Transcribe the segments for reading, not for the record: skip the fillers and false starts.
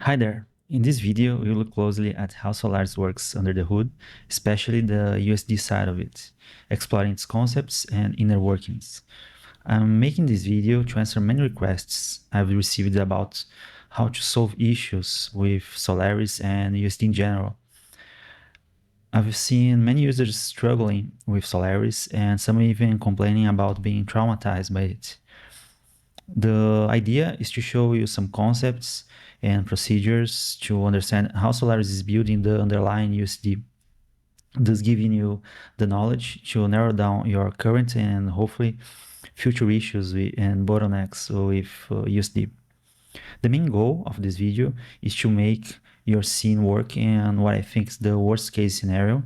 Hi there. In this video, we'll look closely at how Solaris works under the hood, especially the USD side of it, exploring its concepts and inner workings. I'm making this video to answer many requests I've received about how to solve issues with Solaris and USD in general. I've seen many users struggling with Solaris and some even complaining about being traumatized by it. The idea is to show you some concepts and procedures to understand how Solaris is building the underlying USD, thus giving you the knowledge to narrow down your current and hopefully future issues and bottlenecks with USD. The main goal of this video is to make your scene work in what I think is the worst case scenario,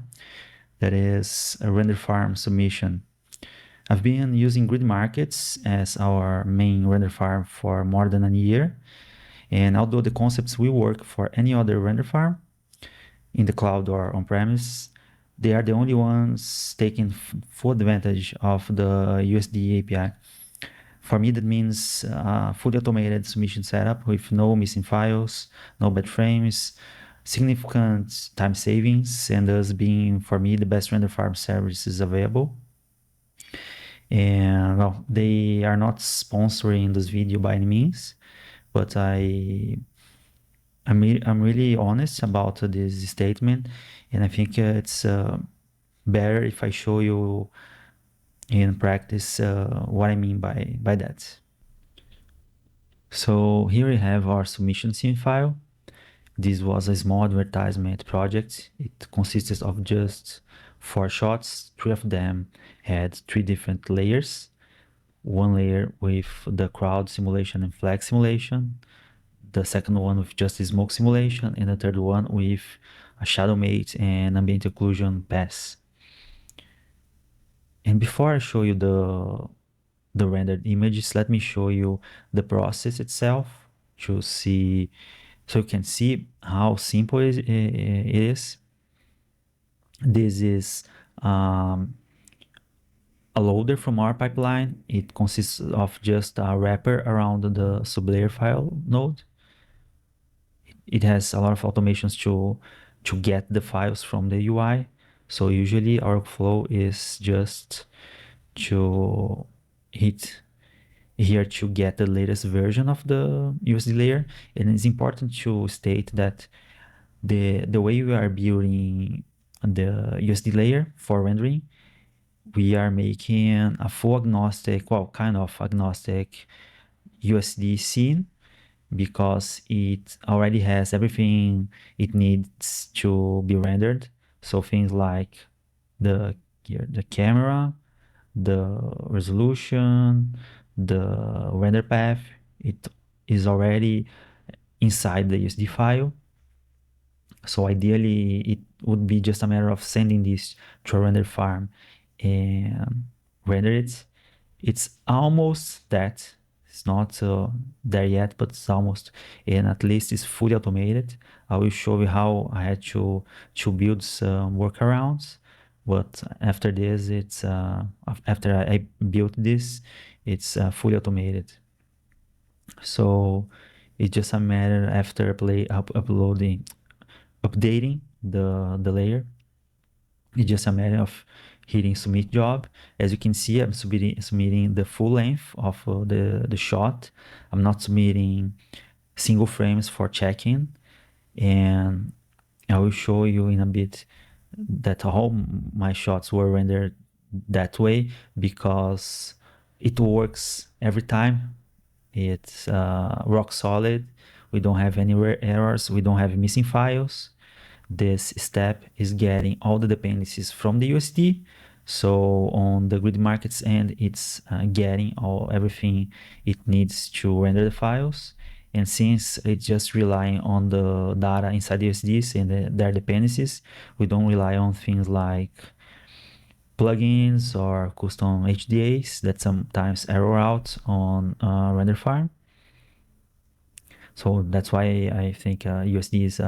that is a render farm submission. I've been using GridMarkets as our main render farm for more than a year. And although the concepts will work for any other render farm in the cloud or on-premise, they are the only ones taking full advantage of the USD API. For me, that means fully automated submission setup with no missing files, no bad frames, significant time savings, and thus being, for me, the best render farm services available. And well, they are not sponsoring this video by any means, but I'm really honest about this statement, and I think it's better if I show you in practice what I mean by that. So here we have our submission scene file. This was a small advertisement project. It consisted of just 4 shots. 3 of them had 3 different layers. One layer with the crowd simulation and flag simulation, the second one with just the smoke simulation, and the third one with a shadow mate and ambient occlusion pass. And before I show you the rendered images, let me show you the process itself to see, so you can see how simple it is. This is a loader from our pipeline. It consists of just a wrapper around the sublayer file node. It has a lot of automations to get the files from the UI. So usually our flow is just to hit here to get the latest version of the USD layer. And it's important to state that the way we are building the USD layer for rendering, we are making a full agnostic, well, kind of agnostic USD scene, because it already has everything it needs to be rendered. So things like the camera, the resolution, the render path, it is already inside the USD file. So ideally, it would be just a matter of sending this to a render farm and render it. It's almost that. It's not there yet, but it's almost, and at least it's fully automated. I will show you how I had to build some workarounds. But after this, it's after I built this, it's fully automated. So it's just a matter after updating the layer. It's just a matter of hitting submit job. As you can see, I'm submitting the full length of the shot. I'm not submitting single frames for check-in, and I will show you in a bit that all my shots were rendered that way because it works every time. It's rock solid. We don't have any errors. We don't have missing files. This step is getting all the dependencies from the USD. So on the GridMarkets end, it's getting everything it needs to render the files. And since it's just relying on the data inside the USDs and their dependencies, we don't rely on things like plugins or custom HDAs that sometimes error out on render farm. So that's why I think USD is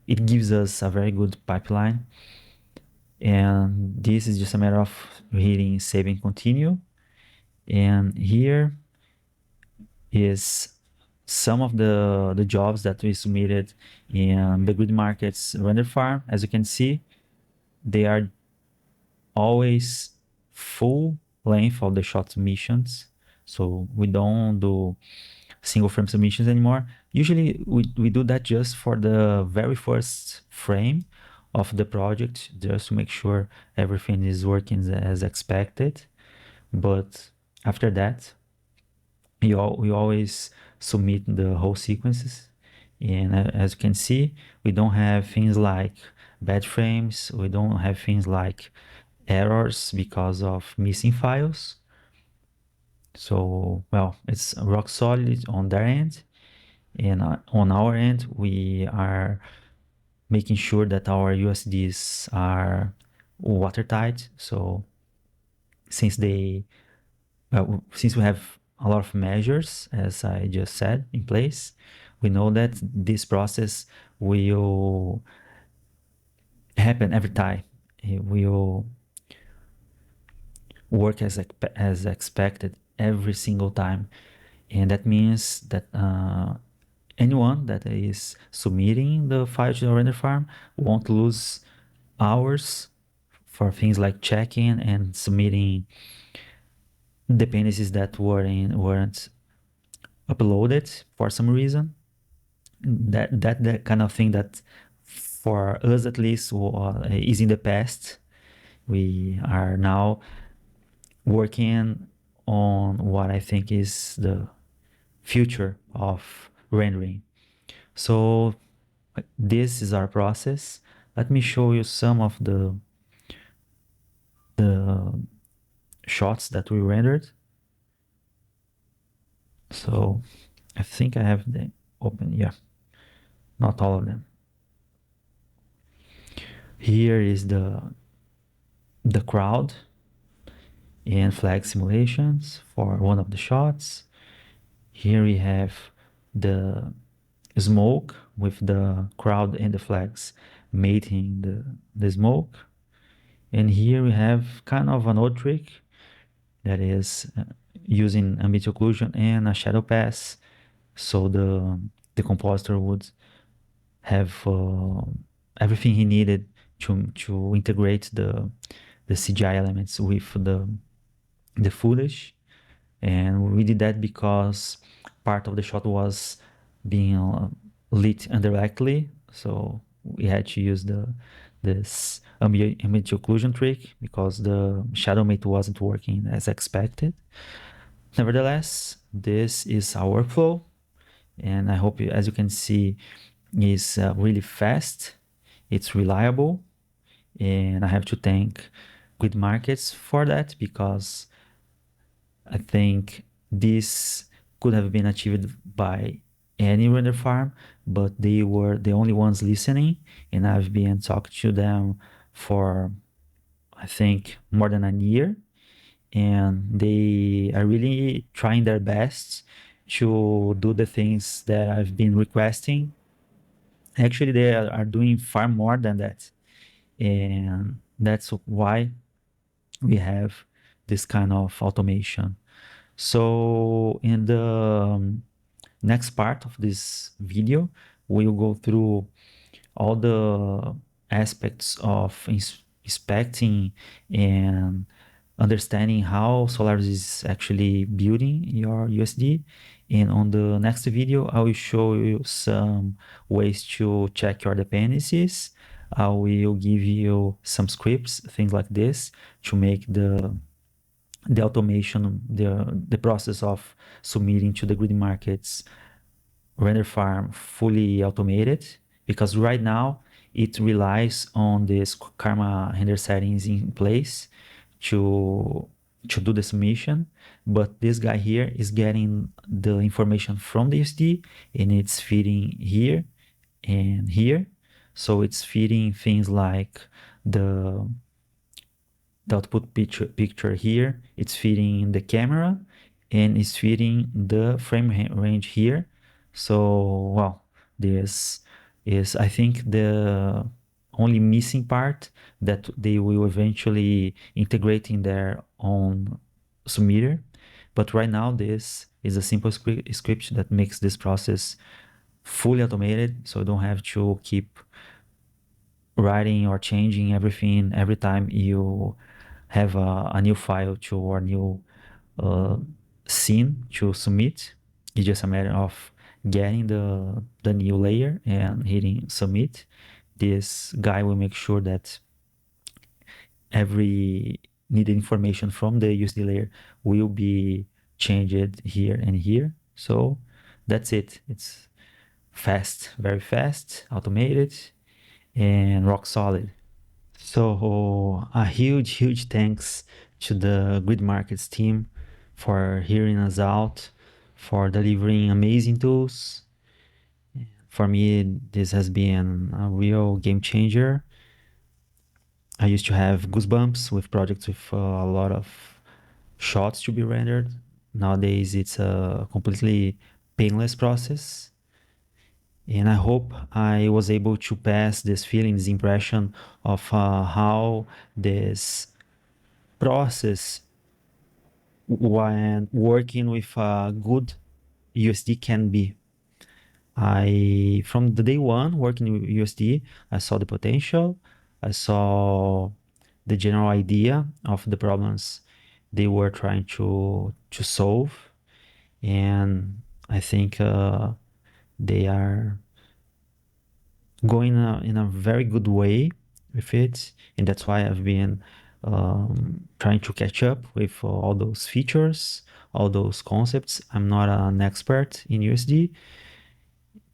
it gives us a very good pipeline. And this is just a matter of hitting save and continue. And here is some of the jobs that we submitted in the GridMarkets render farm, as you can see, they are always full length of the shot submissions. So we don't do single frame submissions anymore. Usually we do that just for the very first frame of the project, just to make sure everything is working as expected. But after that, we always submit the whole sequences. And as you can see, we don't have things like bad frames. We don't have things like errors because of missing files. So, well, it's rock solid on their end. And on our end, we are making sure that our USDs are watertight. So since since we have a lot of measures, as I just said, in place, we know that this process will happen every time. It will work as expected every single time. And that means that anyone that is submitting the file to the render farm won't lose hours for things like checking and submitting dependencies that weren't uploaded for some reason. That kind of thing that for us at least is in the past. We are now working on what I think is the future of rendering. So this is our process. Let me show you some of the shots that we rendered. So I think I have them open. Yeah, not all of them. Here is the crowd and flag simulations for one of the shots. Here we have the smoke with the crowd and the flags mating the smoke. And here we have kind of an old trick that is using ambient occlusion and a shadow pass, so the compositor would have everything he needed to integrate the CGI elements with the footage. And we did that because part of the shot was being lit indirectly, so we had to use this ambient occlusion trick because the shadow mate wasn't working as expected. Nevertheless, this is our workflow, and I hope, as you can see, is really fast, it's reliable, and I have to thank GridMarkets for that, because I think this could have been achieved by any render farm, but they were the only ones listening, and I've been talking to them for, I think, more than a year, and they are really trying their best to do the things that I've been requesting. Actually, they are doing far more than that, and that's why we have this kind of automation. So in the next part of this video, we'll go through all the aspects of inspecting and understanding how Solaris is actually building your USD. And on the next video, I will show you some ways to check your dependencies. I will give you some scripts, things like this, to make the automation, the process of submitting to the GridMarkets render farm fully automated, because right now it relies on this Karma render settings in place to do the submission. But this guy here is getting the information from the USD, and it's feeding here and here. So it's feeding things like the output picture here, it's feeding the camera, and it's feeding the frame range here. So, well, this is, I think, the only missing part that they will eventually integrate in their own submitter. But right now, this It's a simple script that makes this process fully automated, so you don't have to keep writing or changing everything every time you have a new file to or new uh, scene to submit. It's just a matter of getting the new layer and hitting submit. This guy will make sure that every needed information from the USD layer will be changed here and here. So that's it. It's fast, very fast, automated, and rock solid. So a huge thanks to the GridMarkets team for hearing us out, for delivering amazing tools. For me, this has been a real game changer. I used to have goosebumps with projects with a lot of shots to be rendered. Nowadays, it's a completely painless process. And I hope I was able to pass this feeling, this impression of how this process when working with a good USD can be. I from the day one working with USD, I saw the potential. I saw the general idea of the problems they were trying to solve, and I think they are going in a very good way with it, and that's why I've been trying to catch up with all those features, all those concepts. I'm not an expert in USD,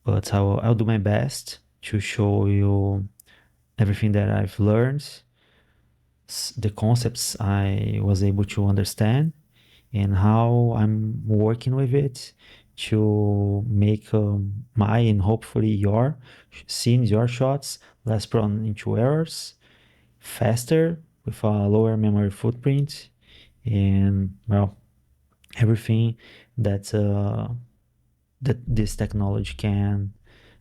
but I'll do my best to show you everything that I've learned, the concepts I was able to understand, and how I'm working with it to make my and hopefully your scenes, your shots less prone into errors, faster with a lower memory footprint, and well, everything that that this technology can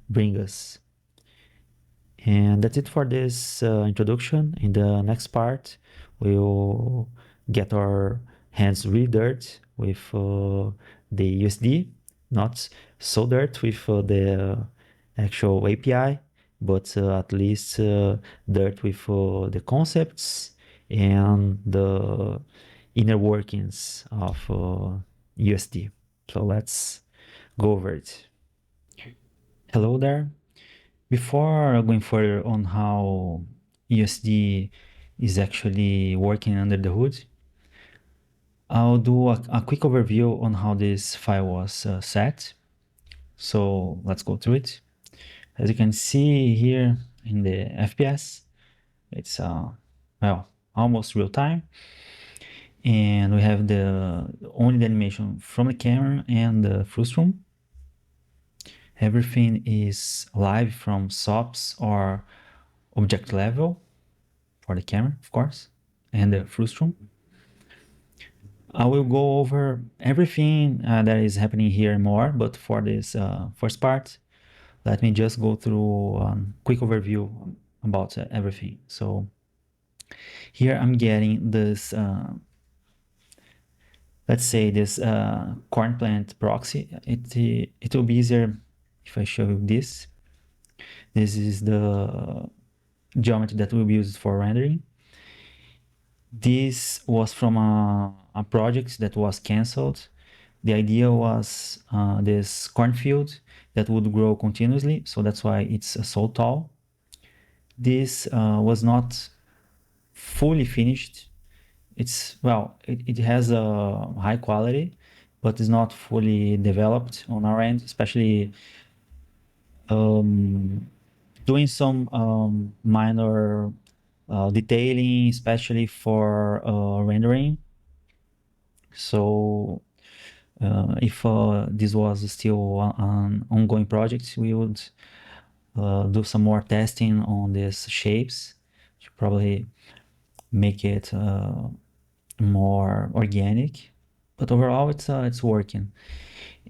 bring us. And that's it for this introduction. In the next part, we'll get our hands really dirt with the USD, not so dirt with the actual API, but at least dirt with the concepts and the inner workings of USD. So let's go over it. Hello there. Before going further on how USD is actually working under the hood, I'll do a quick overview on how this file was set. So let's go through it. As you can see here in the FPS, it's well, almost real time. And we have only the animation from the camera and the frustum. Everything is live from SOPs or object level for the camera, of course, and the frustum. I will go over everything that is happening here more, but for this first part, let me just go through a quick overview about everything. So here I'm getting this, let's say this corn plant proxy. It will be easier if I show you this. This is the geometry that will be used for rendering. This was from a project that was canceled. The idea was this cornfield that would grow continuously, so that's why it's so tall. This was not fully finished. It has a high quality, but it's not fully developed on our end, especially doing some minor detailing, especially for rendering. So if this was still an ongoing project, we would do some more testing on these shapes to probably make it more organic. But overall, it's working.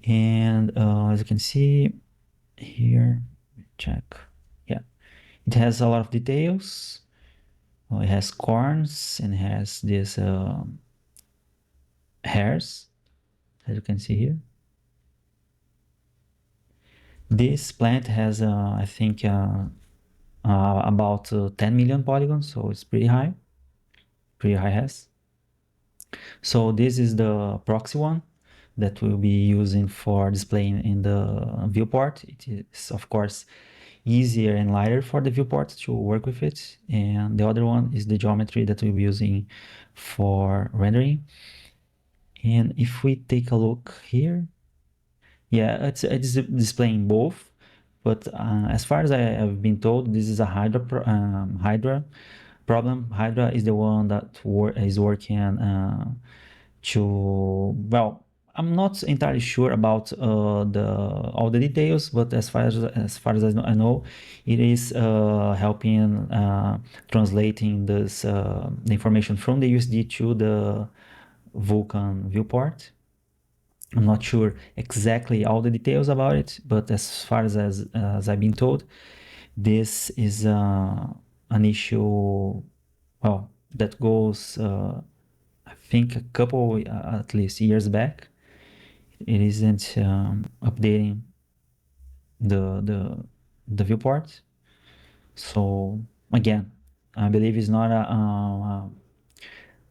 And as you can see here, check. Yeah, it has a lot of details. It has corns and has these hairs, as you can see here. This plant has, I think, about 10 million polygons, so it's pretty high has. So this is the proxy one that we'll be using for displaying in the viewport. It is, of course, easier and lighter for the viewport to work with it. And the other one is the geometry that we'll be using for rendering. And if we take a look here, yeah, it's displaying both. But as far as I have been told, this is a Hydra problem. Hydra is the one that is working to, well, I'm not entirely sure about the all the details, but as far as I know, it is helping translating this the information from the USD to the Vulkan viewport. I'm not sure exactly all the details about it, but as far as I've been told, this is an issue, well, that goes, I think, a couple, at least, years back. It isn't updating the viewport. So again, I believe it's not a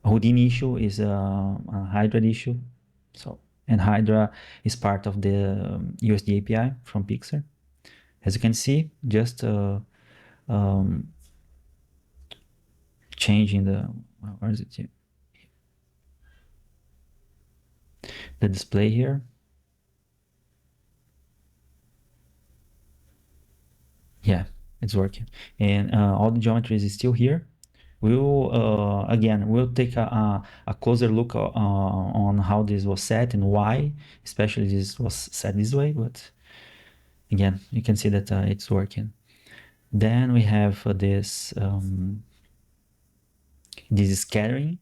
Houdini issue, is a Hydra issue. So, and Hydra is part of the USD API from Pixar. As you can see, just changing where is it here? The display here. Yeah, it's working. And all the geometries is still here. We'll take a closer look on how this was set and why, especially this was set this way. But again, you can see that it's working. Then we have this scattering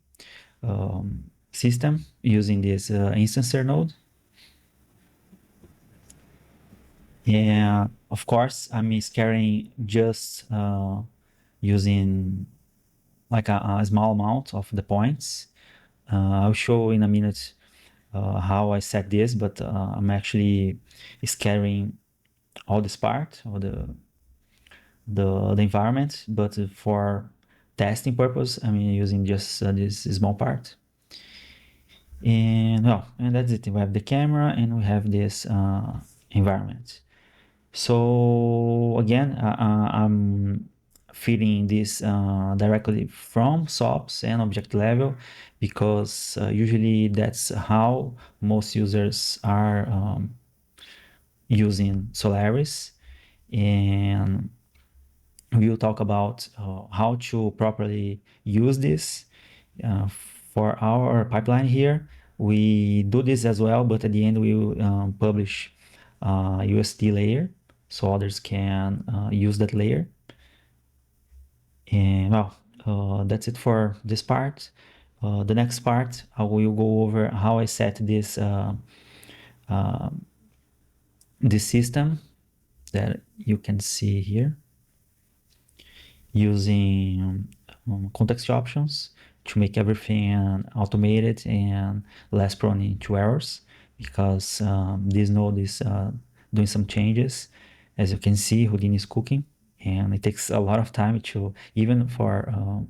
system using this instancer node. And of course, I'm scattering just using like a small amount of the points. I'll show in a minute how I set this, but I'm actually scattering all this part of the environment, but for testing purpose, I'm using just this small part. And well, and that's it. We have the camera and we have this environment. So again, I'm feeding this directly from SOPs and object level, because usually that's how most users are using Solaris. And we'll talk about how to properly use this for our pipeline here. We do this as well, but at the end we will publish USD layer so others can use that layer. And well, that's it for this part. The next part, I will go over how I set this this system that you can see here, using context options to make everything automated and less prone to errors, because this node is doing some changes. As you can see, Houdini is cooking, and it takes a lot of time to, even for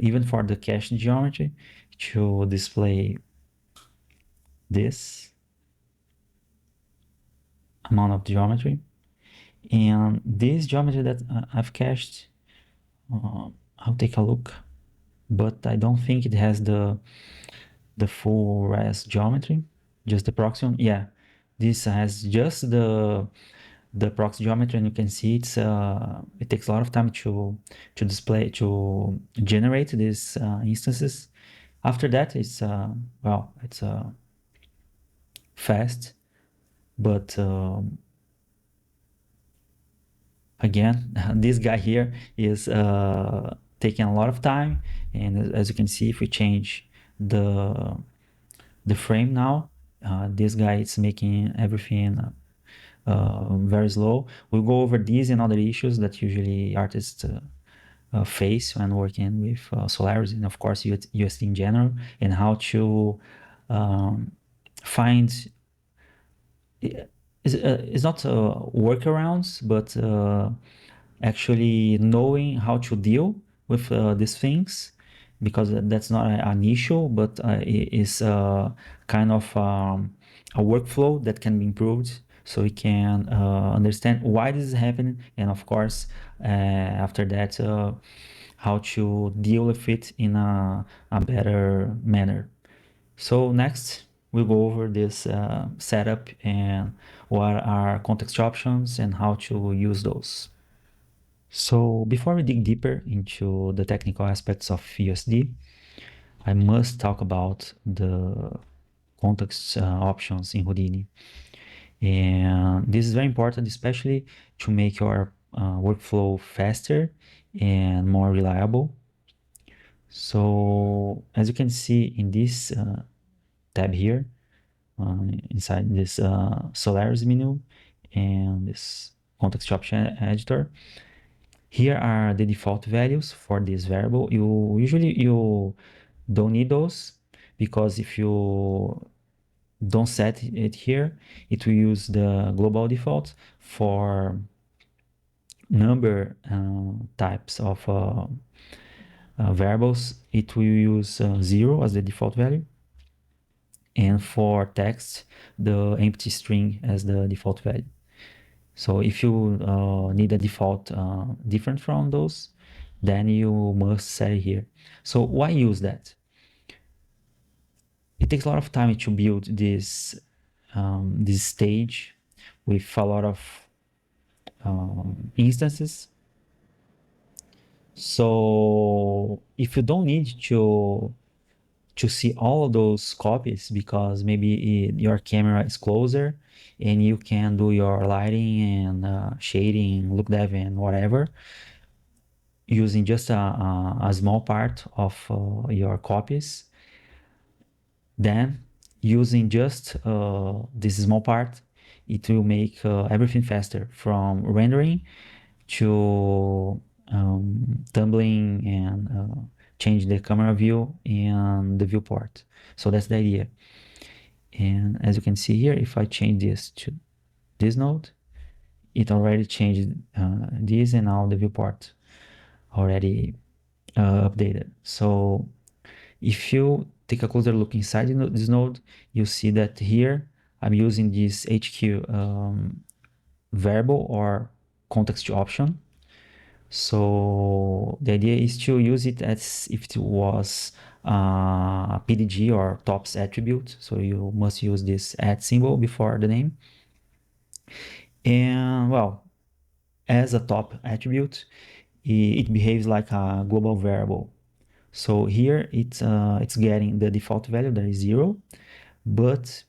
even for the cache geometry, to display this amount of geometry. And this geometry that I've cached, I'll take a look, but I don't think it has the full res geometry, just the proxy one. Yeah, this has just the proxy geometry, and you can see it's it takes a lot of time to display, to generate these instances. After that, it's well, it's fast, but again, this guy here is taking a lot of time. And as you can see, if we change the frame now, this guy is making everything very slow. We'll go over these and other issues that usually artists face when working with Solaris, and of course USD in general, and how to find It's not workarounds, but actually knowing how to deal with these things, because that's not an issue, but it is kind of a workflow that can be improved, so we can understand why this is happening, and of course after that how to deal with it in a better manner. So next, we'll go over this setup and what are context options and how to use those. So before we dig deeper into the technical aspects of USD, I must talk about the context options in Houdini. And this is very important, especially to make your workflow faster and more reliable. So as you can see in this tab here, inside this Solaris menu and this context option editor. Here are the default values for this variable. You don't need those, because if you don't set it here, it will use the global default. For number types of variables, it will use 0 as the default value. And for text, the empty string as the default value. So if you need a default different from those, then you must set it here. So why use that? It takes a lot of time to build this stage with a lot of instances. So if you don't need to see all of those copies, because maybe your camera is closer and you can do your lighting and shading, look dev and whatever, using just a small part of your copies, then using just this small part, it will make everything faster, from rendering to tumbling and change the camera view and the viewport. So that's the idea. And as you can see here, if I change this to this node, it already changed this, and now the viewport already updated. So if you take a closer look inside this node, you see that here I'm using this HQ variable or context option. So the idea is to use it as if it was a PDG or tops attribute. So you must use this at symbol before the name. And well, as a top attribute, it behaves like a global variable. So here it's getting the default value, that is 0, but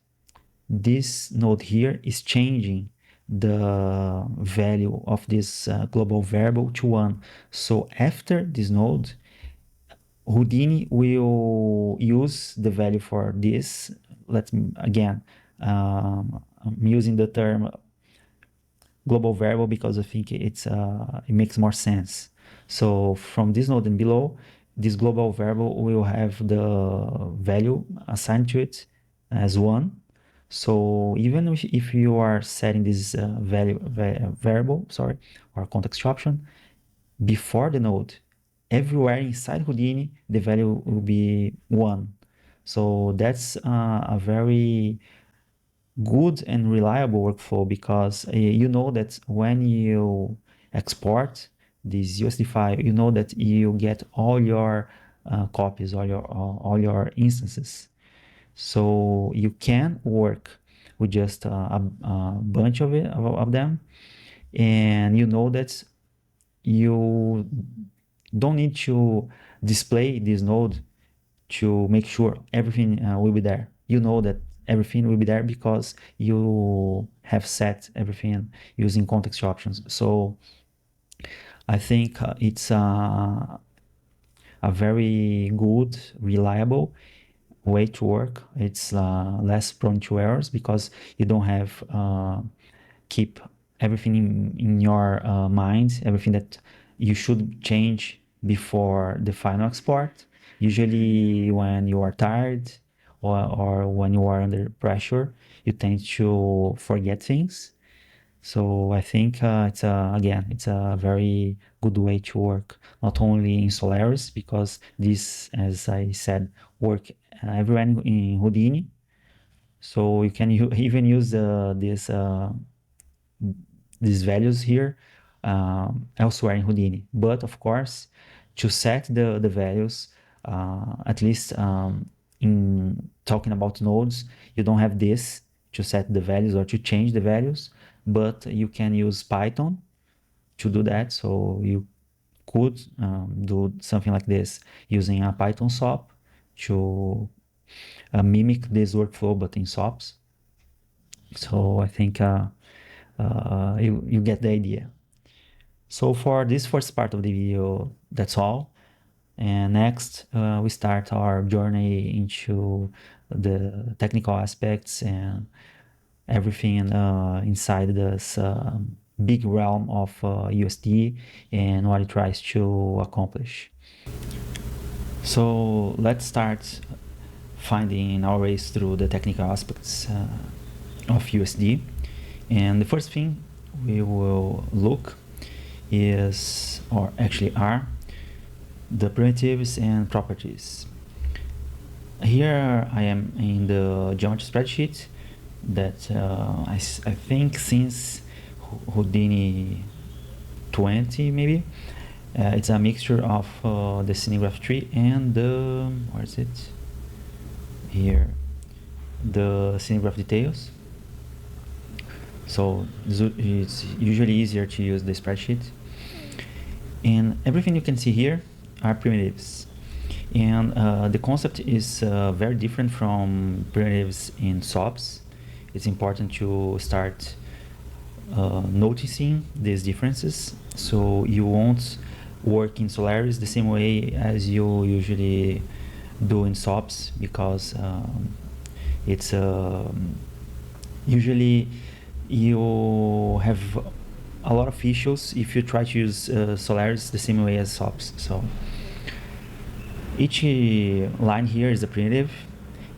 this node here is changing the value of this global variable to 1. So after this node, Houdini will use the value for this. Let's again, I'm using the term global variable because I think it makes more sense. So from this node and below, this global variable will have the value assigned to it as 1. So even if you are setting this variable, or context option before the node, everywhere inside Houdini, the value will be 1. So that's a very good and reliable workflow, because you know that when you export this USD file, you know that you get all your copies, all your instances. So you can work with just a bunch of them, and you know that you don't need to display this node to make sure everything will be there. You know that everything will be there because you have set everything using context options. So I think it's a very good, reliable way to work. It's less prone to errors, because you don't have keep everything in your mind, everything that you should change before the final export. Usually when you are tired or when you are under pressure, you tend to forget things. So I think it's a very good way to work, not only in Solaris, because this, as I said, work everywhere in Houdini. So you can even use these values here elsewhere in Houdini. But of course, to set the values, at least in talking about nodes, you don't have this to set the values or to change the values, but you can use Python to do that. So you could do something like this using a Python SOP to mimic this workflow, but in SOPs. So I think you get the idea. So for this first part of the video, that's all. And next, we start our journey into the technical aspects and everything inside this big realm of USD and what it tries to accomplish. So let's start finding our ways through the technical aspects of USD. And the first thing we will look is, or actually are, the primitives and properties. Here I am in the geometry spreadsheet that I think since Houdini 20 maybe. It's a mixture of the scenic graph tree and the, where is it? Here, the scenic graph details. So it's usually easier to use the spreadsheet. And everything you can see here are primitives. And the concept is very different from primitives in SOPs. It's important to start noticing these differences, so you won't work in Solaris the same way as you usually do in SOPs, because it's usually you have a lot of issues if you try to use Solaris the same way as SOPs. So each line here is a primitive,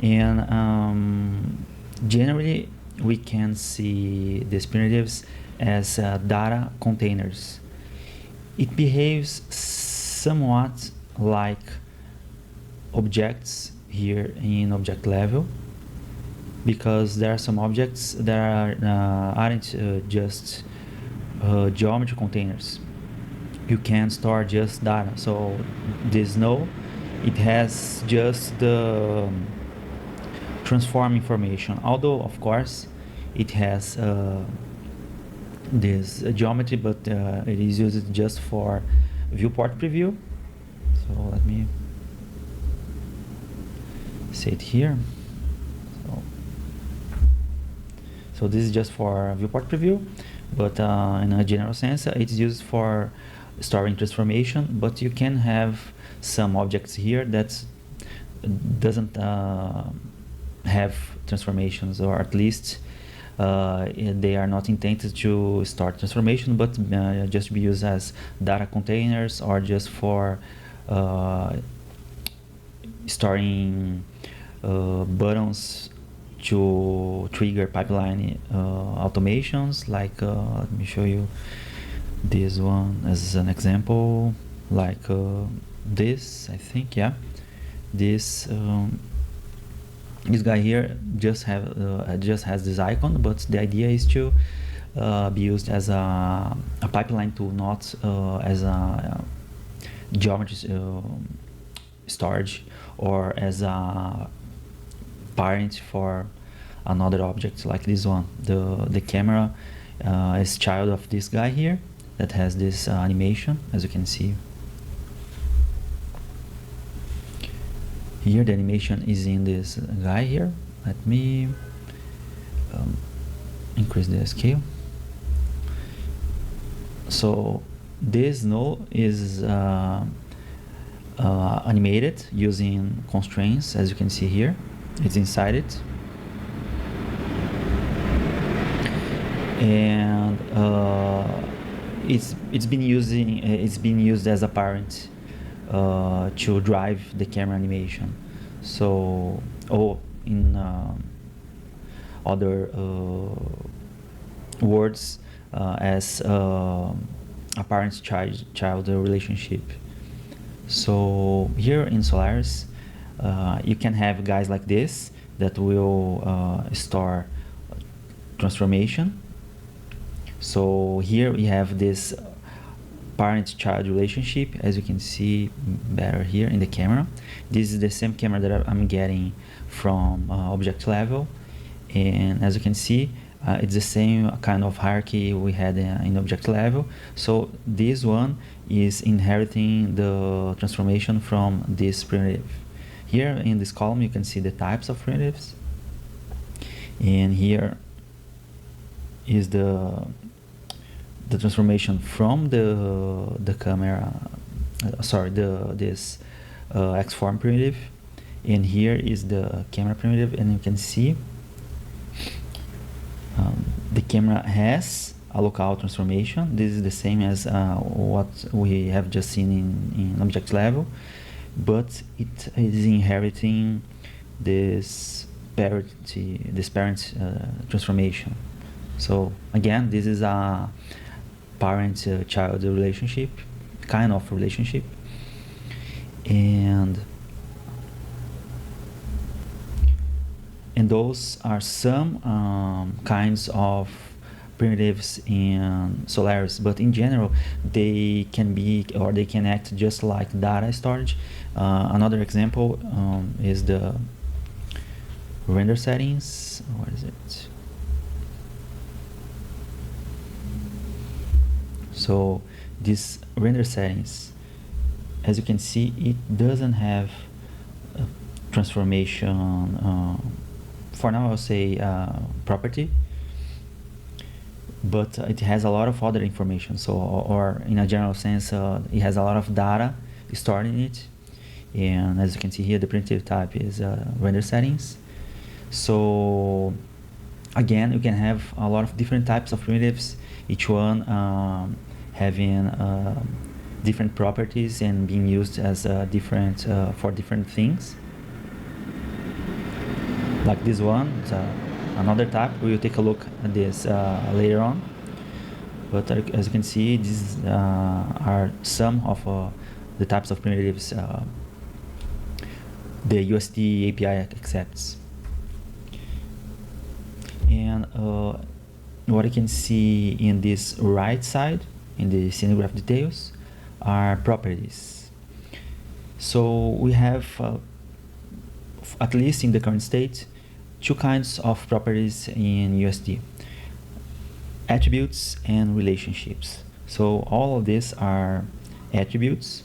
and generally we can see these primitives as data containers. It behaves somewhat like objects here in object level, because there are some objects that aren't just geometry containers. You can store just data. So this node, it has just the transform information, although of course it has this geometry, but it is used just for viewport preview. So let me say it here. So this is just for viewport preview, but in a general sense it's used for storing transformation. But you can have some objects here that doesn't have transformations, or at least they are not intended to store transformation, but just to be used as data containers, or just for storing buttons to trigger pipeline automations. Like let me show you this one as an example, like this, I think, yeah, this guy here just has this icon, but the idea is to be used as a pipeline tool, not as a geometry storage, or as a parent for another object like this one. The camera is child of this guy here that has this animation, as you can see. Here the animation is in this guy here. Let me increase the scale. So this node is animated using constraints, as you can see here. It's inside it, and it's been used as a parent to drive the camera animation. So in other words as a parent-child relationship. So here in Solaris, you can have guys like this that will store transformation. So here we have this parent-child relationship, as you can see better here in the camera. This is the same camera that I'm getting from object level, and as you can see, it's the same kind of hierarchy we had in object level. So this one is inheriting the transformation from this primitive. Here in this column you can see the types of primitives, and here is the transformation from the camera, this XForm primitive, and here is the camera primitive, and you can see the camera has a local transformation. This is the same as what we have just seen in object level, but it is inheriting this parent transformation. So again, this is a parent-child relationship, kind of relationship, and those are some kinds of primitives in Solaris, but in general they can be, or they can act just like data storage. Another example is the render settings. What is it? So this render settings, as you can see, it doesn't have a transformation, for now I'll say property, but it has a lot of other information. So, or in a general sense, it has a lot of data stored in it, and as you can see here, the primitive type is render settings. So again, you can have a lot of different types of primitives, each one having different properties and being used as different for different things. Like this one, another type. We will take a look at this later on. But as you can see, these are some of the types of primitives the USD API accepts. And what you can see in this right side, in the scene graph details, are properties. So we have, at least in the current state, two kinds of properties in USD: attributes and relationships. So all of these are attributes,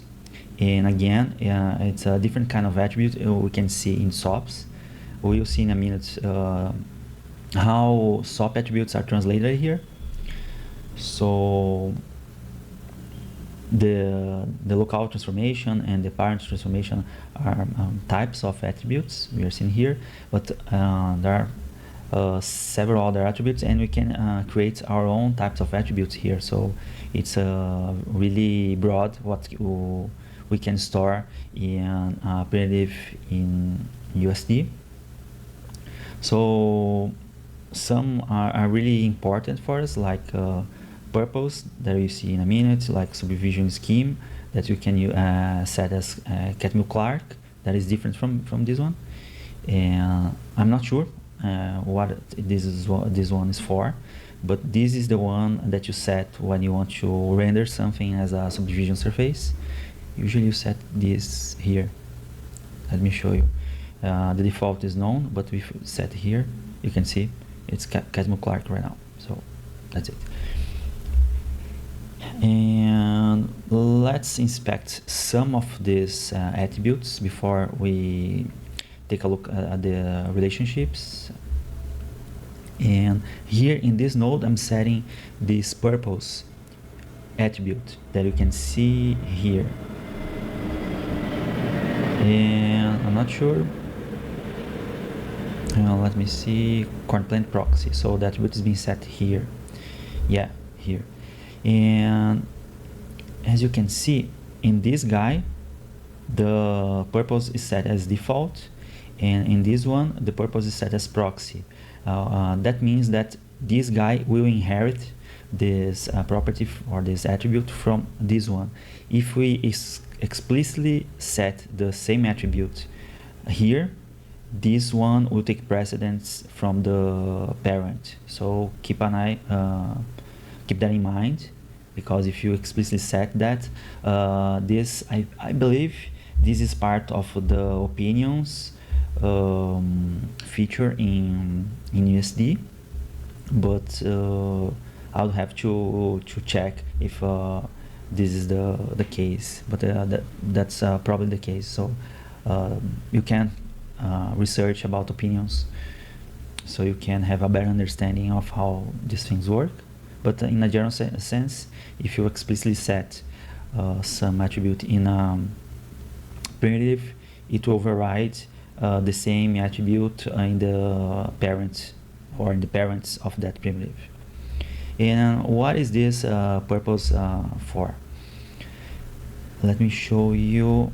and again, it's a different kind of attribute we can see in SOPs. We'll see in a minute how SOP attributes are translated here. So the local transformation and the parent transformation are types of attributes we are seeing here, but there are several other attributes, and we can create our own types of attributes here. So it's really broad what we can store in primitive in USD. So some are really important for us, like purpose that you see in a minute, like subdivision scheme that you can set as Catmull-Clark, that is different from this one. And I'm not sure what this one is for, but this is the one that you set when you want to render something as a subdivision surface. Usually you set this here. Let me show you. The default is known, but we set here, you can see it's Catmull-Clark right now. So that's it. And let's inspect some of these attributes before we take a look at the relationships. And here in this node, I'm setting this purpose attribute that you can see here. And I'm not sure. Let me see, corn plant proxy. So that attribute is being set here. Yeah, here. And as you can see in this guy, the purpose is set as default, And in this one, the purpose is set as proxy. That means that this guy will inherit this property or this attribute from this one. If we explicitly set the same attribute here, this one will take precedence from the parent. So keep that in mind, because if you explicitly set that, this I believe this is part of the opinions feature in USD, but I'll have to check if this is the case. But that's probably the case. So you can research about opinions, so you can have a better understanding of how these things work. But in a general sense, if you explicitly set some attribute in a primitive, it will override the same attribute in the parent or in the parents of that primitive. And what is this purpose for? Let me show you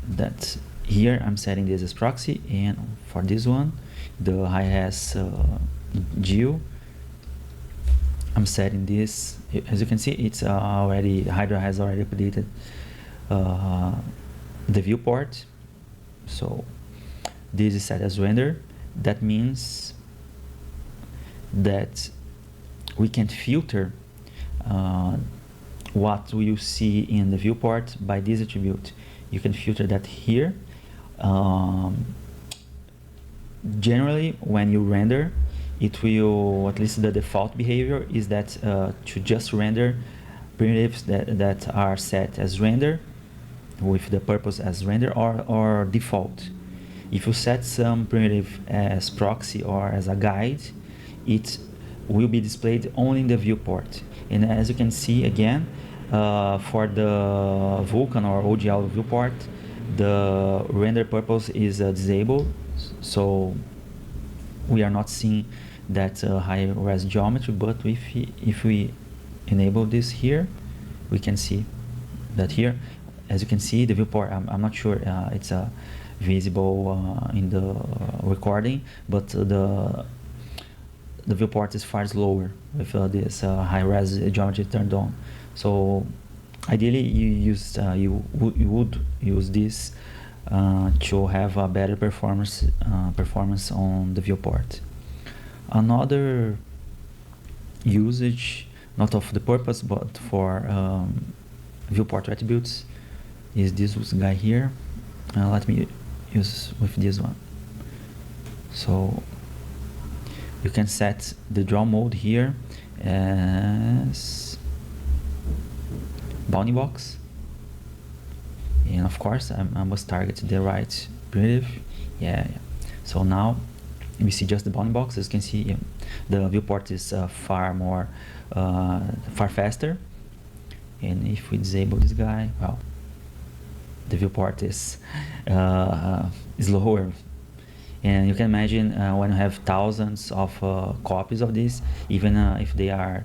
that here I'm setting this as proxy, and for this one, the high-res geo, I'm setting this. As you can see, it's already, Hydra has already updated the viewport. So this is set as render. That means that we can filter what you see in the viewport by this attribute. You can filter that here. Generally, when you render, it will, at least the default behavior is that to just render primitives that are set as render with the purpose as render or default. If you set some primitive as proxy or as a guide, it will be displayed only in the viewport. And as you can see again, for the Vulkan or OGL viewport, the render purpose is disabled, so we are not seeing that high-res geometry. But if we enable this here, we can see that here. As you can see, the viewport, I'm not sure it's visible in the recording, but the viewport is far slower with this high-res geometry turned on. So ideally, you would use this to have a better performance on the viewport. Another usage, not of the purpose, but for viewport attributes, is this guy here. Let me use with this one. So you can set the draw mode here as bounding box, and of course I must target the right primitive. Yeah. So now we see just the bounding box. As you can see, the viewport is far faster. And if we disable this guy, well, the viewport is lower. And you can imagine when you have thousands of copies of this, even if they are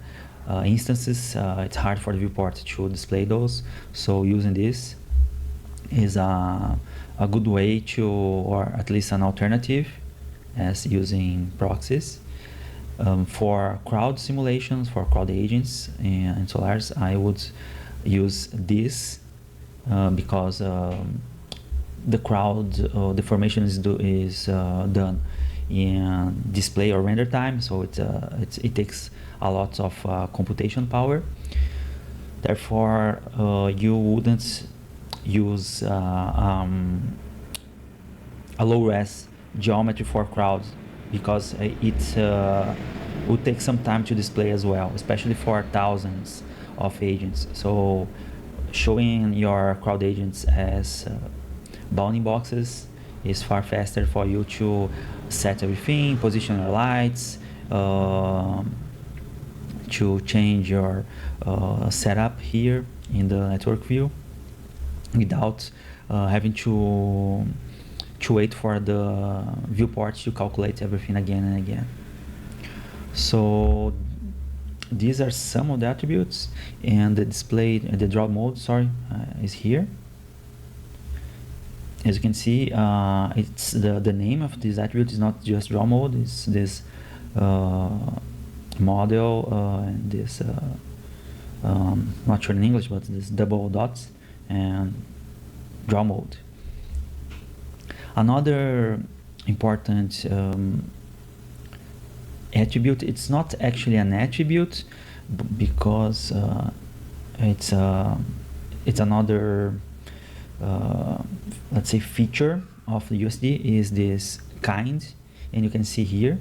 instances, it's hard for the viewport to display those. So using this is a good way to, or at least an alternative, as using proxies. For crowd simulations, for crowd agents in Solaris, I would use this because the crowd deformation is done in display or render time, so it takes a lot of computation power. Therefore, you wouldn't use a low-res geometry for crowds, because it would take some time to display as well, especially for thousands of agents. So showing your crowd agents as bounding boxes is far faster for you to set everything, position your lights, to change your setup here in the network view without having to wait for the viewport to calculate everything again and again. So these are some of the attributes, and the display, the draw mode, sorry, is here. as you can see, it's the name of this attribute is not just draw mode. It's this model and this not sure in English, but this double dots and draw mode. Another important attribute, it's not actually an attribute because it's another let's say feature of the USD is this kind, and you can see here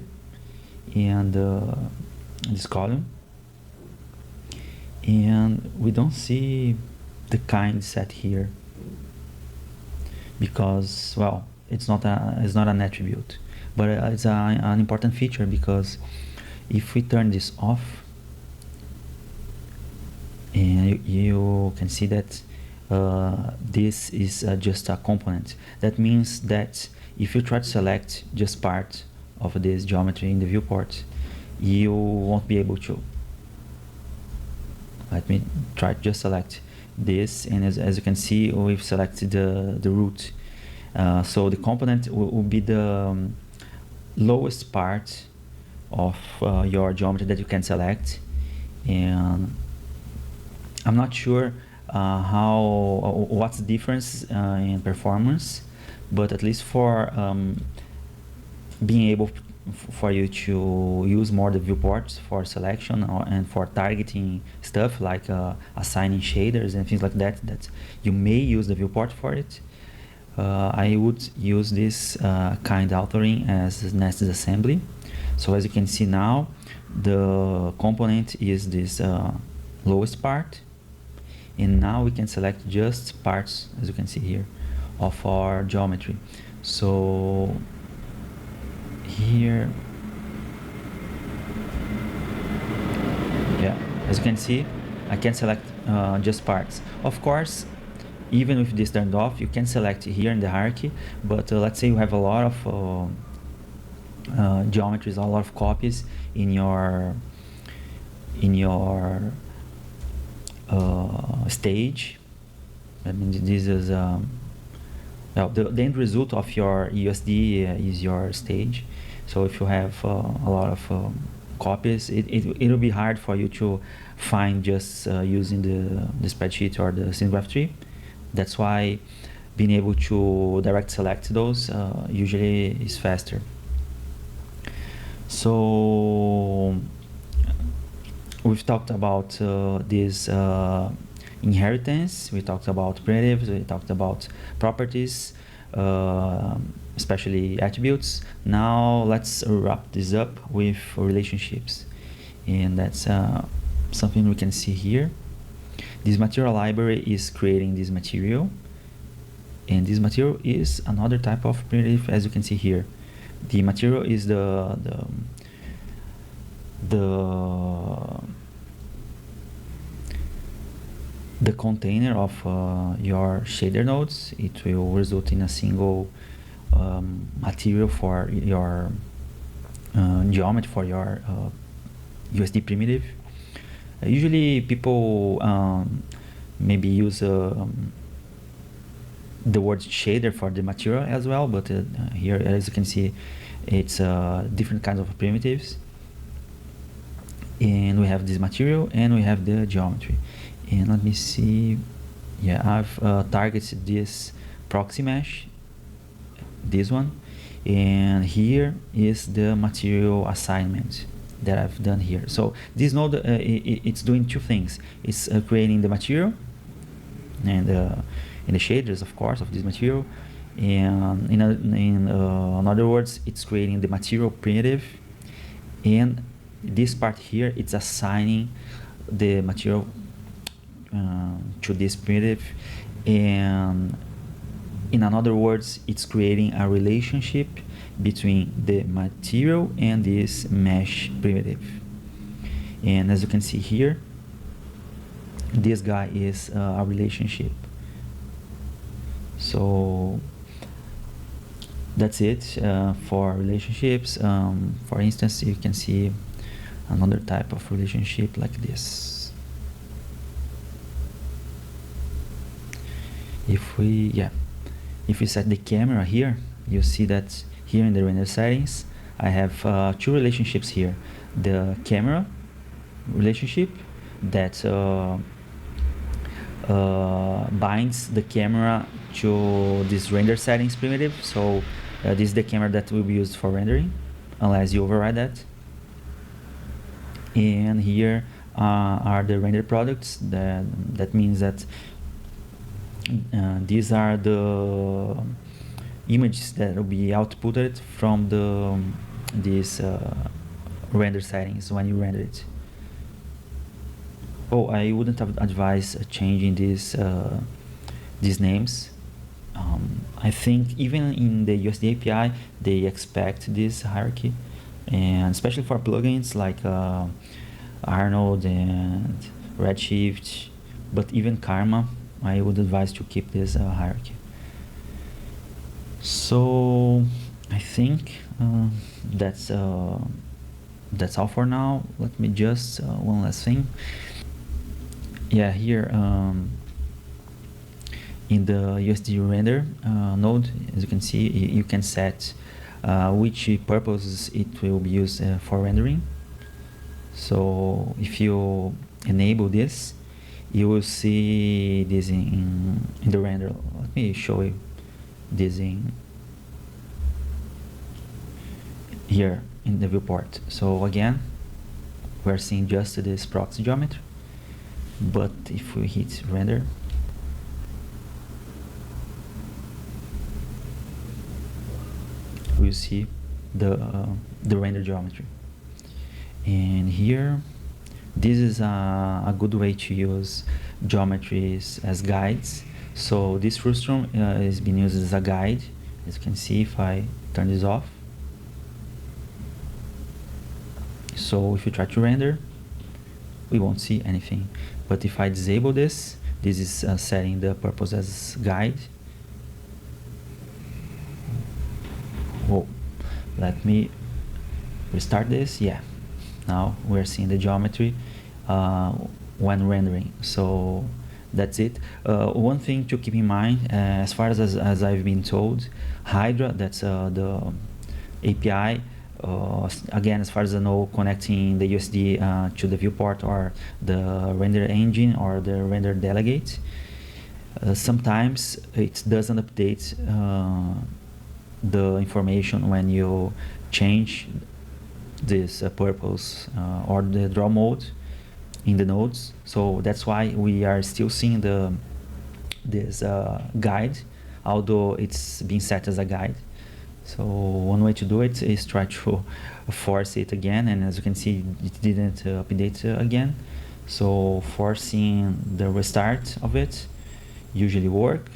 in this column, and we don't see the kind set here because, well, it's not an attribute, but it's an important feature, because if we turn this off, and you can see that this is just a component. That means that if you try to select just part of this geometry in the viewport, you won't be able to. Let me try to just select this, and as you can see, we've selected the root. So the component will be the lowest part of your geometry that you can select, and I'm not sure what's the difference in performance, but at least for being able for you to use more the viewports for selection and for targeting stuff like assigning shaders and things like that, that you may use the viewport for it. I would use this kind authoring as nested assembly. So as you can see now, the component is this lowest part, and now we can select just parts, as you can see here, of our geometry. So here, yeah, as you can see, I can select just parts. Of course, even with this turned off, you can select here in the hierarchy, but let's say you have a lot of geometries, a lot of copies in your stage. I mean, this is well, the end result of your USD is your stage. So if you have a lot of copies, it'll be hard for you to find just using the spreadsheet or the scene graph tree. That's why being able to direct select those usually is faster. So we've talked about this inheritance, we talked about primitives, we talked about properties, especially attributes. Now let's wrap this up with relationships, and that's something we can see here. This material library is creating this material, and this material is another type of primitive, as you can see here. The material is the container of your shader nodes. It will result in a single material for your geometry for your USD primitive. Usually people maybe use the word shader for the material as well, but here, as you can see, it's different kinds of primitives, and we have this material and we have the geometry. And let me see, yeah, I've targeted this proxy mesh, this one, and here is the material assignment that I've done here. So this node, it's doing two things. It's creating the material and in the shaders, of course, of this material, and in other words, it's creating the material primitive, and this part here, it's assigning the material to this primitive, and in other words, it's creating a relationship between the material and this mesh primitive. And as you can see here, this guy is a relationship. So that's it for relationships. For instance, you can see another type of relationship like this. If we, yeah, If you set the camera here, you see that here in the render settings, I have two relationships here. The camera relationship that binds the camera to this render settings primitive. So this is the camera that will be used for rendering, unless you override that. And here are the render products. That means that these are the images that will be outputted from these render settings when you render it. Oh, I wouldn't have advised changing these names. I think even in the USD API, they expect this hierarchy, and especially for plugins like Arnold and Redshift, but even Karma, I would advise to keep this hierarchy. So I think that's all for now. Let me just one last thing. Yeah, here in the USD render node, as you can see, you can set which purposes it will be used for rendering. So if you enable this, you will see this in the render. Let me show you this in here in the viewport. So again, we're seeing just this proxy geometry, but if we hit render, we'll see the render geometry. And here, this is a good way to use geometries as guides. So this frustum is being used as a guide. As you can see, if I turn this off. So if you try to render, we won't see anything. But if I disable this, this is setting the purpose as guide. Whoa, let me restart this. Yeah, now we're seeing the geometry when rendering. So that's it. One thing to keep in mind, as far as I've been told, Hydra, that's the API, again, as far as I know, connecting the USD to the viewport or the render engine or the render delegate. Sometimes it doesn't update the information when you change this purpose or the draw mode in the nodes. So that's why we are still seeing this guide, although it's being set as a guide. So one way to do it is try to force it again, and as you can see, it didn't update again. So forcing the restart of it usually works,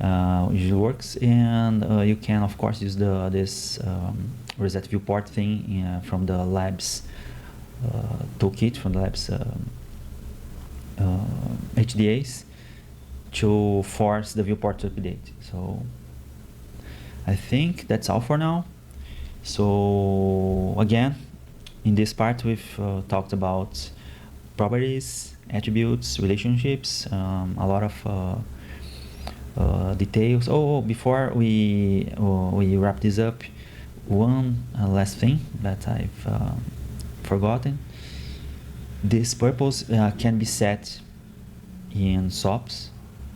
and you can of course use this reset viewport thing from the labs toolkit, from the labs HDAs, to force the viewport to update. So I think that's all for now. So again, in this part we've talked about properties, attributes, relationships, a lot of details. Before we wrap this up, one last thing that I've forgotten. This purpose can be set in SOPs.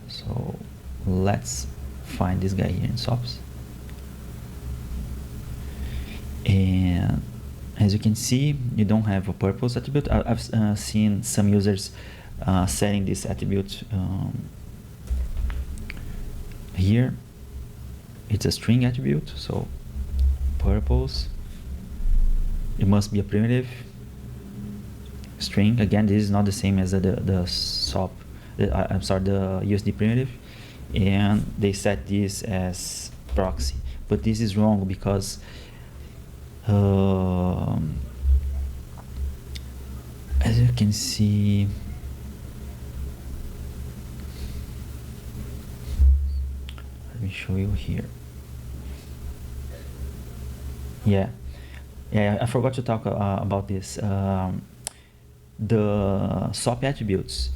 So let's find this guy here in SOPs. And as you can see, you don't have a purpose attribute. I've seen some users setting this attribute here. It's a string attribute, so purpose, it must be a primitive string. Again, this is not the same as the SOP, I'm sorry, the USD primitive, and they set this as proxy, but this is wrong because as you can see, let me show you here. Yeah, I forgot to talk about this. The SOP attributes,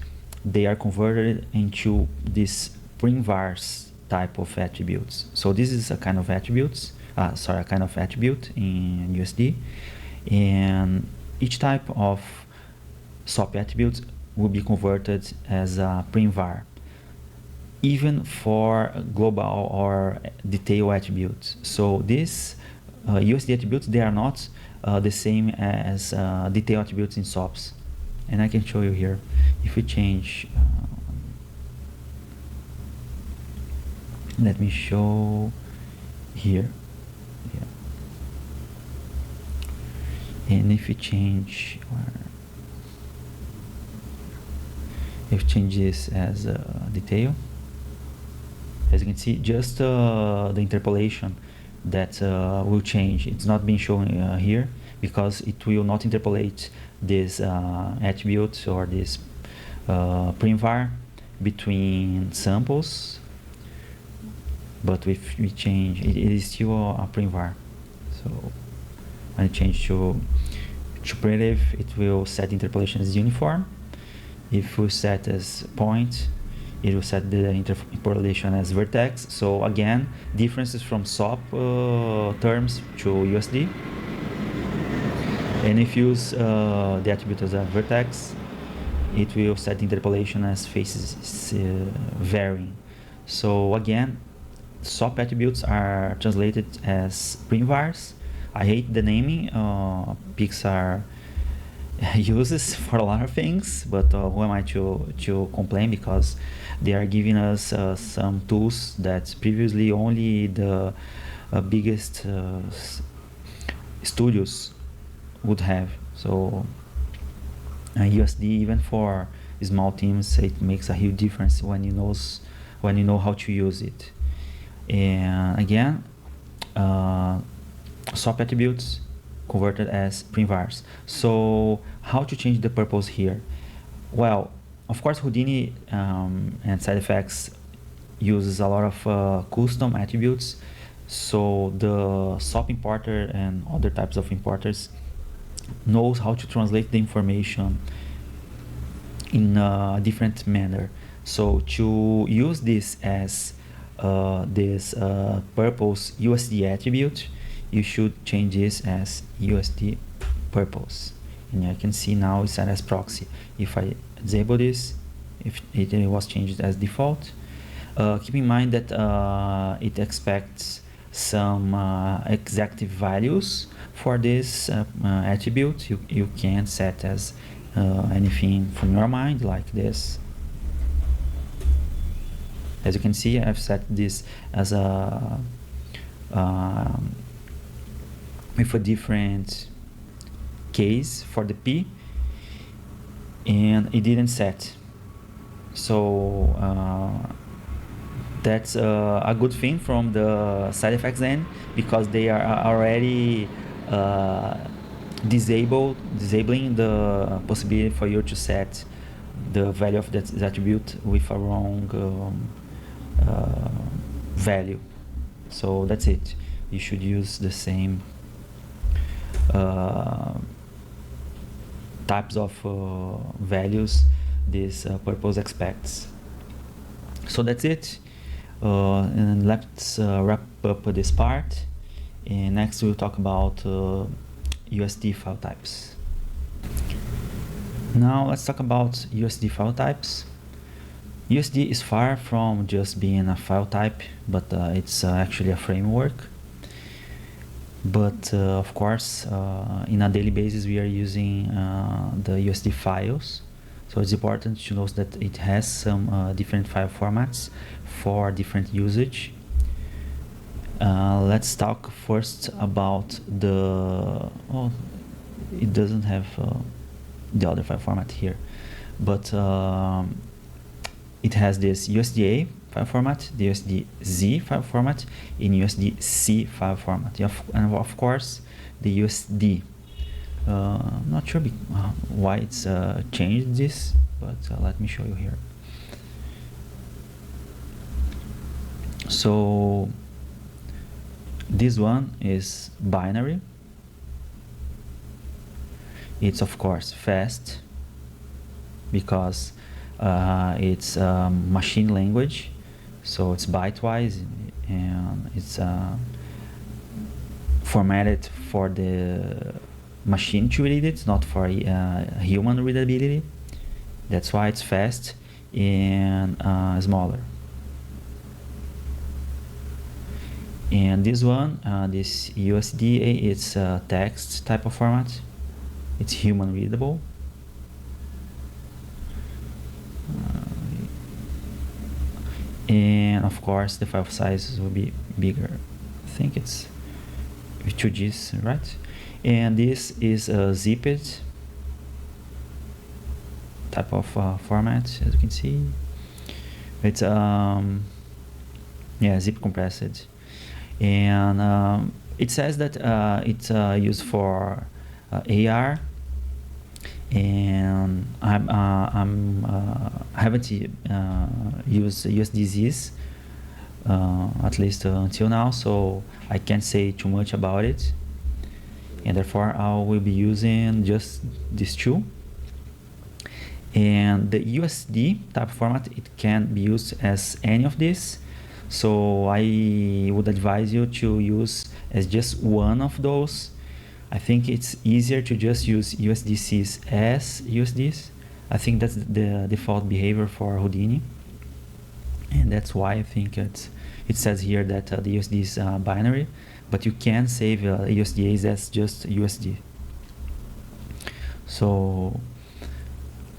they are converted into these prim vars type of attributes. So this is a kind of attributes, a kind of attribute in USD, and each type of SOP attribute will be converted as a print-var, even for global or detail attributes. So these USD attributes, they are not the same as detail attributes in SOPs. And I can show you here. If we change, let me show here. Yeah. And if we change, this as detail, as you can see, just the interpolation that will change. It's not being shown here because it will not interpolate this attribute or this print-var between samples, but if we change, it is still a print-var. So when I change to primitive, it will set interpolation as uniform. If we set as point, it will set the interpolation as vertex. So again, differences from SOP terms to USD. And if you use the attribute as a vertex, it will set the interpolation as faces varying. So again, SOP attributes are translated as print-vars. I hate the naming. Pixar uses for a lot of things, but who am I to complain, because they are giving us some tools that previously only the biggest studios would have. So USD, even for small teams, it makes a huge difference when you know how to use it. And again, SOP attributes converted as print-vars. So how to change the purpose here? Well, of course, Houdini and side effects uses a lot of custom attributes. So the SOP importer and other types of importers knows how to translate the information in a different manner. So to use this as this purpose USD attribute, you should change this as USD purpose. And you can see now it's set as proxy. If I disable this, if it was changed as default, keep in mind that it expects some exact values for this attribute. You can set as anything from your mind, like this. As you can see, I've set this as a with a different case for the P, and it didn't set. So that's a good thing from the side effects end, because they are already disabling the possibility for you to set the value of that attribute with a wrong value. So that's it. You should use the same types of values this purpose expects. So that's it. And let's wrap up this part. And next we'll talk about USD file types. Now let's talk about USD file types. USD is far from just being a file type, but it's actually a framework. But of course, in a daily basis, we are using the USD files. So it's important to note that it has some different file formats for different usage. Let's talk first about the, it doesn't have the other file format here, but it has this USDA file format, the USDZ file format, and USDC file format, and of course the USD. I'm not sure why it's changed this, but let me show you here. So this one is binary. It's of course fast because it's machine language, So it's byte-wise, and it's formatted for the machine to read it, not for human readability. That's why it's fast and smaller. And this one, this USD, it's a text type of format. It's human readable. And of course the file size will be bigger. I think it's 2Gs, right? And this is a zipped type of format, as you can see. It's zip compressed, and it says that it's used for AR, and I haven't used USDs at least until now, so I can't say too much about it, and therefore I will be using just these two. And the USD type format, it can be used as any of these, so I would advise you to use as just one of those. I think it's easier to just use USDCs as USDs. I think that's the default behavior for Houdini, and that's why I think it says here that the USD is binary, but you can save USDAs as just USD. So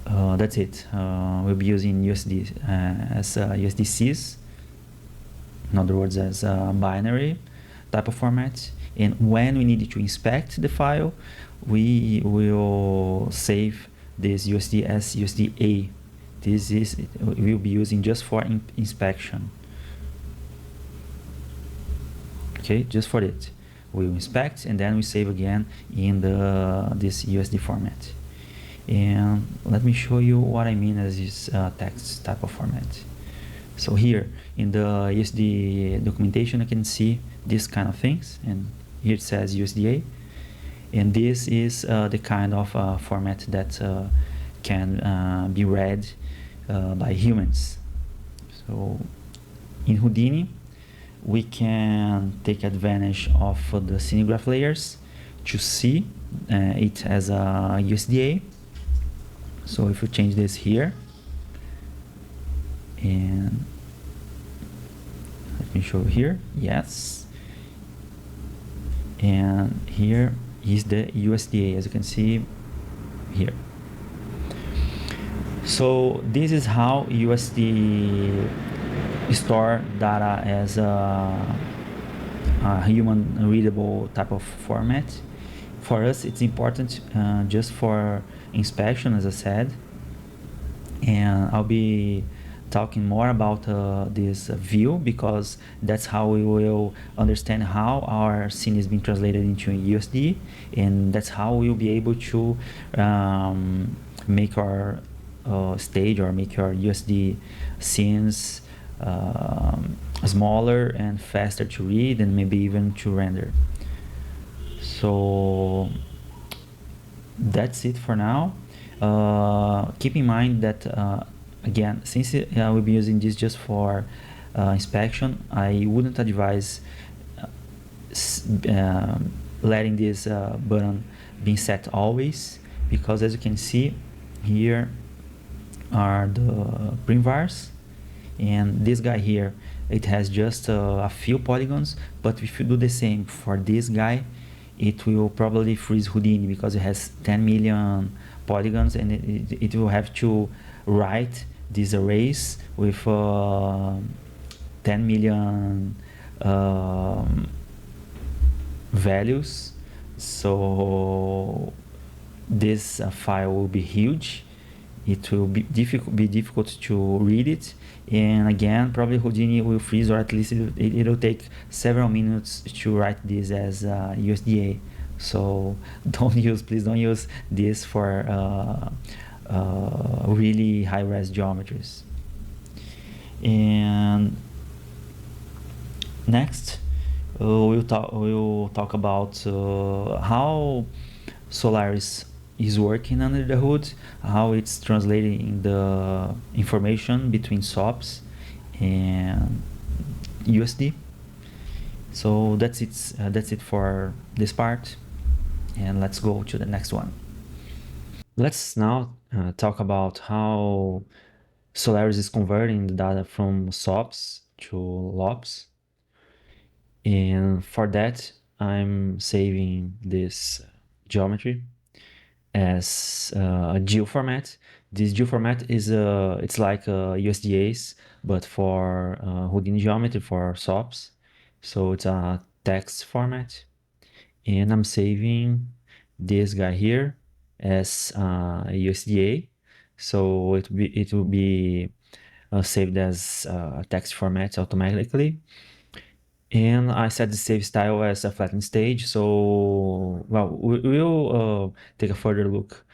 that's it. We'll be using USD as USDCs, in other words, as binary type of format. And when we need to inspect the file, we will save this USD as USDA. This is we'll be using just for inspection. Okay, just for it. We'll inspect and then we save again in this USD format. And let me show you what I mean as this text type of format. So here in the USD documentation, you can see this kind of things, and here it says USDA, and this is the kind of format that can be read by humans. So in Houdini, we can take advantage of the scene graph layers to see it as a USDA. So if you change this here, and let me show here, yes, and here is the USDA, as you can see here. So this is how USD store data as a human readable type of format. For us, it's important just for inspection, as I said, and I'll be talking more about this view, because that's how we will understand how our scene is being translated into USD, and that's how we'll be able to make our stage or make our USD scenes smaller and faster to read, and maybe even to render. So that's it for now. Keep in mind that again, since we'll be using this just for inspection, I wouldn't advise letting this button being set always, because as you can see here are the primvars, and this guy here, it has just a few polygons, but if you do the same for this guy, it will probably freeze Houdini, because it has 10 million polygons, and it will have to write these arrays with 10 million values. So this file will be huge. It will be difficult to read it, and again, probably Houdini will freeze, or at least it'll take several minutes to write this as USDA. So please don't use this for really high-res geometries. And next, we'll talk about how Solaris is working under the hood, how it's translating the information between SOPs, and USD. So that's it for this part, and let's go to the next one. Let's now talk about how Solaris is converting the data from SOPs to LOPs. And for that, I'm saving this geometry as a GEO format. This GEO format is it's like USDAs, but for Houdini geometry for SOPs. So it's a text format, and I'm saving this guy here as USDA. So it will be saved as text format automatically. And I set the save style as a flattened stage. So, well, we'll take a further look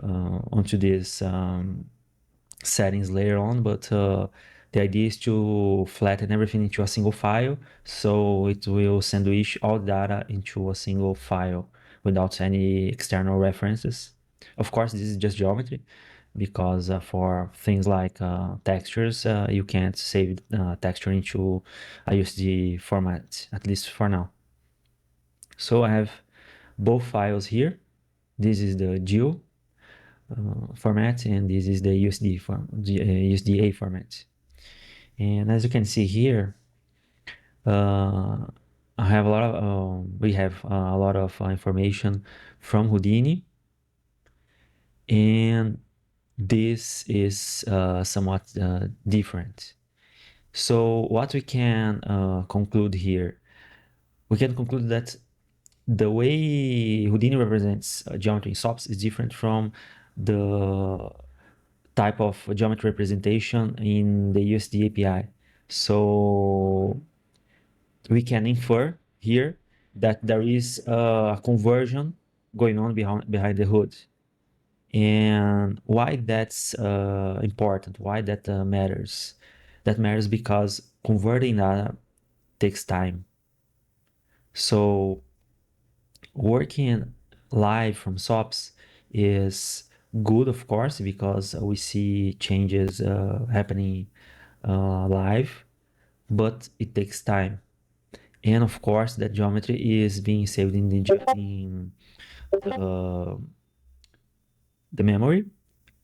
onto this settings later on, but the idea is to flatten everything into a single file, so it will sandwich all data into a single file without any external references. Of course, this is just geometry, because for things like textures, you can't save texture into a USD format, at least for now. So I have both files here. This is the GEO format, and this is the USDA format. And as you can see here, uh, I have a lot of we have a lot of information from Houdini, and this is somewhat different. So what we can conclude here, we can conclude that the way Houdini represents geometry in SOPs is different from the type of geometry representation in the USD API. So we can infer here that there is a conversion going on behind the hood. And why that's important, why that matters? That matters because converting data takes time. So working live from SOPs is good, of course, because we see changes happening live, but it takes time. And of course, that geometry is being saved in uh, the memory.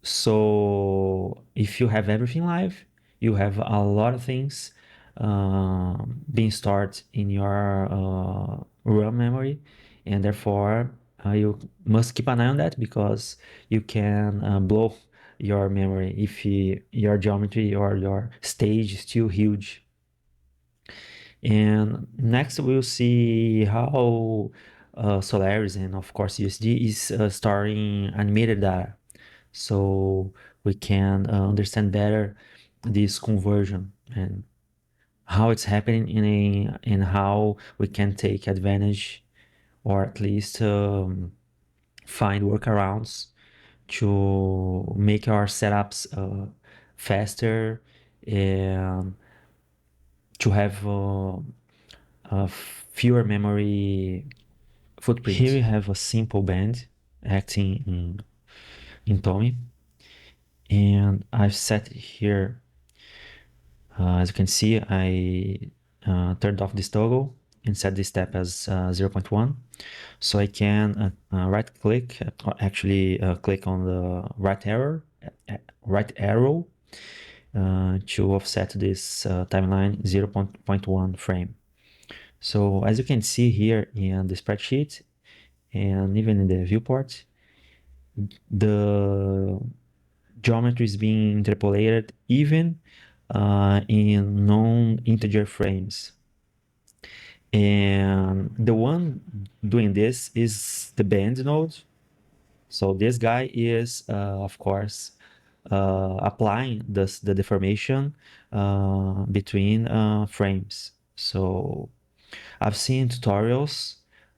So if you have everything live, you have a lot of things being stored in your RAM memory, and therefore you must keep an eye on that, because you can blow your memory if your geometry or your stage is too huge. And next we'll see how Solaris and of course USD is storing animated data, so we can understand better this conversion and how it's happening in how we can take advantage, or at least find workarounds to make our setups faster and to have fewer memory footprint. Here we have a simple band acting in Tommy, and I've set here, as you can see, I turned off this toggle and set this step as 0.1. So I can right click, actually click on the right arrow to offset this timeline 0.1 frame. So as you can see here in the spreadsheet and even in the viewport, the geometry is being interpolated even in non-integer frames. And the one doing this is the band node. So this guy is, of course, applying the deformation between frames. So I've seen tutorials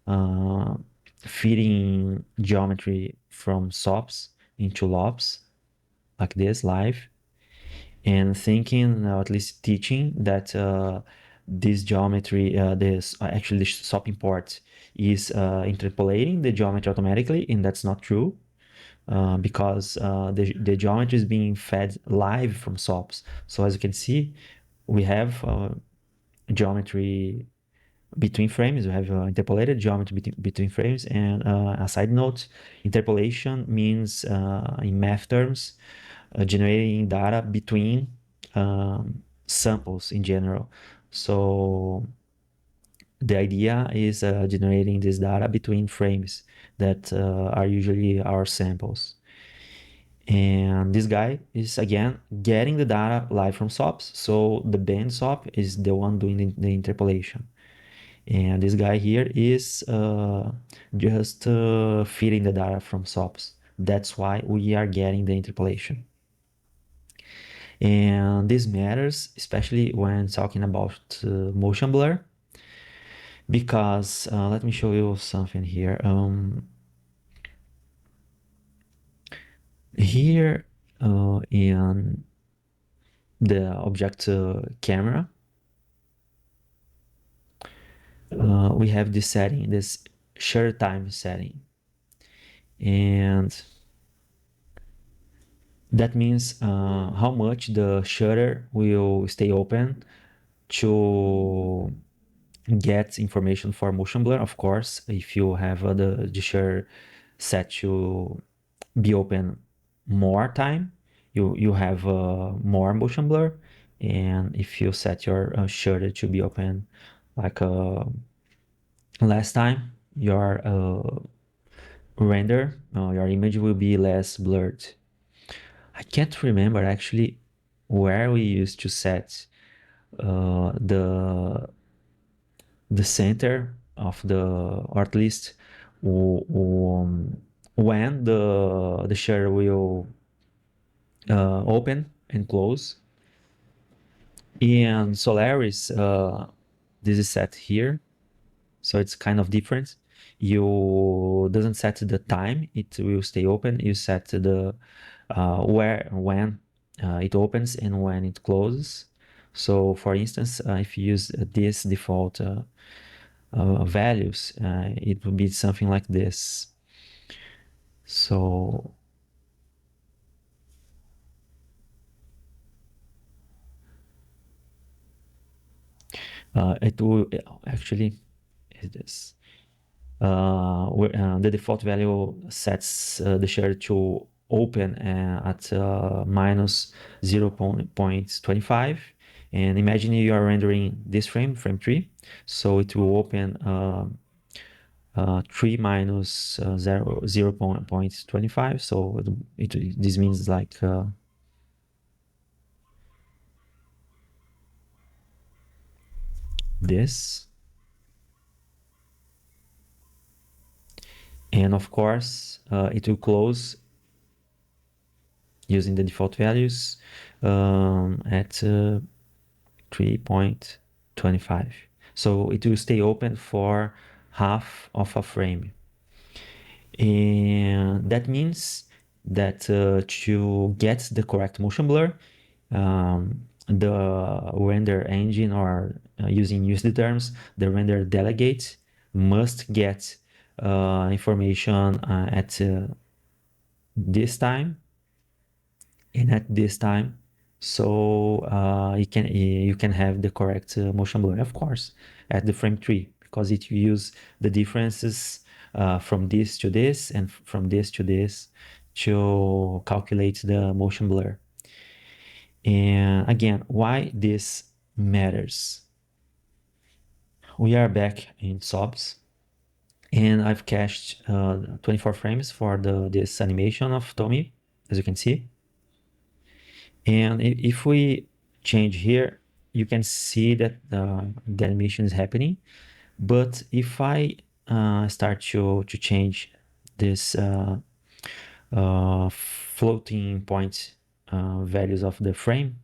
uh, feeding geometry from SOPs into LOPs like this live, and thinking, or at least teaching, that this geometry, actually the SOP import is interpolating the geometry automatically, and that's not true. Because the geometry is being fed live from SOPs. So as you can see, we have geometry between frames. We have interpolated geometry between frames. And a side note, interpolation means in math terms, generating data between samples in general. So the idea is generating this data between frames that are usually our samples. And this guy is again getting the data live from SOPs. So the band SOP is the one doing the interpolation. And this guy here is just feeding the data from SOPs. That's why we are getting the interpolation. And this matters, especially when talking about motion blur, because let me show you something here. Here in the object camera, we have this setting, this shutter time setting. And that means how much the shutter will stay open to get information for motion blur. Of course, if you have the shutter set to be open more time, you have more motion blur. And if you set your shutter to be open like less time, your render, your image will be less blurred. I can't remember actually where we used to set the center of the, or at least when the shutter will open and close. In Solaris, this is set here, so it's kind of different. You doesn't set the time it will stay open. You set the when it opens and when it closes. So for instance, if you use this default values, it would be something like this. So it will actually is this. The default value sets the shutter to open at minus 0.25. And imagine you are rendering this frame 3. So it will open 3 minus 0.25. So this means like this. And of course, it will close using the default values at 3.25. So it will stay open for half of a frame. And that means that to get the correct motion blur, the render engine, or using USD terms, the render delegate must get information at this time and at this time, so you can have the correct motion blur, of course, at the frame 3, because it will use the differences from this to this and from this to this to calculate the motion blur. And again, why this matters? We are back in SOPs, and I've cached 24 frames for this animation of Tommy, as you can see. And if we change here, you can see that the animation is happening. But if I start to change this floating point values of the frame,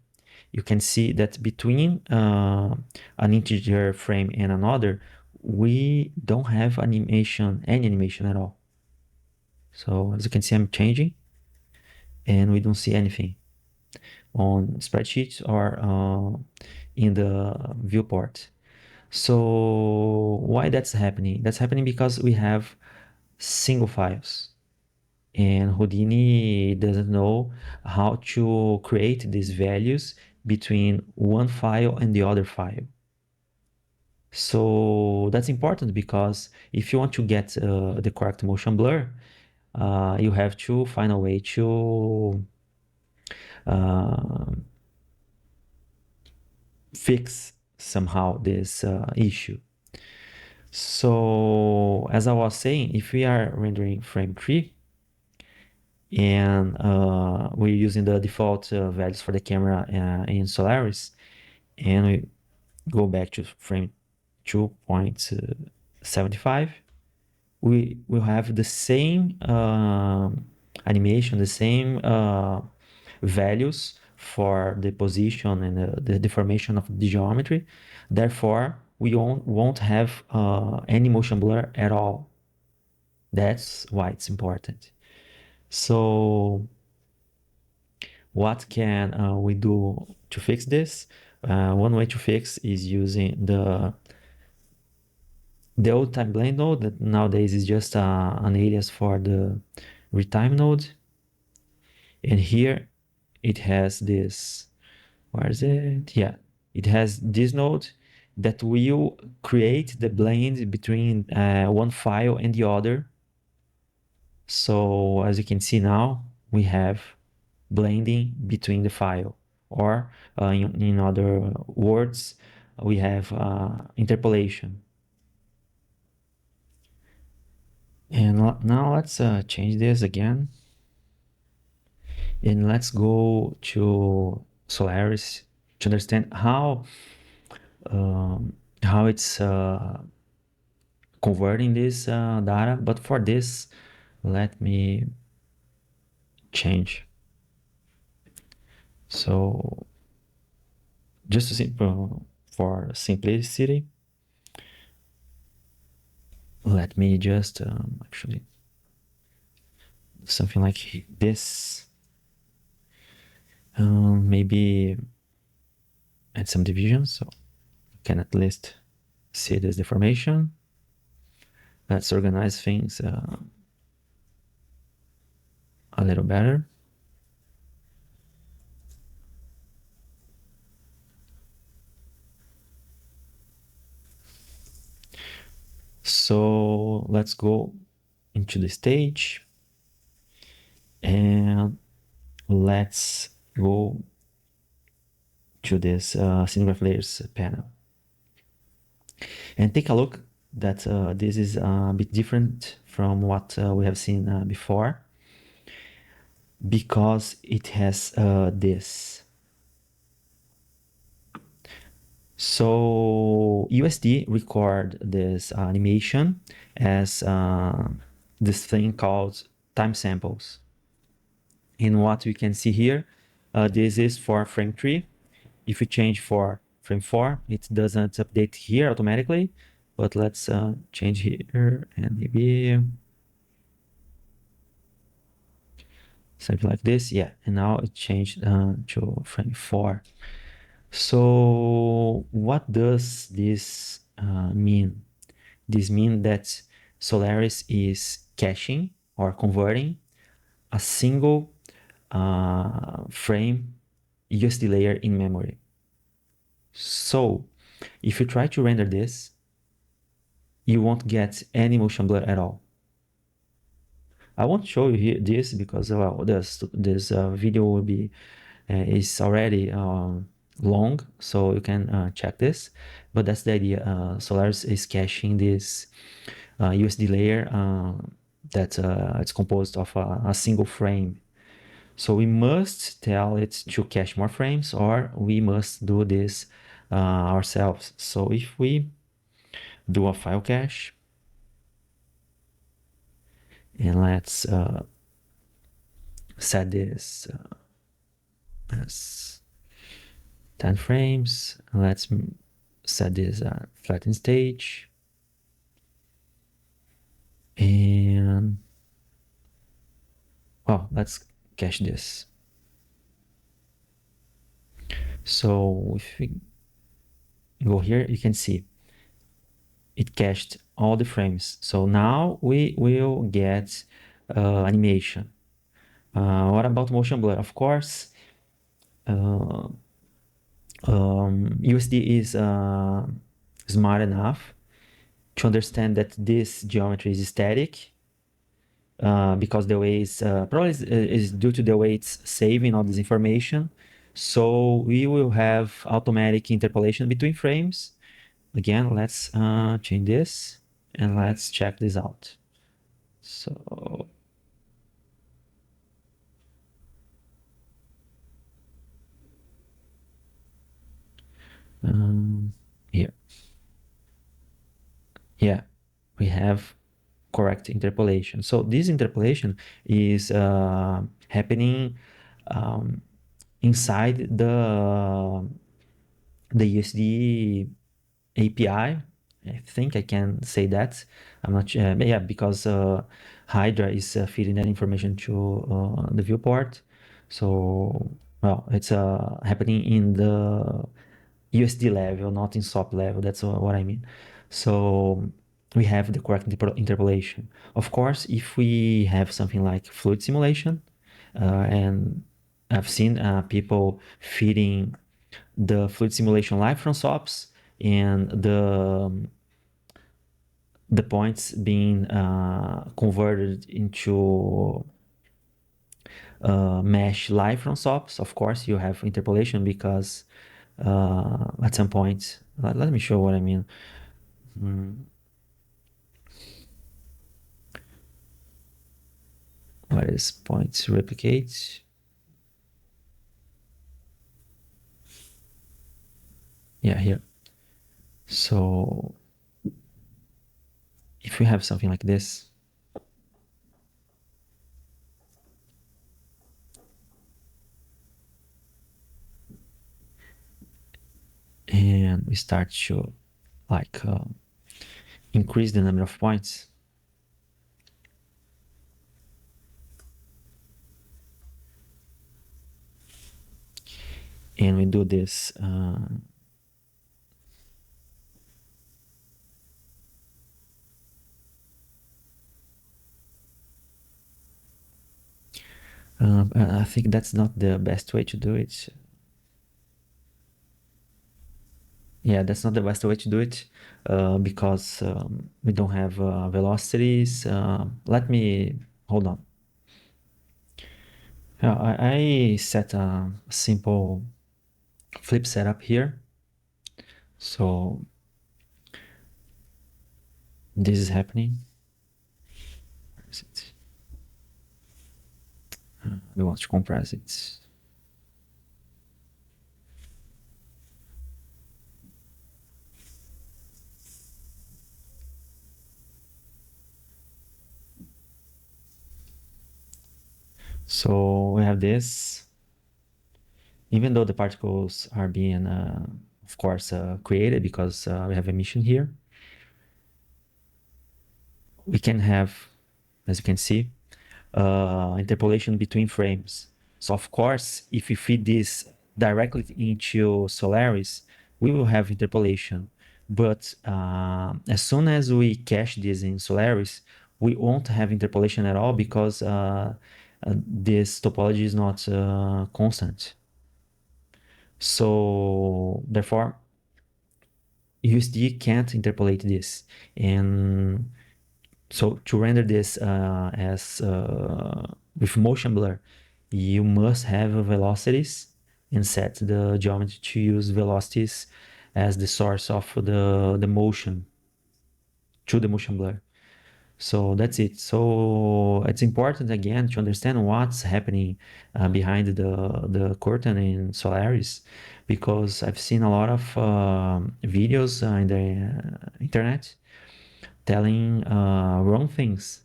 you can see that between an integer frame and another, we don't have any animation at all. So as you can see, I'm changing and we don't see anything on spreadsheets or in the viewport. So why that's happening? That's happening because we have single files, and Houdini doesn't know how to create these values between one file and the other file. So that's important because if you want to get the correct motion blur, you have to find a way to uh, fix somehow this issue. So as I was saying, if we are rendering frame 3 and we're using the default values for the camera in Solaris, and we go back to frame 2.75, we will have the same animation, the same values for the position and the deformation of the geometry. Therefore, we won't have any motion blur at all. That's why it's important. So what can we do to fix this? One way to fix is using the old time blend node that nowadays is just an alias for the retime node. And here it has this, where is it? Yeah, it has this node that will create the blend between one file and the other. So as you can see now, we have blending between the file, or in other words, we have interpolation. And now let's change this again. And let's go to Solaris to understand how it's converting this data. But for this, let me change. So just for simplicity, let me just actually something like this. Maybe add some division so you can at least see this deformation. Let's organize things a little better. So let's go into the stage and let's go to this scenograph layers panel and take a look that this is a bit different from what we have seen before, because it has this. So USD record this animation as this thing called time samples. And what we can see here, this is for frame 3. If we change for frame 4, it doesn't update here automatically, but let's change here and maybe something like this. Yeah, and now it changed to frame 4. So what does this mean? This means that Solaris is caching or converting a single frame USD layer in memory. So if you try to render this, you won't get any motion blur at all. I won't show you here this because well, this video will be is already long, so you can check this. But that's the idea. Solaris is caching this USD layer that it's composed of a single frame. So we must tell it to cache more frames, or we must do this ourselves. So if we do a file cache, and let's set this as 10 frames. Let's set this flatten stage. And well, let's cache this. So if we go here, you can see it cached all the frames. So now we will get animation. What about motion blur? Of course, USD is smart enough to understand that this geometry is static, because the way it's probably is due to the way it's saving all this information. So we will have automatic interpolation between frames. Again, let's change this and let's check this out. So here, yeah, we have correct interpolation. So this interpolation is happening inside the USD API. I think I can say that. I'm not sure. Yeah, because Hydra is feeding that information to the viewport. So, well, it's happening in the USD level, not in SOP level. That's what I mean. So we have the correct interpolation. Of course, if we have something like fluid simulation, and I've seen people feeding the fluid simulation live from SOPs, and the points being converted into mesh live from SOPs. Of course, you have interpolation because at some point, let me show what I mean. What is points replicate? Yeah, here. So if we have something like this, and we start to like increase the number of points, and we do this I think that's not the best way to do it. Yeah, that's not the best way to do it, because we don't have velocities. Let me hold on. Yeah, I set a simple flip setup here. So this is happening. Where is it? We want to compress it. So we have this. Even though the particles are being, of course, created because we have emission here, we can have, as you can see, interpolation between frames. So of course, if we feed this directly into Solaris, we will have interpolation. But as soon as we cache this in Solaris, we won't have interpolation at all because this topology is not constant. So therefore, USD can't interpolate this. And so to render this as with motion blur, you must have velocities and set the geometry to use velocities as the source of the motion to the motion blur. So that's it. So it's important again to understand what's happening behind the curtain in Solaris, because I've seen a lot of videos in the internet telling wrong things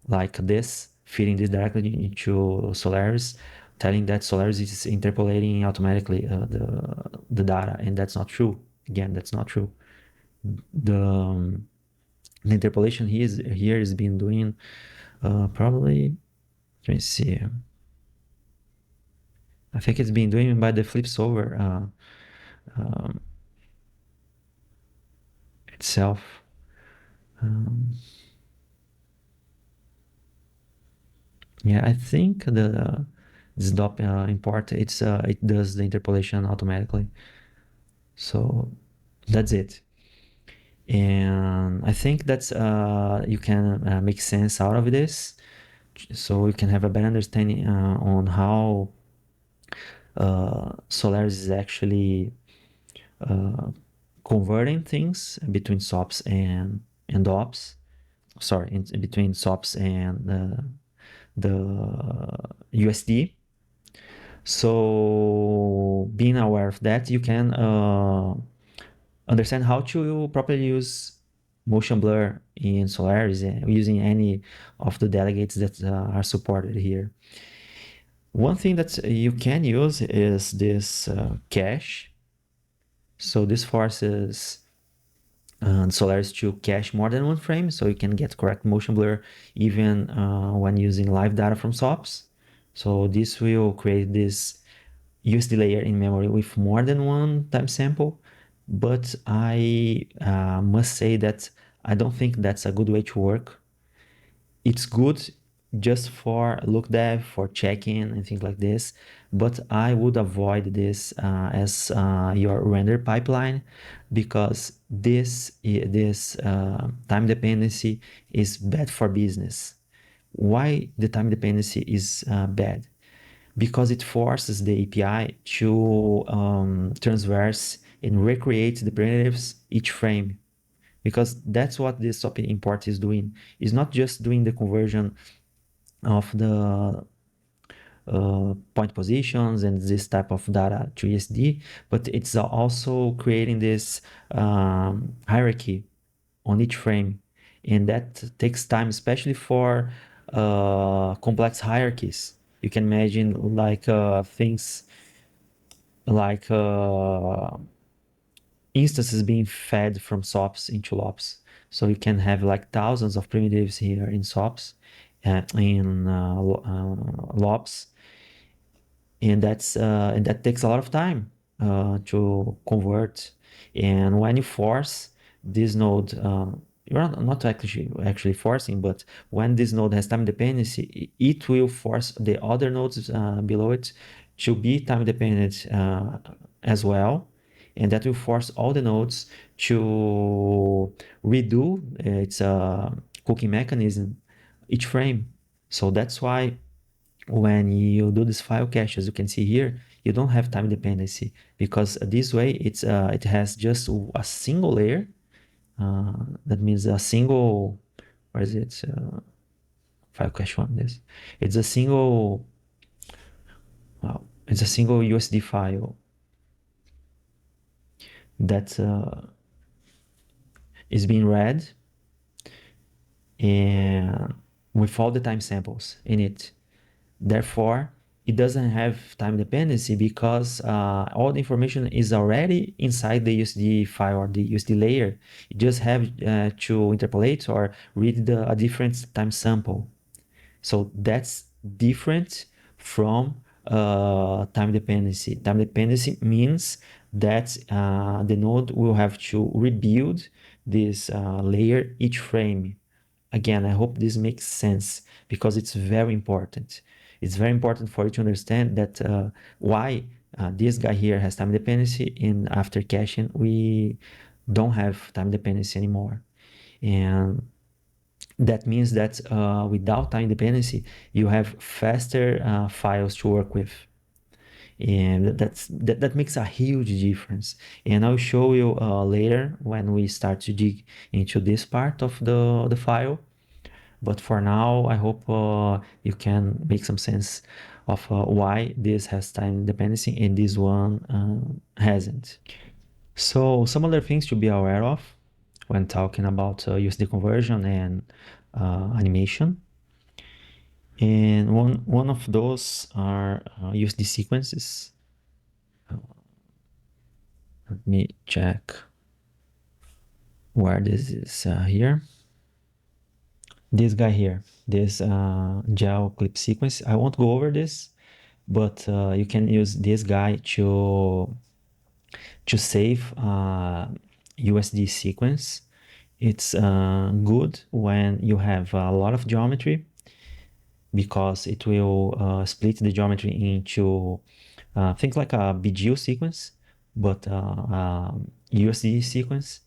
like this, feeding this directly into Solaris, telling that Solaris is interpolating automatically the data, and that's not true. Again, that's not true. The interpolation here is being doing probably, let me see, I think it's being doing by the flip solver itself. Yeah, I think the this DOP import it does the interpolation automatically. So that's it. And I think that's you can make sense out of this, so you can have a better understanding on how Solaris is actually uh, converting things between SOPs and ops. Sorry, between SOPs and the USD. So being aware of that, you can understand how to properly use motion blur in Solaris using any of the delegates that are supported here. One thing that you can use is this cache. So this forces Solaris to cache more than one frame, so you can get correct motion blur even when using live data from SOPs. So this will create this USD layer in memory with more than one time sample, but I must say that I don't think that's a good way to work. It's good just for look dev, for checking and things like this, but I would avoid this as your render pipeline, because this time dependency is bad for business. Why the time dependency is bad? Because it forces the API to transverse and recreate the primitives each frame, because that's what this SOP import is doing. It's not just doing the conversion of the point positions and this type of data to USD, but it's also creating this hierarchy on each frame. And that takes time, especially for complex hierarchies. You can imagine like things like instances being fed from SOPs into LOPs. So you can have like thousands of primitives here in SOPs, in LOPs, and that takes a lot of time to convert. And when you force this node, you're not actually forcing, but when this node has time dependency, it will force the other nodes below it to be time dependent as well, and that will force all the nodes to redo its cooking mechanism each frame. So that's why when you do this file cache, as you can see here, you don't have time dependency, because this way it has just a single layer. That means a single, where is it? File cache one. This, it's a single. Wow, it's a single USD file that is being read, and with all the time samples in it. Therefore, it doesn't have time dependency, because all the information is already inside the USD file or the USD layer. You just have to interpolate or read a different time sample. So that's different from time dependency. Time dependency means that the node will have to rebuild this layer each frame. Again, I hope this makes sense, because it's very important. It's very important for you to understand that why this guy here has time dependency, and after caching, we don't have time dependency anymore. And that means that without time dependency, you have faster files to work with. And that makes a huge difference. And I'll show you later when we start to dig into this part of the file. But for now, I hope you can make some sense of why this has time dependency and this one hasn't. So some other things to be aware of when talking about USD conversion and animation. And one of those are USD sequences. Let me check where this is here. This guy here, this gel clip sequence. I won't go over this, but you can use this guy to save USD sequence. It's good when you have a lot of geometry, because it will split the geometry into think like a BGO sequence. but USD sequence.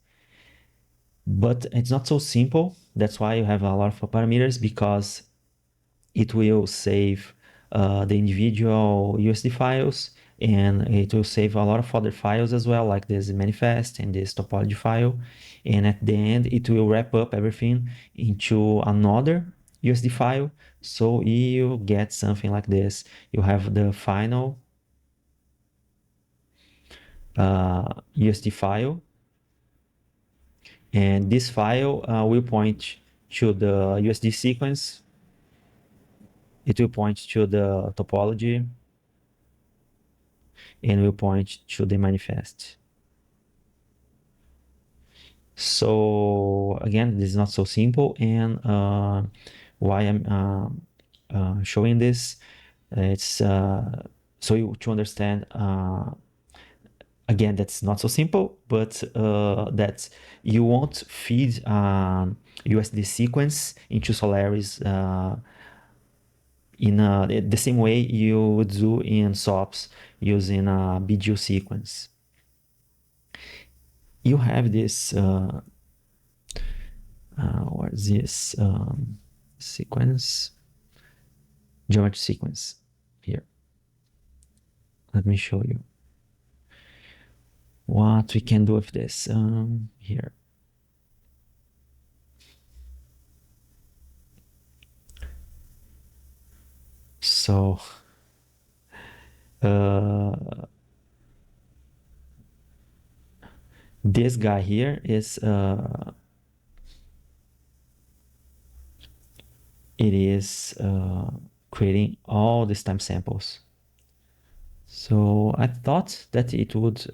But it's not so simple. That's why you have a lot of parameters, because it will save the individual USD files, and it will save a lot of other files as well, like this manifest and this topology file. And at the end, it will wrap up everything into another USD file. So you get something like this. You have the final USD file, and this file will point to the USD sequence. It will point to the topology, and will point to the manifest. So again, this is not so simple, and why I'm showing this, it's so you to understand. Again, that's not so simple, but that you won't feed USD sequence into Solaris in the same way you would do in SOPs using a BGU sequence. You have this or this sequence, geometry sequence here. Let me show you what we can do with this here. So this guy here is it is creating all these time samples. So I thought that it would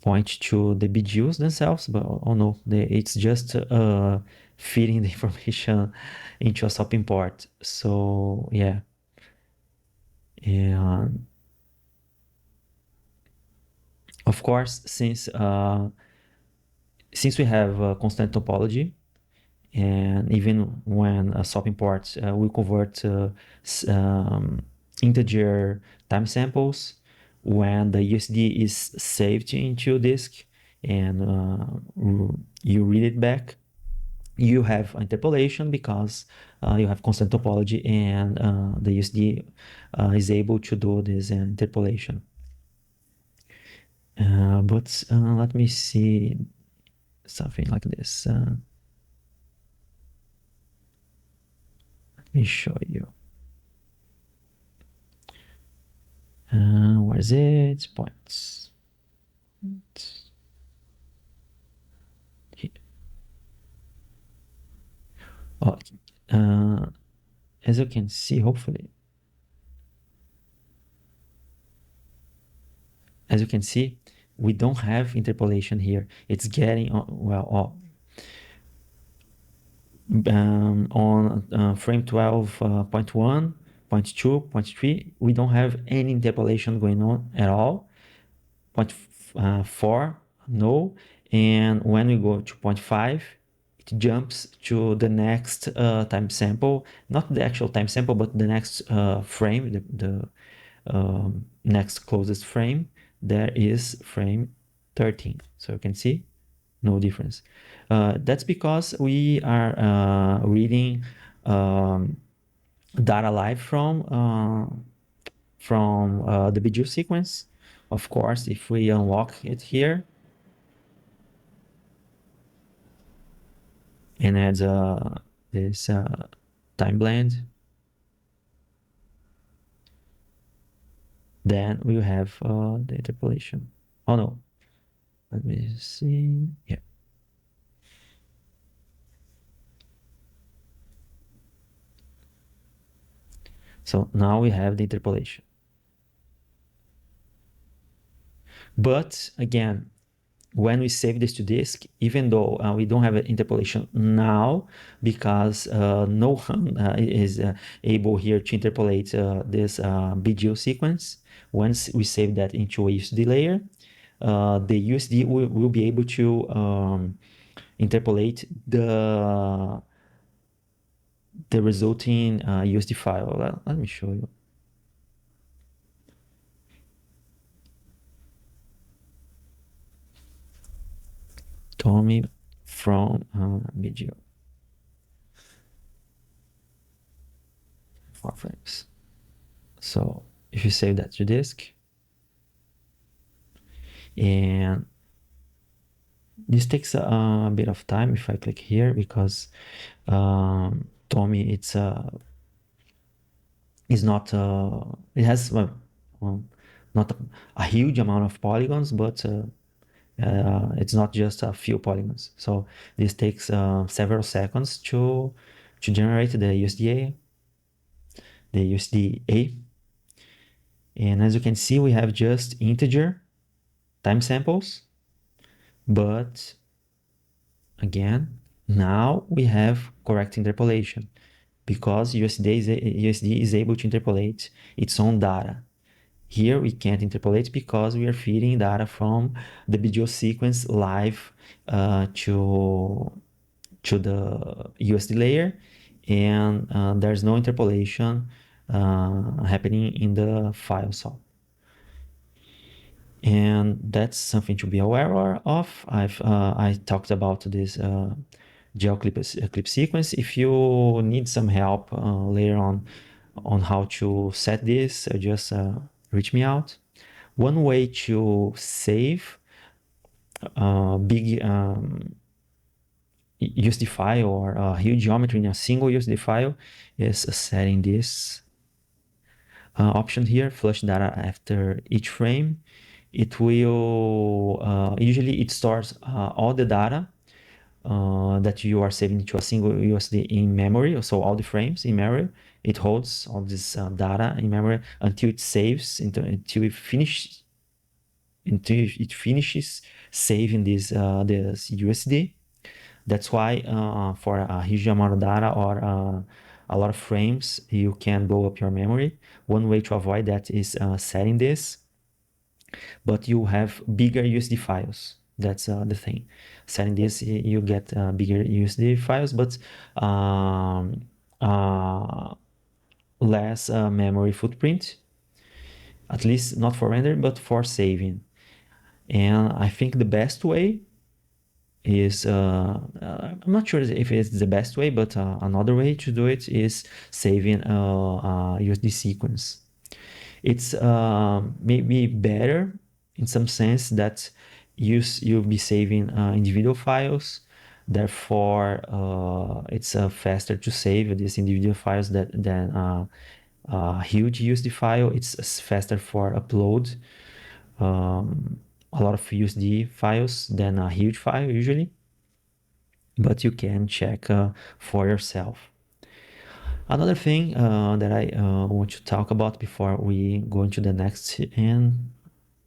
point to the BGUs themselves, but oh no, it's just feeding the information into a SOP import. So yeah, and of course, since we have a constant topology, and even when a SOP imports, we convert integer time samples when the USD is saved into disk, and you read it back. You have interpolation because you have constant topology, and the USD is able to do this interpolation. But let me see something like this. Let me show you. Where is it? Points. Here. Oh, as you can see, hopefully, as you can see, we don't have interpolation here. It's getting well on frame 12.1, 0.2, 0.3. We don't have any interpolation going on at all. 0.4, no. And when we go to 0.5, it jumps to the next time sample, not the actual time sample, but the next frame, the next closest frame. There is frame 13. So you can see no difference. That's because we are reading data live from the BGU sequence. Of course, if we unlock it here and add this time blend, then we have the interpolation. Oh no, let me see. Yeah. So now we have the interpolation. But again, when we save this to disk, even though we don't have an interpolation now, because no one is able here to interpolate this BGO sequence, once we save that into a USD layer, the USD will be able to interpolate the resulting USD file. Let me show you. Tommy from video 4 frames. So if you save that to disk, and this takes a bit of time if I click here, because Tommy it's not it has not a huge amount of polygons, but it's not just a few polygons. So this takes several seconds to generate the USDA. And as you can see, we have just integer time samples, but again, now we have correct interpolation, because USD is able to interpolate its own data. Here we can't interpolate because we are feeding data from the video sequence live to the USD layer, and there's no interpolation happening in the file. So, and that's something to be aware of. I talked about this gel clip sequence. If you need some help later on how to set this, just reach me out. One way to save big USD file or huge geometry in a single USD file is setting this option here, flush data after each frame. It will usually it stores all the data that you are saving to a single USD in memory. So all the frames in memory, it holds all this data in memory until it saves, until it finishes saving this USD. That's why for a huge amount of data or a lot of frames, you can blow up your memory. One way to avoid that is setting this, but you have bigger USD files. That's the thing. Setting this, you get bigger USD files, but less memory footprint, at least not for render, but for saving. And I think the best way is I'm not sure if it's the best way, but another way to do it is saving a USD sequence. It's maybe better in some sense that you'll be saving individual files. Therefore, it's faster to save these individual files than a huge USD file. It's faster for upload. A lot of USD files than a huge file usually, but you can check for yourself. Another thing that I want to talk about before we go into the next and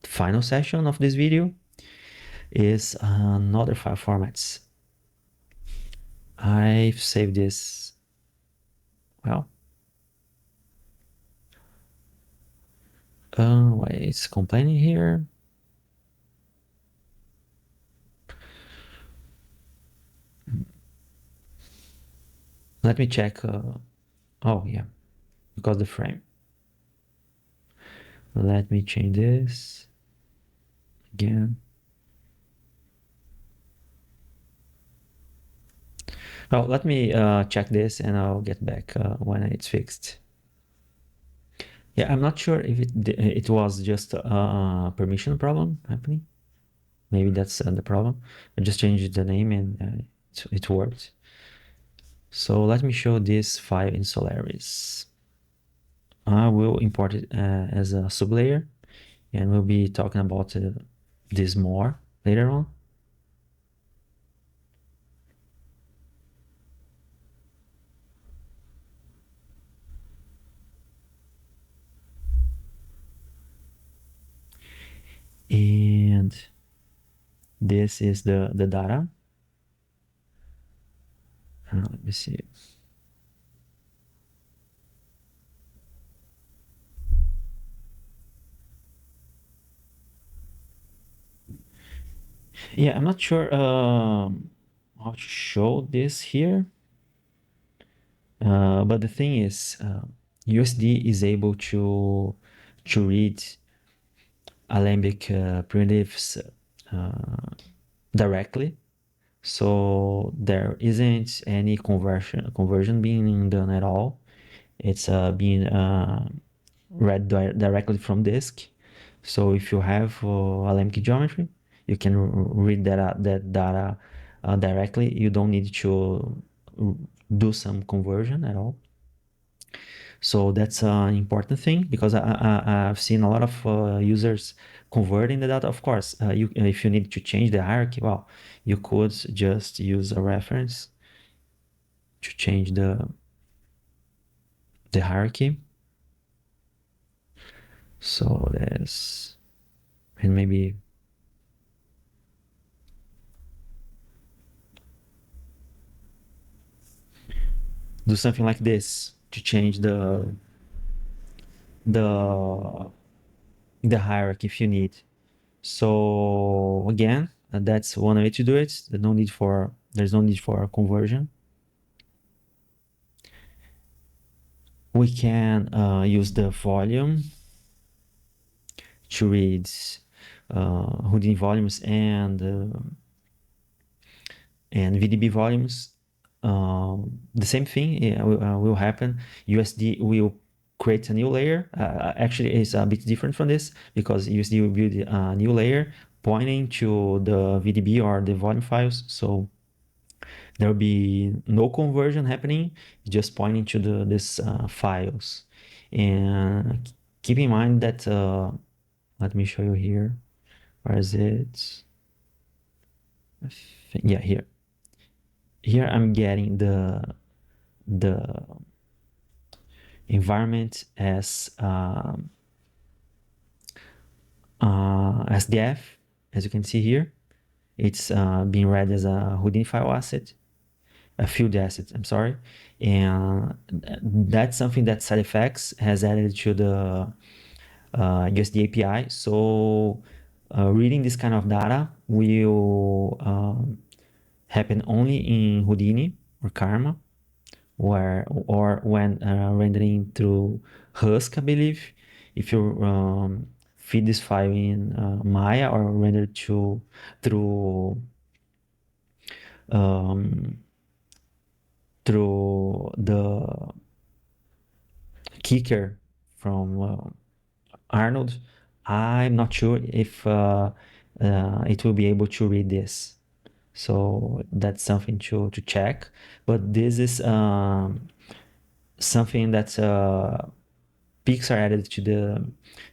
final session of this video is another file formats. I've saved this, well, why it's complaining here? Let me check. Oh yeah, because the frame. Let me change this again. Oh, let me check this and I'll get back when it's fixed. Yeah, I'm not sure if it was just a permission problem happening. Maybe that's the problem. I just changed the name and it worked. So let me show this file in Solaris. I will import it as a sublayer, and we'll be talking about this more later on. And this is the data. Let me see. Yeah, I'm not sure how to show this here. But the thing is, USD is able to read Alembic primitives directly. So there isn't any conversion being done at all. It's being read directly from disk. So if you have Alemki geometry, you can read that data directly. You don't need to do some conversion at all. So that's an important thing because I've seen a lot of users converting the data. Of course, if you need to change the hierarchy, well, you could just use a reference to change the hierarchy. So that's, and maybe do something like this to change the the hierarchy if you need. So again, that's one way to do it. There's no need for a conversion. We can use the volume to read Houdini volumes and VDB volumes. The same thing will happen. USD will create a new layer. Actually, it's a bit different from this because USD will build a new layer pointing to the VDB or the volume files. So there will be no conversion happening, just pointing to these files. And keep in mind that, let me show you here. Where is it? Yeah, here. Here I'm getting the environment as SDF, as you can see here. It's being read as a Houdini file asset, a field asset, I'm sorry. And that's something that SideFX has added to the USD API. So reading this kind of data will happen only in Houdini or Karma, or when rendering through Husk, I believe. If you feed this file in Maya or render through um, through the kicker from Arnold, I'm not sure if it will be able to read this. So that's something to check. But this is something that Pixar added to the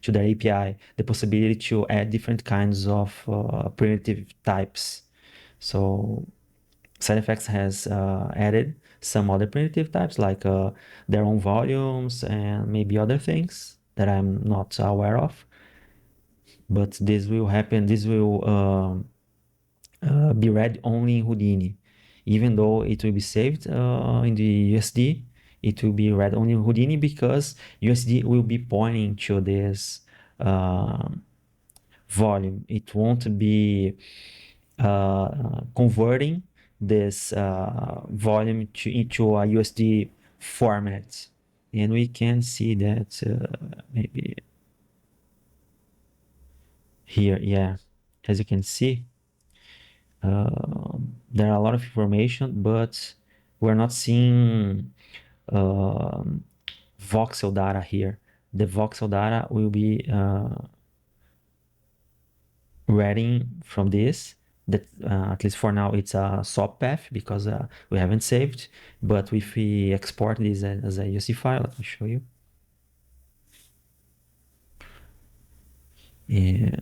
API, the possibility to add different kinds of primitive types. So SideFX has added some other primitive types like their own volumes and maybe other things that I'm not aware of. But this will happen. This will be read only in Houdini, even though it will be saved in the USD. It will be read only in Houdini because USD will be pointing to this uh, volume. It won't be converting this volume into a USD format. And we can see that maybe here, yeah, as you can see, there are a lot of information, but we're not seeing voxel data here. The voxel data will be reading from this. That at least for now it's a swap path because we haven't saved. But if we export this as a USD file, let me show you. Yeah.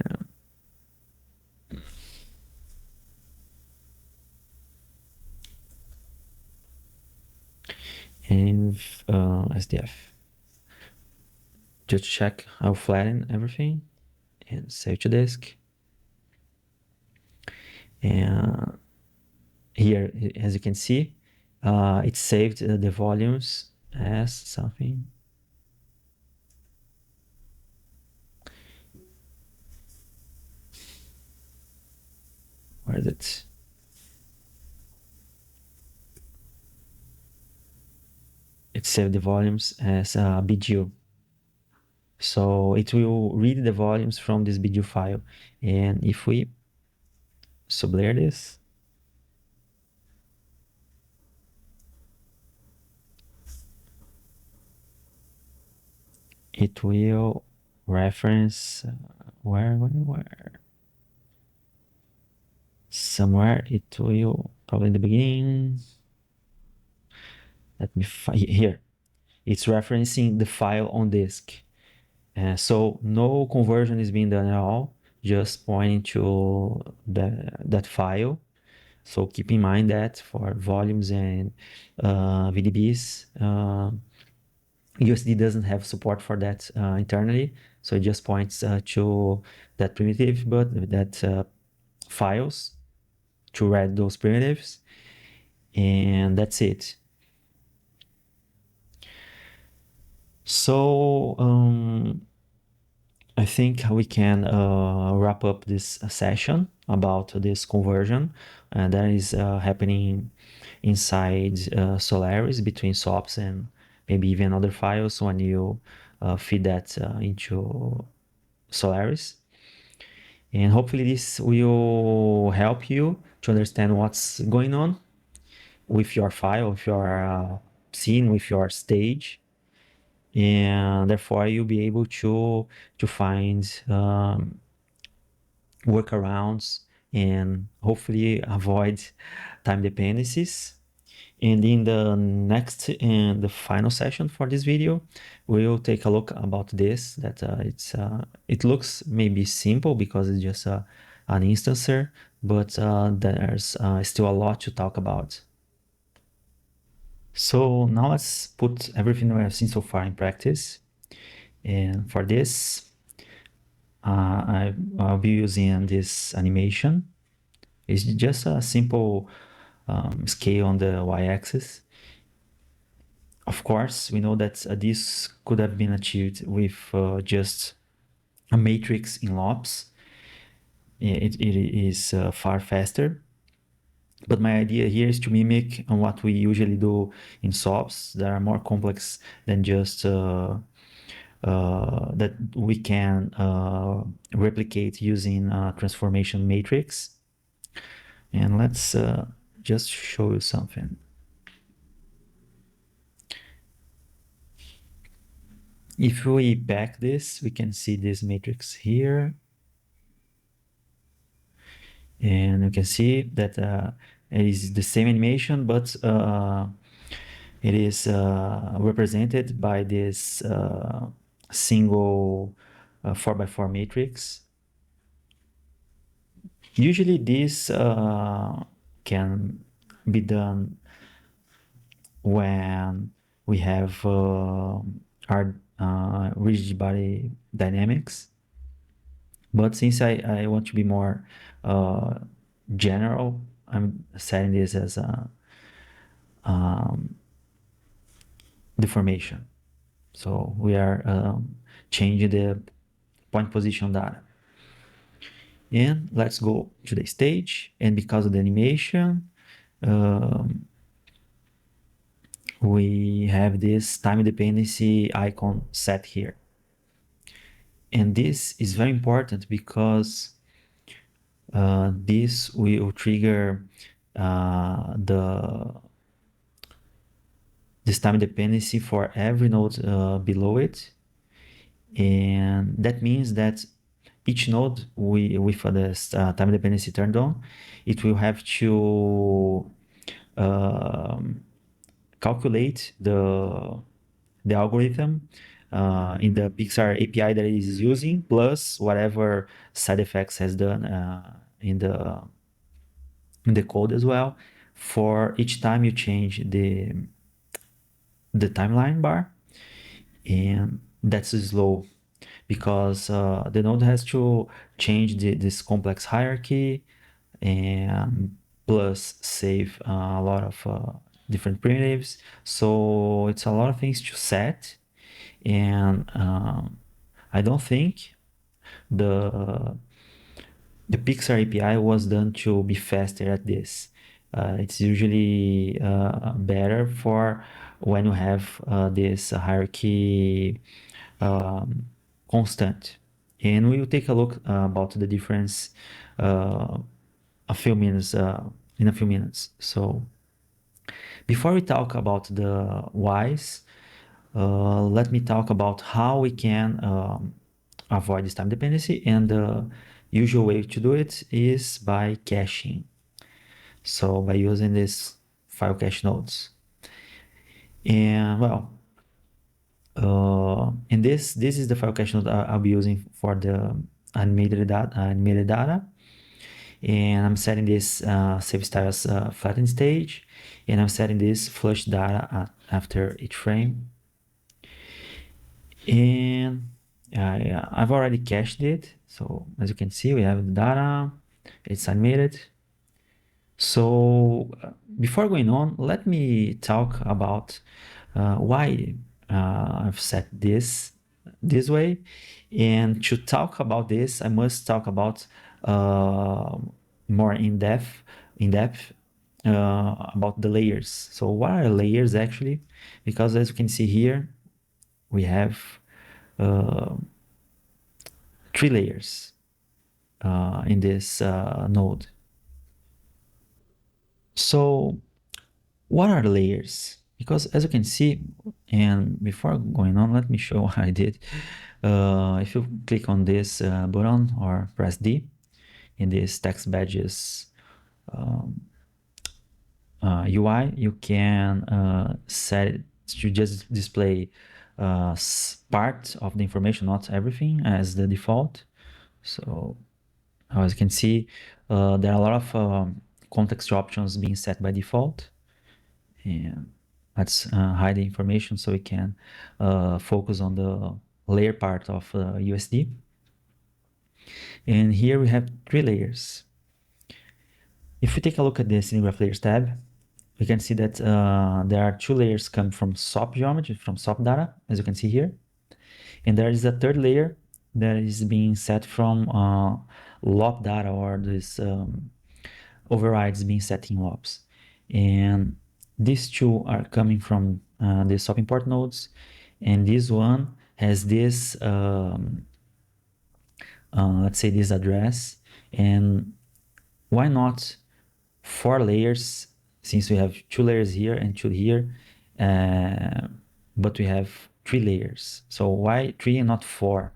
And SDF. Just check, I'll flatten everything and save to disk. And here, as you can see, it saved the volumes as something. Where is it? It saved the volumes as a BGU. So it will read the volumes from this BGU file. And if we sublayer this, it will reference where somewhere it will probably in the beginning. Let me find here. It's referencing the file on disk. So no conversion is being done at all, just pointing to that file. So keep in mind that for volumes and VDBs, USD doesn't have support for that internally. So it just points to that primitive, but that files to read those primitives. And that's it. So I think we can wrap up this session about this conversion that is happening inside Solaris between SOPs and maybe even other files when you feed that into Solaris. And hopefully this will help you to understand what's going on with your file, with your scene, with your stage. And therefore you'll be able to find workarounds and hopefully avoid time dependencies. And in the next and the final session for this video, we'll take a look about this, that it looks maybe simple because it's just an instancer, but there's still a lot to talk about. So now let's put everything we have seen so far in practice. And for this, I'll be using this animation. It's just a simple scale on the y-axis. Of course, we know that this could have been achieved with just a matrix in LOPS. It is far faster. But my idea here is to mimic what we usually do in SOPs that are more complex than just that we can replicate using a transformation matrix. And let's just show you something. If we back this, we can see this matrix here. And you can see that it is the same animation, but it is represented by this single 4x4 matrix. Usually this can be done when we have our rigid body dynamics. But since I want to be more general, I'm setting this as a deformation. So we are changing the point position data. And let's go to the stage. And because of the animation, we have this time dependency icon set here. And this is very important because this will trigger this time dependency for every node below it. And that means that each node with this time dependency turned on, it will have to calculate the algorithm in the Pixar API that it is using, plus whatever side effects has done in the code as well. For each time you change the timeline bar, and that's slow because the node has to change this complex hierarchy and plus save a lot of different primitives. So it's a lot of things to set, and I don't think the Pixar API was done to be faster at this. It's usually better for when you have this hierarchy constant. And we will take a look about the difference in a few minutes. So before we talk about the whys, let me talk about how we can avoid this time dependency, and the usual way to do it is by caching. So by using this file cache nodes. And well, and this is the file cache node I'll be using for the animated data. And I'm setting this save style as flattened stage, and I'm setting this flush data after each frame. And I've already cached it. So as you can see, we have the data, it's animated. So before going on, let me talk about why I've set this way. And to talk about this, I must talk about more in depth about the layers. So what are layers actually? Because as you can see here, we have uh, 3 layers in this node. So what are the layers? Because as you can see, and before going on, let me show what I did. If you click on this button or press D in this text badges UI, you can set it to just display part of the information, not everything, as the default. So as you can see, there are a lot of context options being set by default. And let's hide the information so we can focus on the layer part of USD. And here we have 3 layers. If we take a look at the scene graph layers tab, we can see that there are 2 layers coming from SOP geometry, from SOP data, as you can see here. And there is a 3rd layer that is being set from LOP data, or this overrides being set in LOPs. And these 2 are coming from the SOP import nodes, and this one has this, let's say, this address. And why not 4 layers, since we have 2 layers here and 2 here, but we have 3 layers. So why 3 and not 4?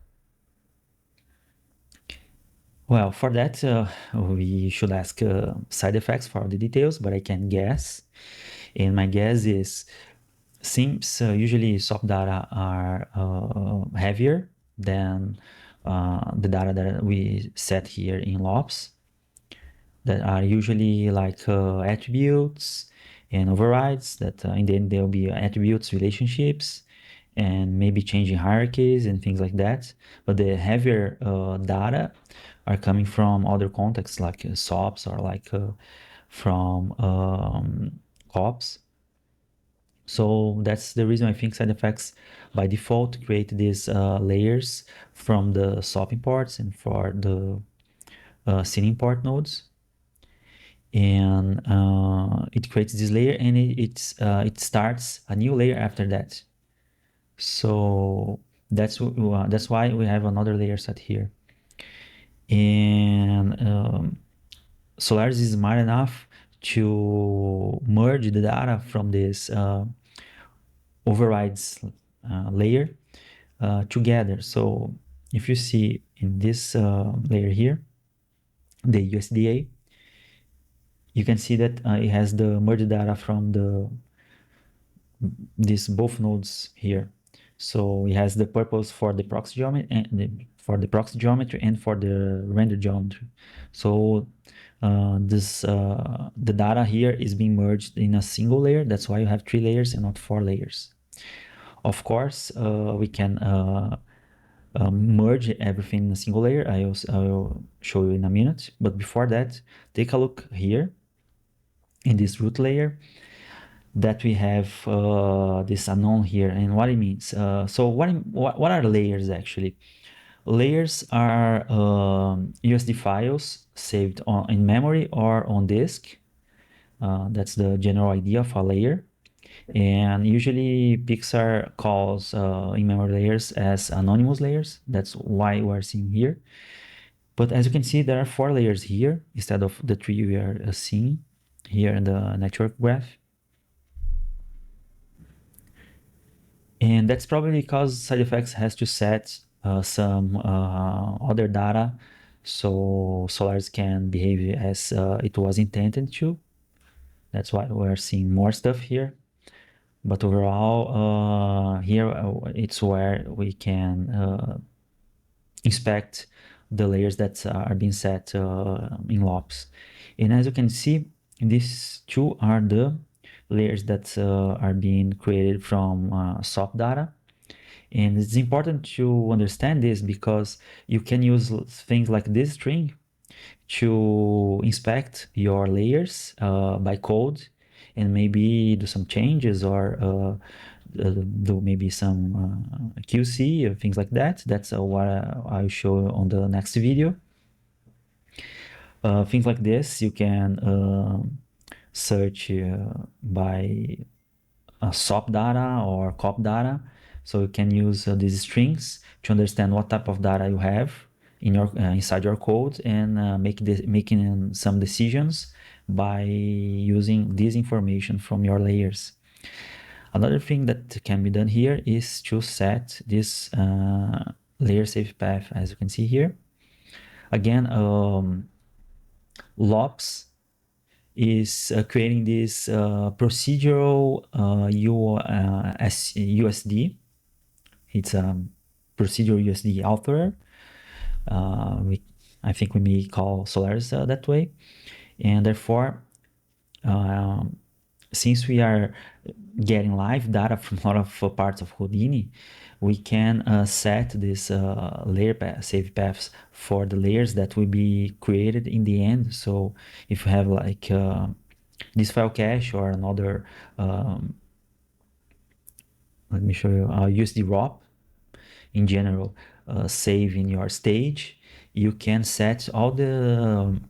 Well, for that, we should ask side effects for the details, but I can guess. And my guess is, since usually SOP data are heavier than the data that we set here in LOPS, that are usually like attributes and overrides, that in the end there'll be attributes, relationships, and maybe changing hierarchies and things like that. But the heavier data are coming from other contexts, like SOPs, or like from COPs. So that's the reason I think side effects by default create these layers from the SOP imports and for the scene import nodes. And it creates this layer, and it starts a new layer after that. So that's why we have another layer set here. And Solaris is smart enough to merge the data from this overrides layer together. So if you see in this layer here, the USDA, you can see that it has the merged data from these both nodes here. So it has the purpose for the proxy geometry and for the render geometry. So the data here is being merged in a single layer. That's why you have 3 layers and not 4 layers. Of course, we can merge everything in a single layer. I will show you in a minute. But before that, take a look here in this root layer, that we have this unknown here, and what it means. So what are layers actually? Layers are USD files saved in memory or on disk. That's the general idea of a layer. And usually Pixar calls in-memory layers as anonymous layers. That's why we're seeing here. But as you can see, there are 4 layers here instead of the 3 we are seeing here in the network graph. And that's probably because side effects has to set some other data so Solaris can behave as it was intended to. That's why we're seeing more stuff here. But overall, here it's where we can inspect the layers that are being set in LOPS. And as you can see, these two are the layers that are being created from SOP data. And it's important to understand this because you can use things like this string to inspect your layers by code and maybe do some changes or do maybe some QC or things like that. That's what I'll show on the next video. Things like this, you can search by SOP data or COP data. So you can use these strings to understand what type of data you have in your inside your code and making some decisions by using this information from your layers. Another thing that can be done here is to set this layer safe path, as you can see here. Again, LOPS is creating this procedural USD. It's a procedural USD author. I think we may call Solaris that way. And therefore, since we are getting live data from a lot of parts of Houdini, we can set this layer save paths for the layers that will be created in the end. So if you have like this file cache or another, let me show you, USD ROP in general, save in your stage, you can set all the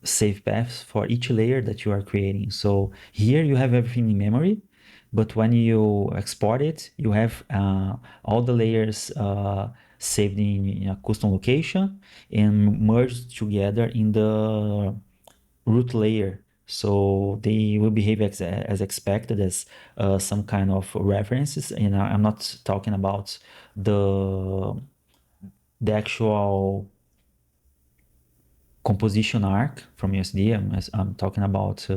save paths for each layer that you are creating. So here you have everything in memory, but when you export it, you have all the layers saved in a custom location and merged together in the root layer. So they will behave as expected as some kind of references. And I'm not talking about the actual composition arc from USD. I'm talking about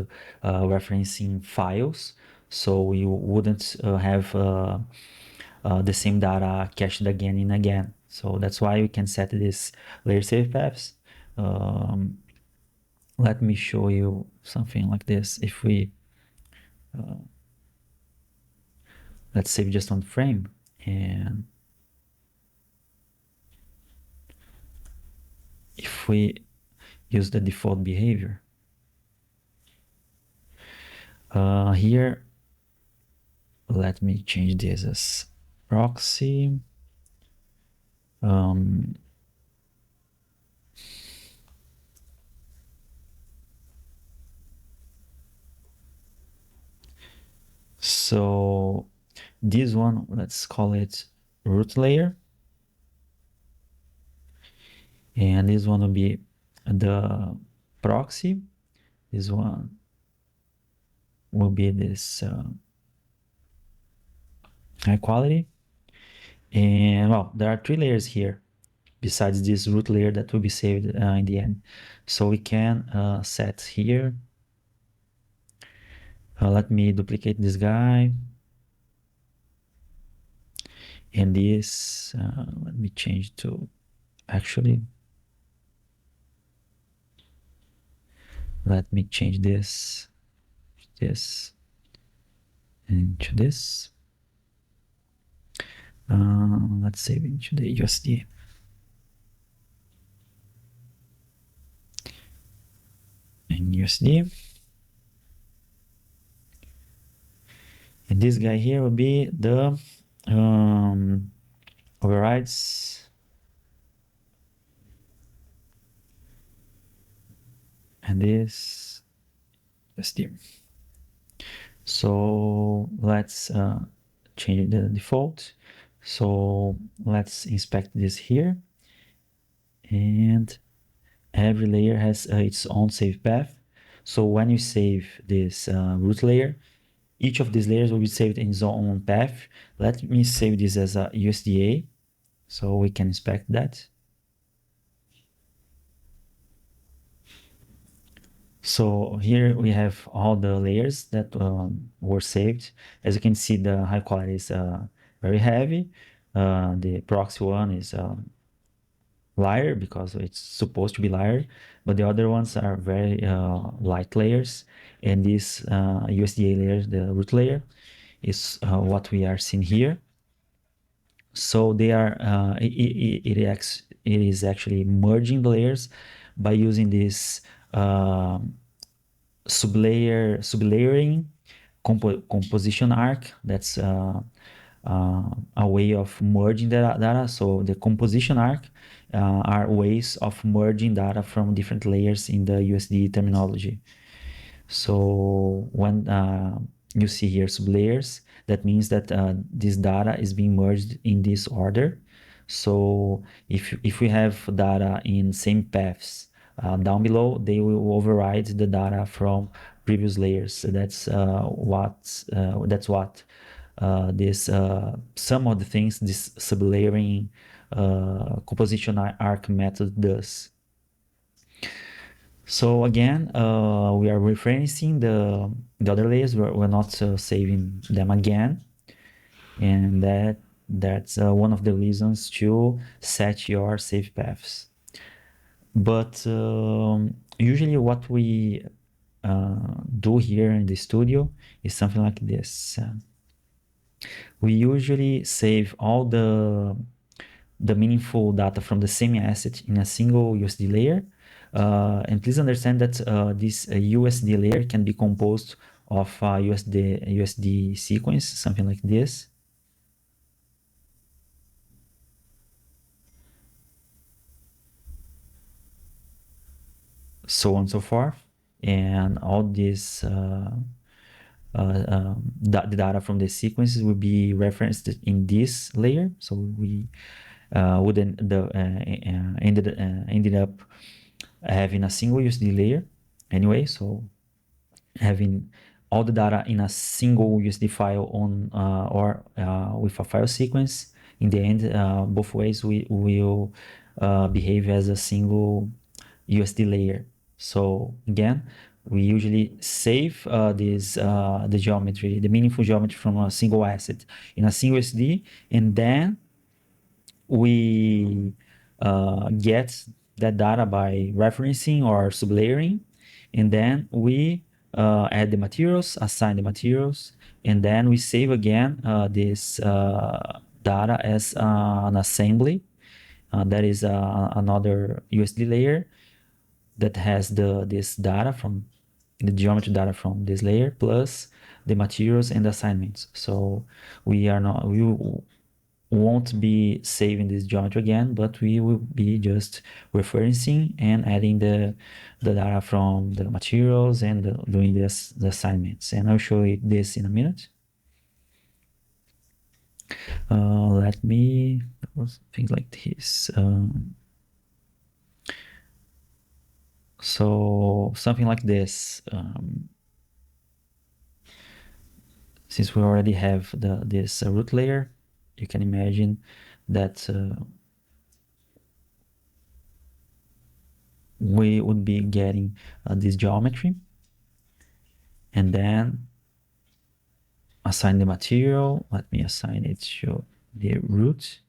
referencing files. So you wouldn't have the same data cached again and again. So that's why we can set this layer save paths. Let me show you something like this. If we, let's save just one frame and if we use the default behavior, here, let me change this as proxy. So this one, let's call it root layer. And this one will be the proxy. This one will be this high quality. And well, there are three layers here besides this root layer that will be saved in the end. So we can set here. Let me duplicate this guy. And this, let me change to, actually, let me change this into this. Let's save into the USD. And USD. And this guy here will be the overrides. And this USD. So let's change the default. So let's inspect this here. And every layer has its own save path. So when you save this root layer, Each of these layers will be saved in its own path. Let me save this as a USDA so we can inspect that. So here we have all the layers that were saved. As you can see, the high quality is very heavy. The proxy one is lighter because it's supposed to be lighter, but the other ones are very light layers. And this USDA layer, the root layer, is what we are seeing here. So they are it is actually merging the layers by using this sublayering composition arc. That's a way of merging data. So the composition arc are ways of merging data from different layers in the USD terminology. So when you see here sublayers, that means that this data is being merged in this order. So if we have data in same paths down below, they will override the data from previous layers. So that's what this some of the things this sublayering composition arc method does. So again, we are referencing the other layers. We're not saving them again, and that's one of the reasons to set your save paths. But usually, what we do here in the studio is something like this. We usually save all the meaningful data from the same asset in a single USD layer. And please understand that this USD layer can be composed of USD sequence, something like this. So on and so forth. And all this the data from the sequences will be referenced in this layer. So we ended up having a single USD layer anyway. So having all the data in a single USD file on or with a file sequence. In the end, both ways we will behave as a single USD layer. So again, we usually save the geometry, the meaningful geometry from a single asset in a single USD, and then we get that data by referencing or sublayering, and then we add the materials, assign the materials, and then we save again this data as an assembly. That is another USD layer that has this data from the geometry data from this layer plus the materials and assignments. So we won't be saving this geometry again, but we will be just referencing and adding the data from the materials and doing the assignments. And I'll show you this in a minute. Let me things like this. So something like this. Since we already have this root layer, you can imagine that we would be getting this geometry, and then assign the material. Let me assign it to the root,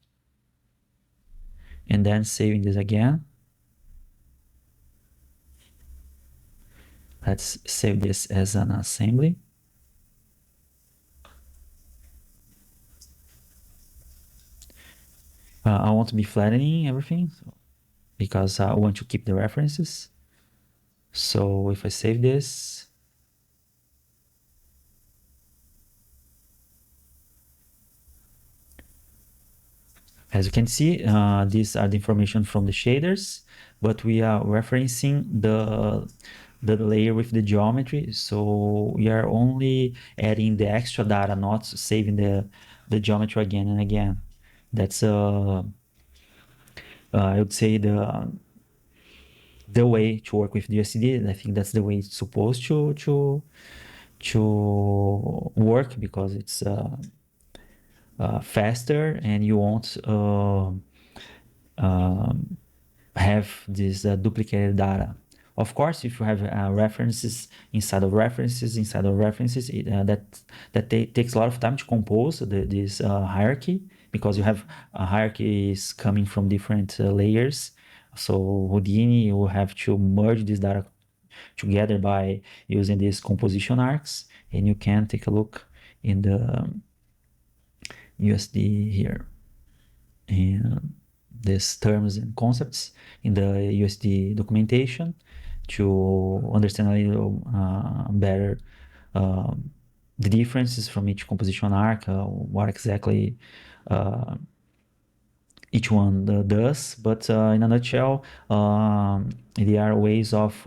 and then saving this again. Let's save this as an assembly. I want to be flattening everything because I want to keep the references. So if I save this, as you can see, these are the information from the shaders, but we are referencing the layer with the geometry. So we are only adding the extra data, not saving the geometry again and again. That's I would say the way to work with USD. I think that's the way it's supposed to to work because it's faster, and you won't have this duplicated data. Of course, if you have references inside of references inside of references, that takes a lot of time to compose this hierarchy, because you have hierarchies coming from different layers. So Houdini will have to merge this data together by using these composition arcs, and you can take a look in the USD here, and these terms and concepts in the USD documentation to understand a little better the differences from each composition arc, what exactly each one does. But in a nutshell, there are ways of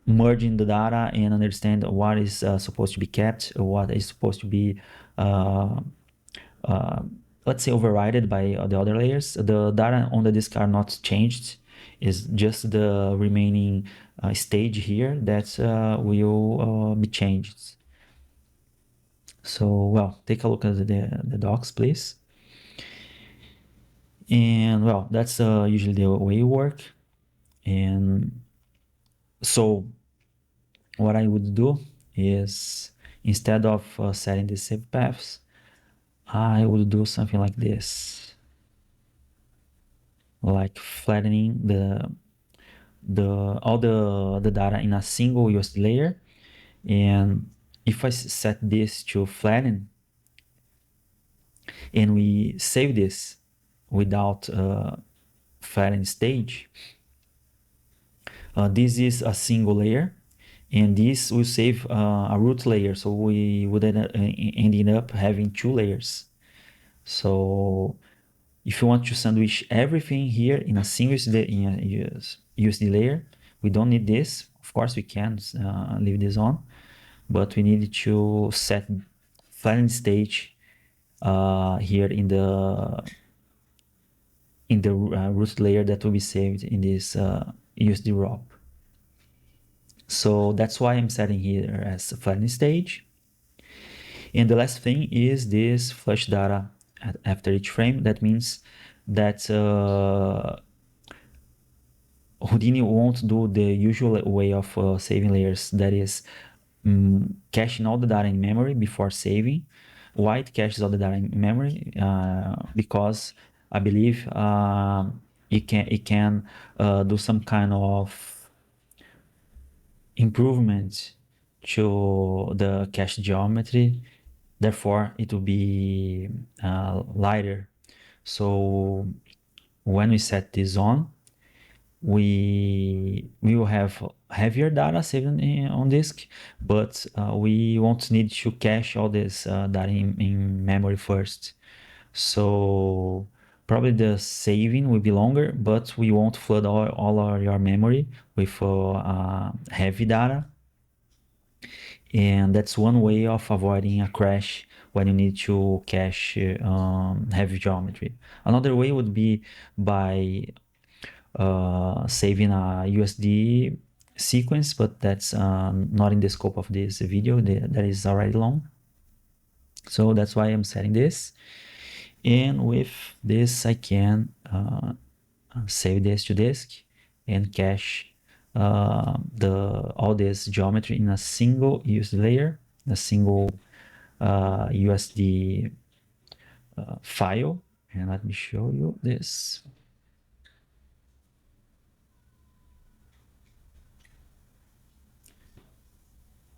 merging the data and understand what is supposed to be kept, what is supposed to be uh, let's say overridden by the other layers. The data on the disk are not changed. It's just the remaining stage here that will be changed. So, well, take a look at the docs, please. And well, that's usually the way you work. And so what I would do is, instead of setting the save paths, I would do something like this, like flattening all the data in a single USD layer. And if I set this to flatten and we save this without flatten stage, this is a single layer, and this will save a root layer, so we would ending up having two layers. So if you want to sandwich everything here in a single USD layer, we don't need this. Of course, we can leave this on, but we need to set flatten stage here in the root layer that will be saved in this USD ROP. So that's why I'm setting here as flatten stage. And the last thing is this flush data after each frame. That means that Houdini won't do the usual way of saving layers, that is caching all the data in memory before saving. Why it caches all the data in memory? Because I believe it can do some kind of improvement to the cache geometry. Therefore, it will be lighter. So when we set this on, we will have heavier data saved on disk, but we won't need to cache all this data in memory first. So probably the saving will be longer, but we won't flood all your memory with heavy data. And that's one way of avoiding a crash when you need to cache heavy geometry. Another way would be by saving a USD sequence, but that's not in the scope of this video. That is already long. So that's why I'm setting this. And with this, I can save this to disk and cache all this geometry in a single USD layer, a single USD file. And let me show you this.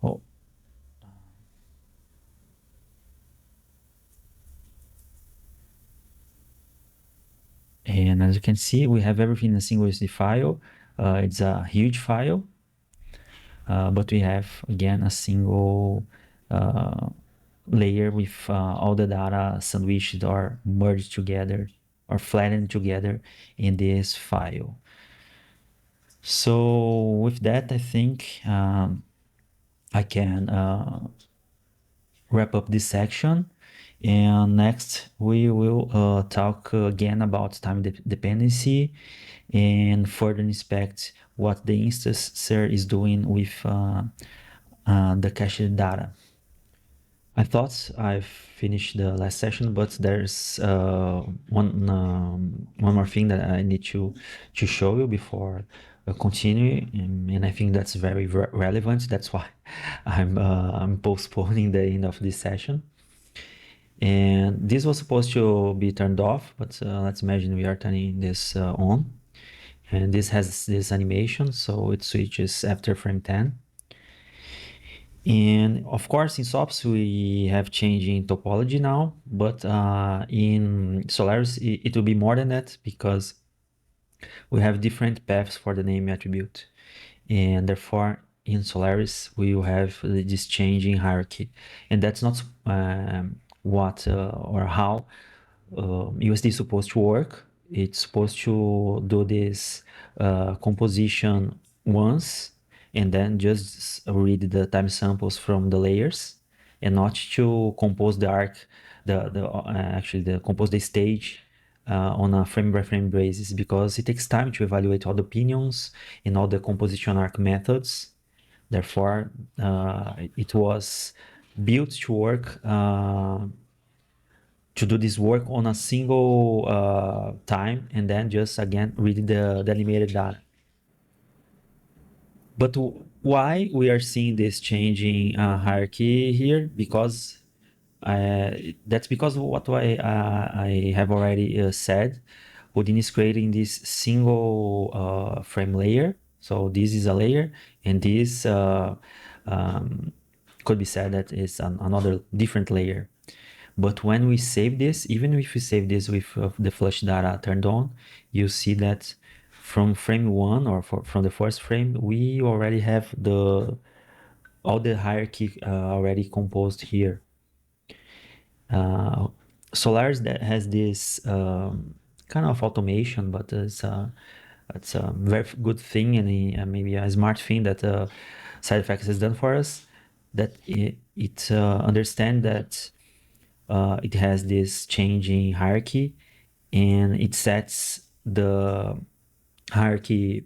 Oh. And as you can see, we have everything in a single USD file. It's a huge file, but we have, again, a single layer with all the data sandwiched or merged together or flattened together in this file. So with that, I think I can wrap up this section. And next, we will talk again about time dependency and further inspect what the instancer is doing with the cache data. I thought I finished the last session, but there's one more thing that I need to show you before continuing, and I think that's very relevant. That's why I'm postponing the end of this session. And this was supposed to be turned off, but let's imagine we are turning this on, and this has this animation, so it switches after frame 10. And of course, in SOPs, we have changing topology now, but in Solaris, it will be more than that because we have different paths for the name attribute. And therefore, in Solaris, we will have this changing hierarchy. And that's not what or how USD is supposed to work. It's supposed to do this composition once and then just read the time samples from the layers and not to compose the arc, actually the compose the stage on a frame by frame basis, because it takes time to evaluate all the opinions and all the composition arc methods. Therefore, it was built to work to do this work on a single time and then just again read the animated data. But why we are seeing this changing hierarchy here? Because that's because of what I have already said. Houdini is creating this single frame layer. So this is a layer, and this could be said that is another different layer. But when we save this, even if we save this with the flush data turned on, you see that from frame 1 or from the first frame, we already have all the hierarchy already composed here. Solaris that has this kind of automation, but it's a very good thing and maybe a smart thing that Side Effects has done for us, that it understands that it has this changing hierarchy, and it sets the hierarchy,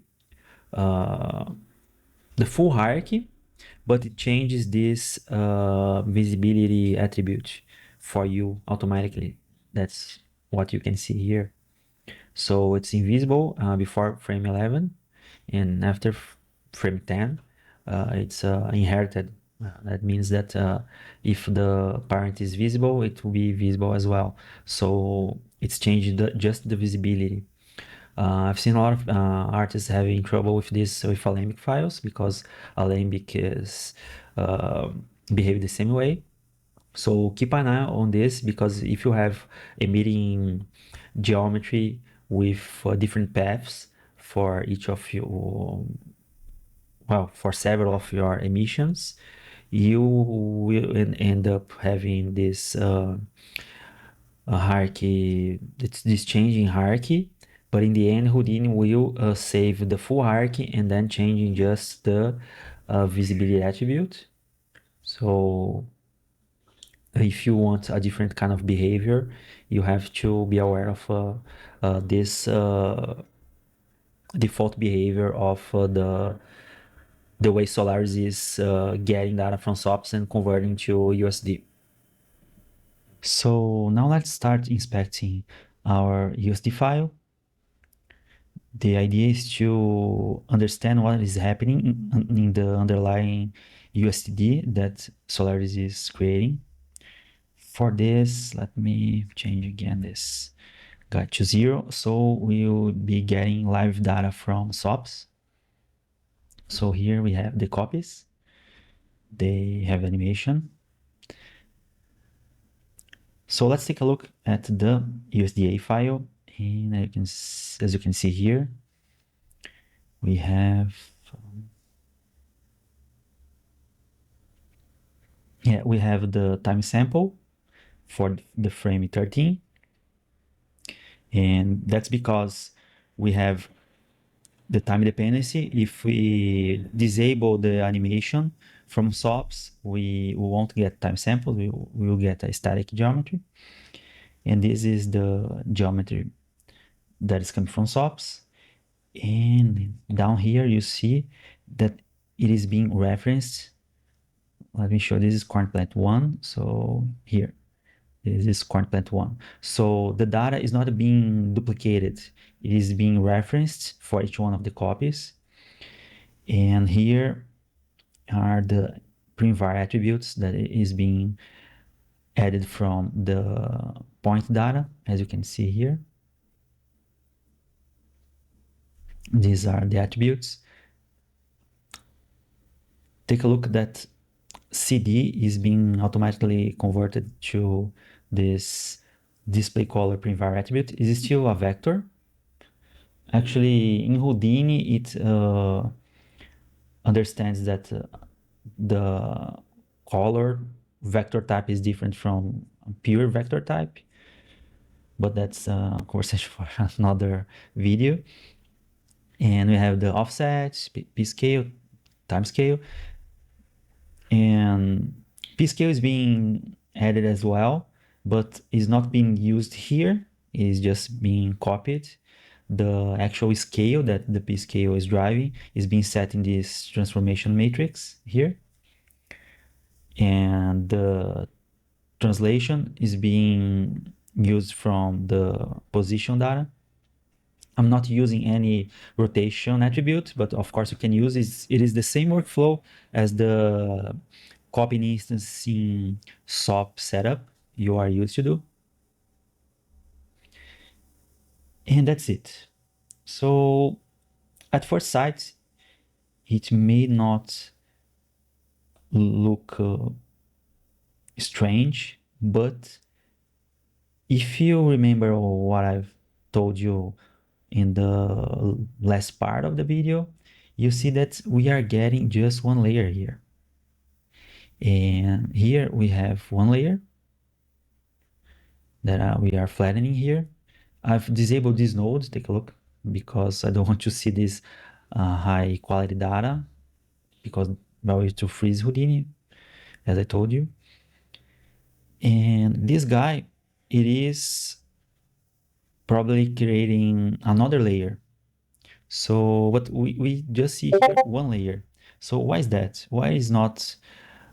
the full hierarchy, but it changes this visibility attribute for you automatically. That's what you can see here. So it's invisible before frame 11, and after frame 10, it's inherited. That means that if the parent is visible, it will be visible as well. So it's changed just the visibility. I've seen a lot of artists having trouble with this with Alembic files because Alembic is behave the same way. So keep an eye on this, because if you have emitting geometry with different paths for each of you, well, for several of your emissions, you will end up having this hierarchy, it's this changing hierarchy. But in the end, Houdini will save the full hierarchy and then changing just the visibility attribute. So if you want a different kind of behavior, you have to be aware of this default behavior of the way Solaris is getting data from SOPs and converting to USD. So now let's start inspecting our USD file. The idea is to understand what is happening in the underlying USD that Solaris is creating. For this, let me change again this guide to 0. So we will be getting live data from SOPs. So here we have the copies. They have animation. So let's take a look at the USDA file. And as you can see here, we have we have the time sample for the frame 13, and that's because we have the time dependency. If we disable the animation from SOPs, we won't get time samples, we will get a static geometry, and this is the geometry that is coming from SOPs. And down here you see that it is being referenced let me show, this is current plant 1. So here, this is current plant 1. So the data is not being duplicated. It is being referenced for each one of the copies. And here are the print-var attributes that is being added from the point data, as you can see here. These are the attributes. Take a look that CD is being automatically converted to this display color print-var attribute. It is still a vector. Actually, in Houdini, it understands that the color vector type is different from pure vector type, but that's a conversation for another video. And we have the offset, p-scale, time scale, and p-scale is being added as well, but is not being used here. It is just being copied. The actual scale that the p-scale is driving is being set in this transformation matrix here. And the translation is being used from the position data. I'm not using any rotation attribute, but of course you can use it. It is the same workflow as the copy instance in SOP setup you are used to do. And that's it. So at first sight, it may not look strange, but if you remember what I've told you in the last part of the video, you see that we are getting just one layer here. And here we have one layer that we are flattening here. I've disabled this node, take a look, because I don't want to see this high quality data, because well, it's to freeze Houdini, as I told you. And this guy, it is probably creating another layer. So, but we just see here one layer. So why is that? Why is not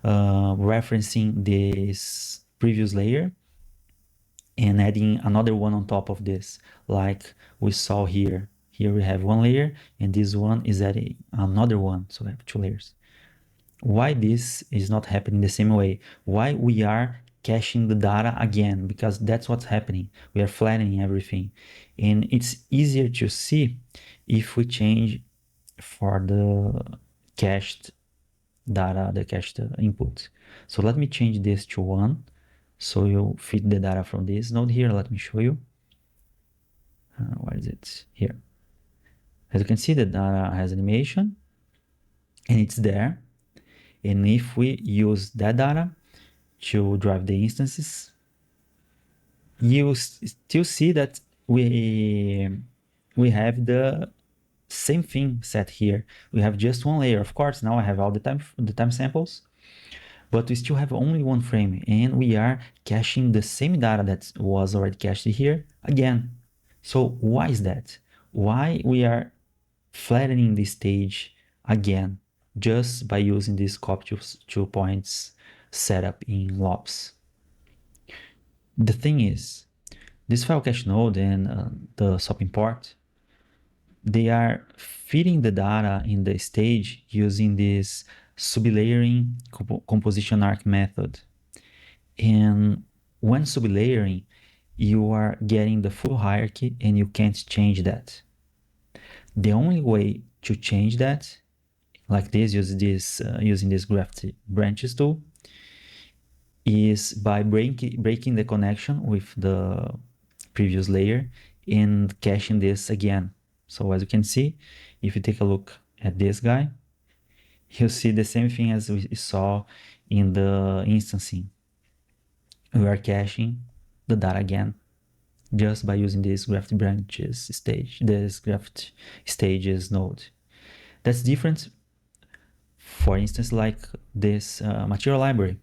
referencing this previous layer and adding another one on top of this, like we saw here? Here we have one layer, and this one is adding another one, so we have two layers. Why this is not happening the same way? Why we are caching the data again? Because that's what's happening. We are flattening everything. And it's easier to see if we change for the cached data, the cached input. So let me change this to 1. So you feed the data from this node here. Let me show you. Where is it? Here. As you can see, the data has animation and it's there. And if we use that data to drive the instances, you still see that we have the same thing set here. We have just one layer. Of course, now I have all the time samples, but we still have only one frame, and we are caching the same data that was already cached here again. So why is that? Why we are flattening the stage again just by using this copy to points setup in LOPS? The thing is, this file cache node and the SOP import, they are feeding the data in the stage using this sublayering composition arc method. And when sublayering, you are getting the full hierarchy and you can't change that. The only way to change that, like this, using this graph branches tool, is by breaking the connection with the previous layer and caching this again. So as you can see, if you take a look at this guy, you'll see the same thing as we saw in the instancing. We are caching the data again just by using this graph branches stage, this graph stages node. That's different, for instance, like this material library,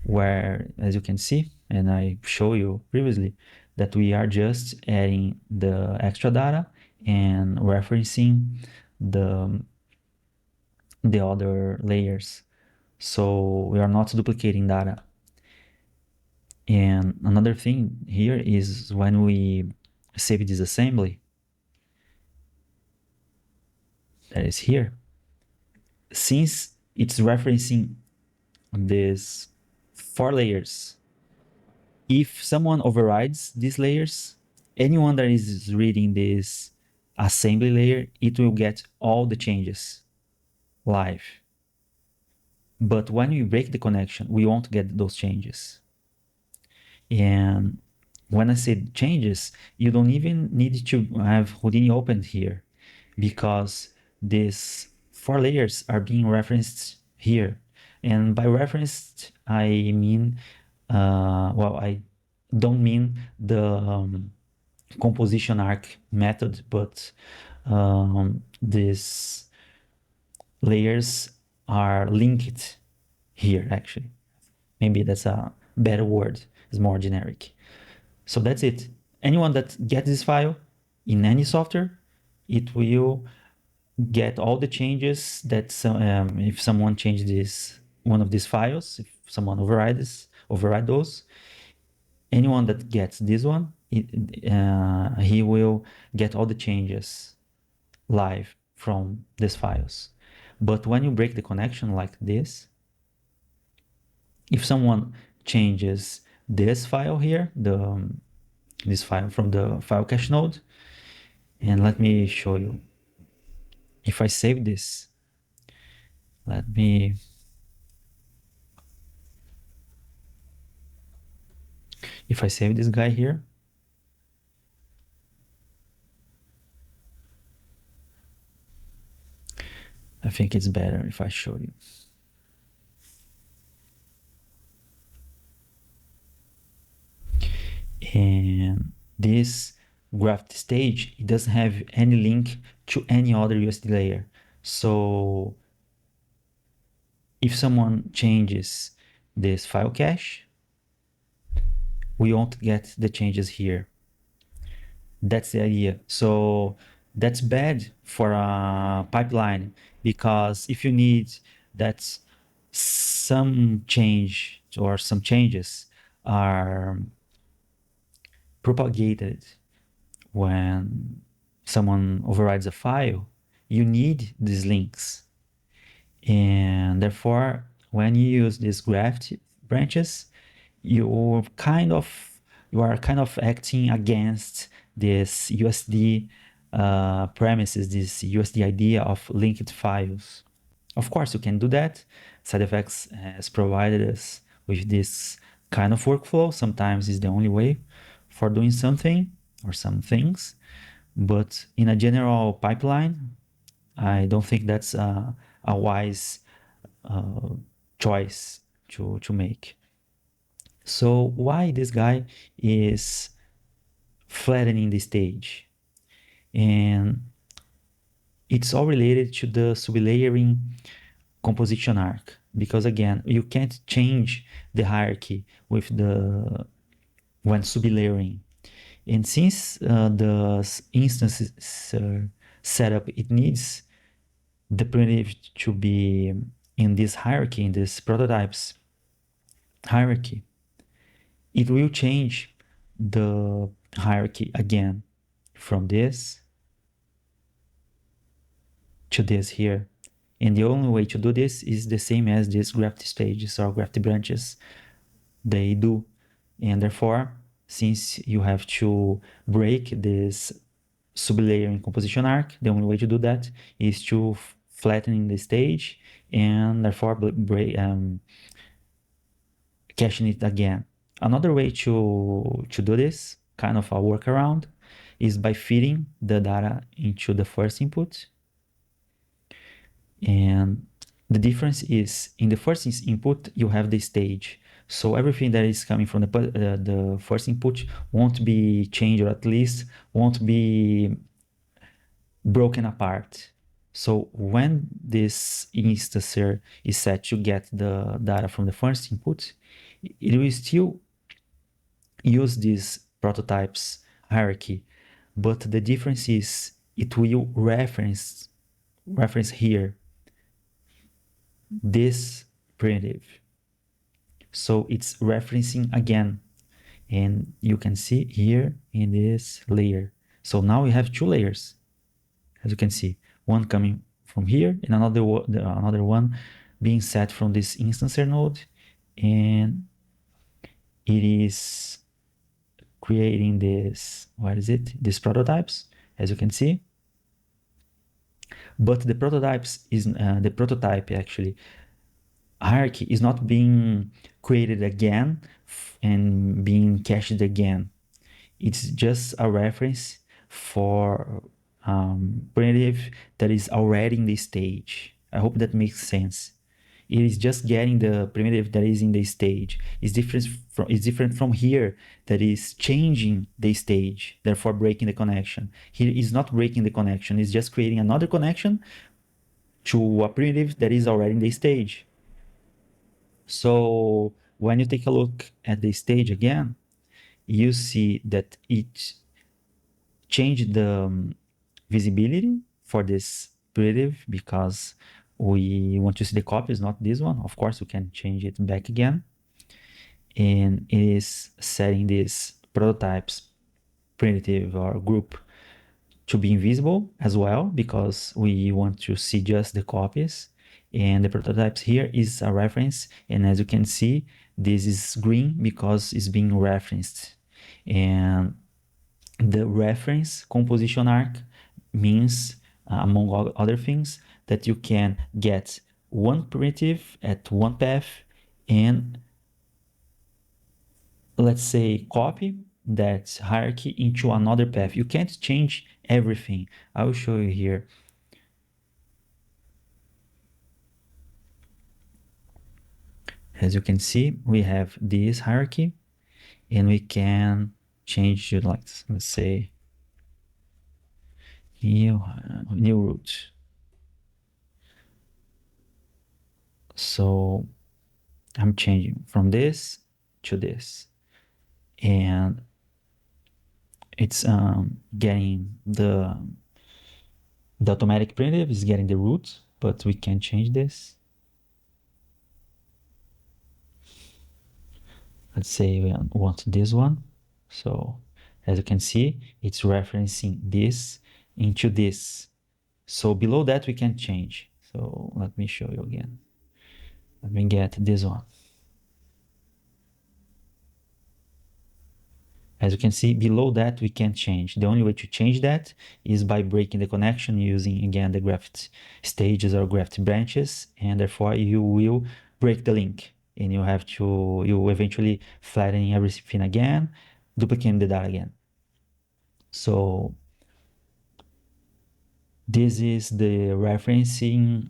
where, as you can see, and I showed you previously, that we are just adding the extra data and referencing the other layers. So we are not duplicating data. And another thing here is when we save this assembly, that is here, since it's referencing these 4 layers, if someone overrides these layers, anyone that is reading this assembly layer, it will get all the changes live. But when we break the connection, we won't get those changes. And when I say changes, you don't even need to have Houdini opened here, because these 4 layers are being referenced here. And by referenced, I mean, I don't mean the composition arc method, but these layers are linked here, actually. Maybe that's a better word, it's more generic. So that's it. Anyone that gets this file in any software, it will get all the changes that if someone changes this one of these files, if someone override those, anyone that gets this one, he will get all the changes live from these files. But when you break the connection like this, if someone changes this file here, this file from the file cache node, and let me show you. If I save this, if I save this guy here, I think it's better if I show you. And this graph stage, it doesn't have any link to any other USD layer. So if someone changes this file cache, we won't get the changes here. That's the idea. So that's bad for a pipeline, because if you need that some change or some changes are propagated when someone overrides a file, you need these links. And therefore, when you use these graph branches, you are kind of acting against this USD premises, this USD idea of linked files. Of course, you can do that. SideFX has provided us with this kind of workflow. Sometimes it's the only way for doing something or some things. But in a general pipeline, I don't think that's a wise choice to make. So why this guy is flattening the stage? And it's all related to the sublayering composition arc, because again, you can't change the hierarchy with when sublayering. And since the instance setup, it needs the primitive to be in this hierarchy, in this prototypes hierarchy, it will change the hierarchy again from this to this here. And the only way to do this is the same as these graph stages or graph branches they do. And therefore, since you have to break this sublayering composition arc, the only way to do that is to flatten the stage and therefore caching it again. Another way to do this, kind of a workaround, is by feeding the data into the first input. And the difference is, in the first input, you have the stage. So everything that is coming from the first input won't be changed, or at least won't be broken apart. So when this instancer is set to get the data from the first input, it will still use this prototypes hierarchy, but the difference is it will reference here this primitive. So it's referencing again. And you can see here in this layer. So now we have two layers, as you can see, one coming from here and another one being set from this instancer node, and it is creating this, what is it? These prototypes, as you can see. But the prototypes is the prototype actually hierarchy is not being created again and being cached again. It's just a reference for primitive that is already in the stage. I hope that makes sense. It is just getting the primitive that is in the stage. It's different from here that is changing the stage, therefore breaking the connection. Here is not breaking the connection, it's just creating another connection to a primitive that is already in the stage. So when you take a look at the stage again, you see that it changed the visibility for this primitive because we want to see the copies, not this one. Of course, we can change it back again. And it is setting this prototypes primitive or group to be invisible as well because we want to see just the copies. And the prototypes here is a reference, and as you can see, this is green because it's being referenced. And the reference composition arc means, among other things, that you can get one primitive at one path and, let's say, copy that hierarchy into another path. You can't change everything. I will show you here. As you can see, we have this hierarchy and we can change to, like, let's say, new root. So I'm changing from this to this, and it's getting the automatic primitive is getting the root, but we can change this. Let's say we want this one. So as you can see, it's referencing this into this. So below that we can change. So let me show you again. Let me get this one. As you can see, below that we can change. The only way to change that is by breaking the connection using, again, the graphed stages or graphed branches, and therefore you will break the link, and you eventually flatten everything again, duplicate the data again. So this is the referencing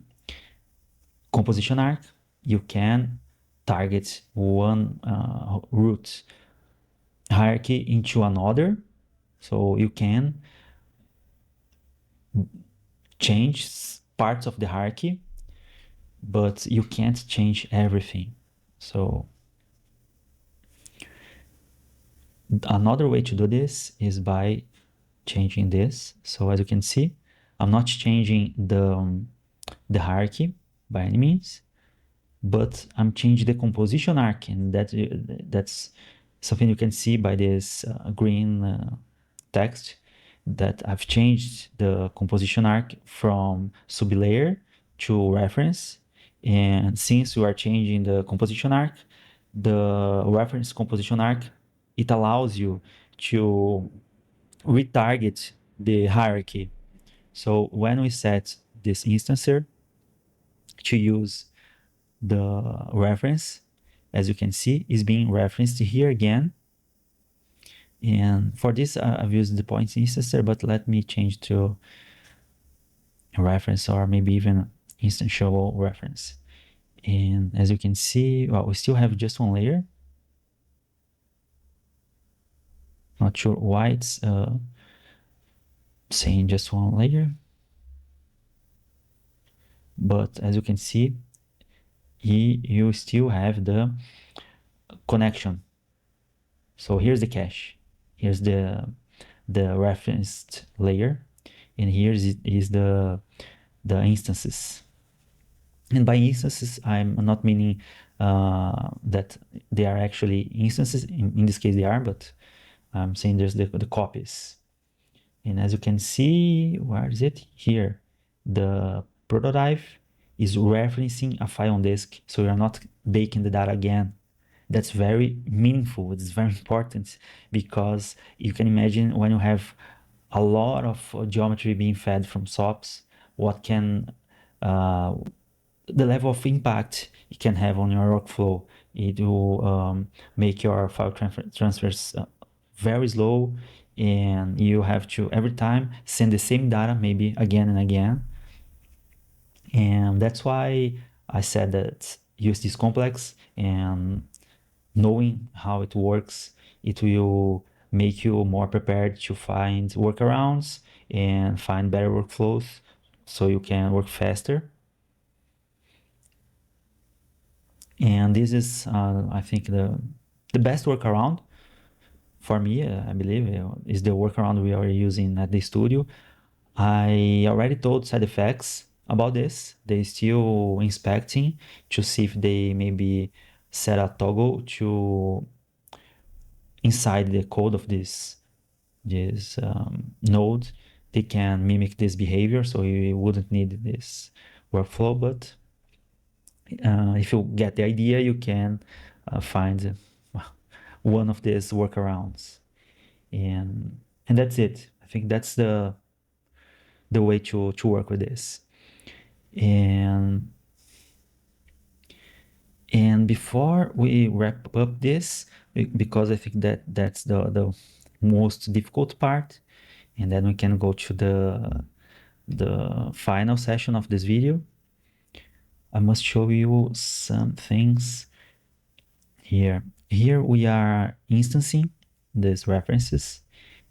composition arc. You can target one root hierarchy into another. So you can change parts of the hierarchy, but you can't change everything. So another way to do this is by changing this. So as you can see, I'm not changing the hierarchy by any means, but I'm changing the composition arc, and that's something you can see by this green text, that I've changed the composition arc from sublayer to reference. And since we are changing the composition arc, the reference composition arc, it allows you to retarget the hierarchy. So when we set this instancer to use the reference, as you can see, is being referenced here again. And for this, I've used the points instancer, but let me change to a reference, or maybe even instantiable reference. And as you can see, well, we still have just one layer. Not sure why it's saying just one layer. But as you can see, you still have the connection. So here's the cache. Here's the referenced layer, and here is the instances. And by instances, I'm not meaning that they are actually instances. In this case, they are, but I'm saying there's the copies. And as you can see, where is it? Here, the prototype is referencing a file on disk, so you're not baking the data again. That's very meaningful. It's very important because you can imagine when you have a lot of geometry being fed from SOPs, what can uh, the level of impact it can have on your workflow. It will make your file transfers very slow, and you have to every time send the same data maybe again and again. And that's why I said that USD is complex, and knowing how it works, it will make you more prepared to find workarounds and find better workflows so you can work faster. And this is, I think, the best workaround for me, I believe, is the workaround we are using at the studio. I already told side effects about this. They still inspecting to see if they maybe set a toggle to inside the code of this node. They can mimic this behavior, so you wouldn't need this workflow. But if you get the idea, you can find one of these workarounds, and that's it. I think that's the way to work with this. And before we wrap up this, because I think that's the most difficult part, and then we can go to the final session of this video. I must show you some things here. Here we are instancing these references,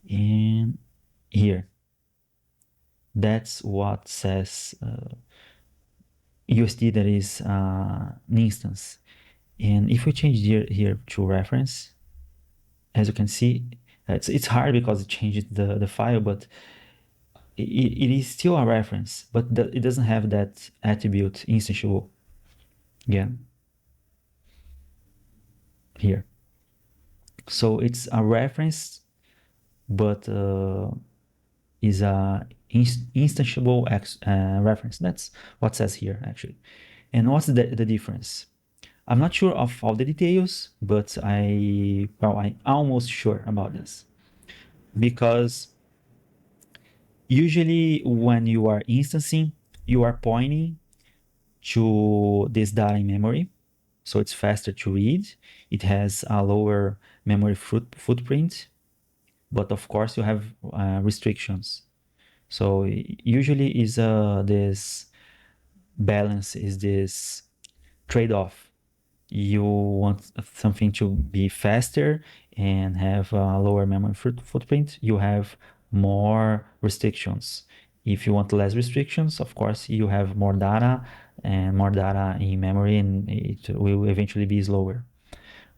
and here that's what says USD, that is an instance. And if we change here to reference, as you can see, it's hard because it changes the file, but it is still a reference, but it doesn't have that attribute instantiable again here. So it's a reference, but is a instantiable reference. That's what it says here actually. And what's the difference? I'm not sure of all the details, but I'm almost sure about this. Because usually when you are instancing, you are pointing to this data in memory, so it's faster to read. It has a lower memory footprint, but of course you have restrictions. So usually is this balance, is this trade-off. You want something to be faster and have a lower memory footprint, you have more restrictions. If you want less restrictions, of course, you have more data and more data in memory, and it will eventually be slower.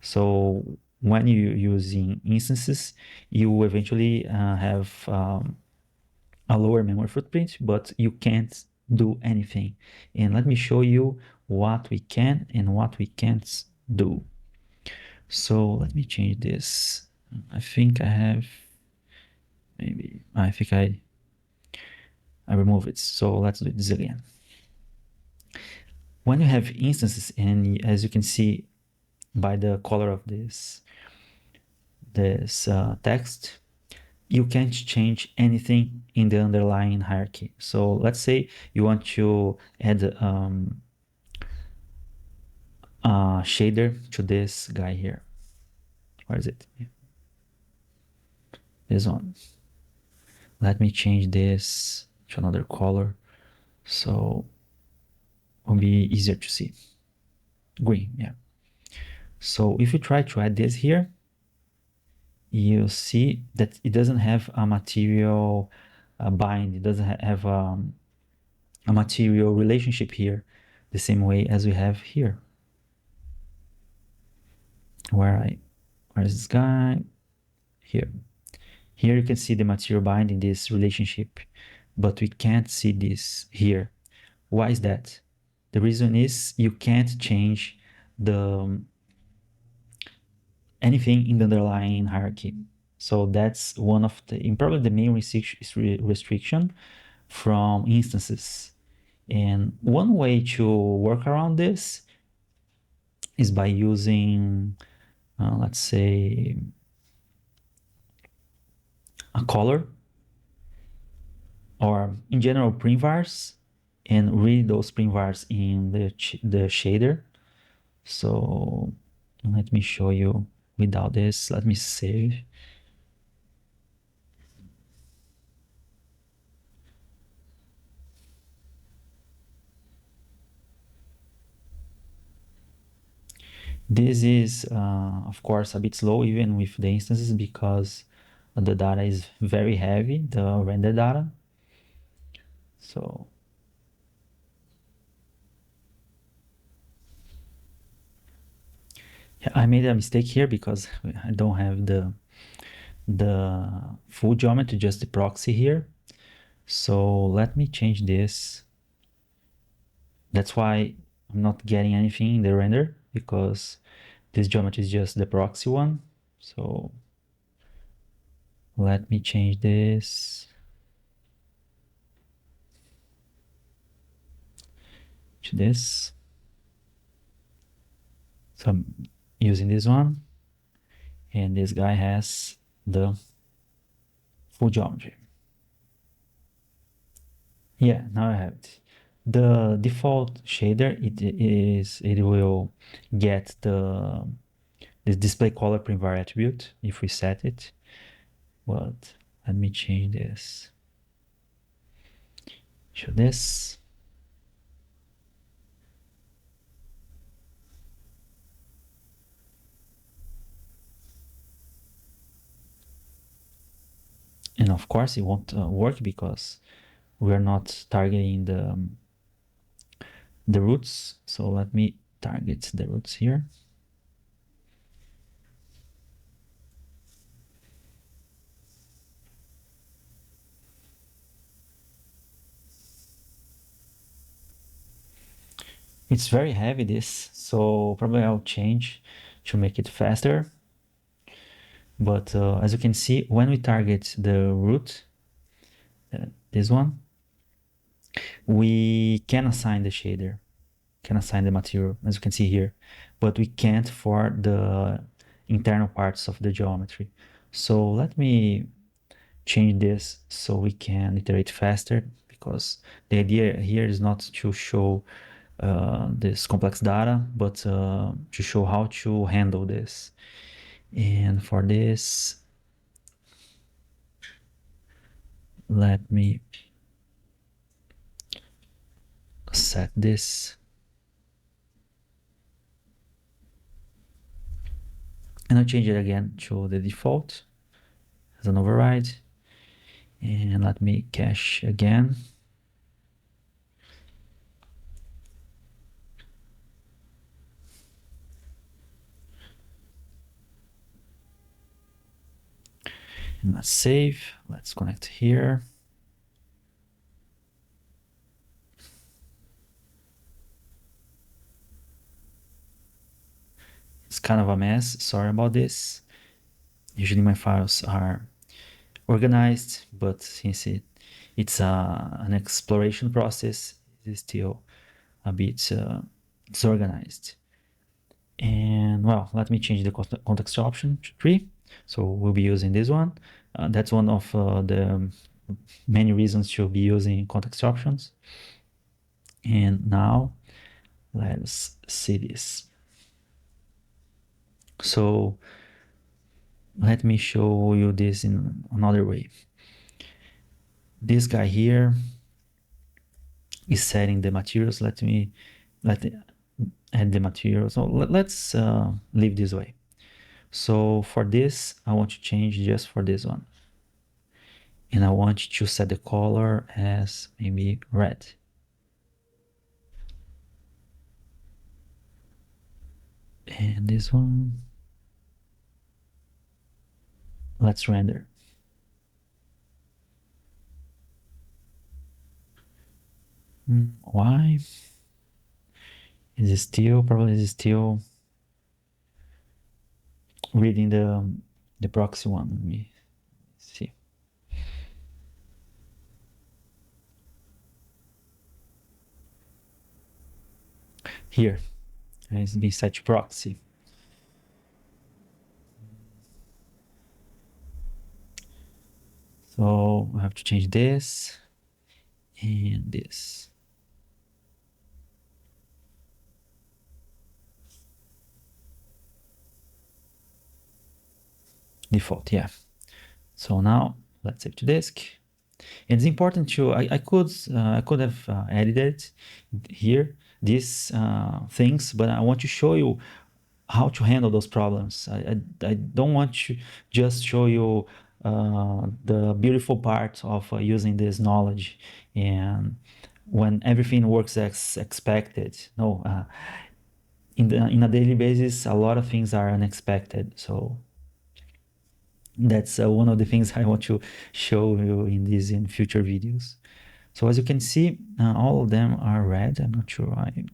So when you're using instances, you eventually have a lower memory footprint, but you can't do anything. And let me show you what we can and what we can't do. So let me change this. I think I have, maybe, I think I remove it. So let's do this again. When you have instances, and as you can see by the color of this text, you can't change anything in the underlying hierarchy. So let's say you want to add a shader to this guy here. Where is it? This one. Let me change this to another color so it will be easier to see. Green, yeah. So if you try to add this here, you see that it doesn't have a material bind. It doesn't have a material relationship here the same way as we have here. Where is this guy? Here. Here you can see the material bind in this relationship, but we can't see this here. Why is that? The reason is you can't change the anything in the underlying hierarchy. So that's one of the, probably the main restriction from instances. And one way to work around this is by using, let's say, a color, or in general printVars, and read those printVars in the shader. So let me show you without this. Let me save. This is, of course, a bit slow even with the instances because the data is very heavy, the render data. So yeah, I made a mistake here because I don't have the full geometry, just the proxy here. So let me change this. That's why I'm not getting anything in the render, because this geometry is just the proxy one. So let me change this to this. So I'm using this one, and this guy has the full geometry. Yeah, now I have it. The default shader, it will get this display color printvar attribute if we set it. But let me change this to this. And of course it won't work because we're not targeting the roots. So let me target the roots here. It's very heavy, this, so probably I'll change to make it faster. But as you can see, when we target the root, this one, we can assign the shader, can assign the material, as you can see here, but we can't for the internal parts of the geometry. So let me change this so we can iterate faster, because the idea here is not to show this complex data, but to show how to handle this. And for this, let me set this, and I'll change it again to the default as an override, and let me cache again. And let's save. Let's connect here. It's kind of a mess. Sorry about this. Usually my files are organized, but since it's an exploration process, it's still a bit disorganized. And well, let me change the context option to 3. So we'll be using this one. That's one of the many reasons to be using context options. And now let's see this. So let me show you this in another way. This guy here is setting the materials. Let add the materials. So let's leave this way. So for this, I want to change just for this one. And I want to set the color as maybe red. And this one, let's render. Why? Is it still, probably is still reading the proxy one. Let me see. Here, it's been set to proxy. So I have to change this and this. Default, yeah. So now let's save to disk. And it's important to, I could have edited here these things, but I want to show you how to handle those problems. I don't want to just show you the beautiful part of using this knowledge and when everything works as expected. No, in a daily basis, a lot of things are unexpected. So that's one of the things I want to show you in future videos. So as you can see, all of them are red. I'm not sure why.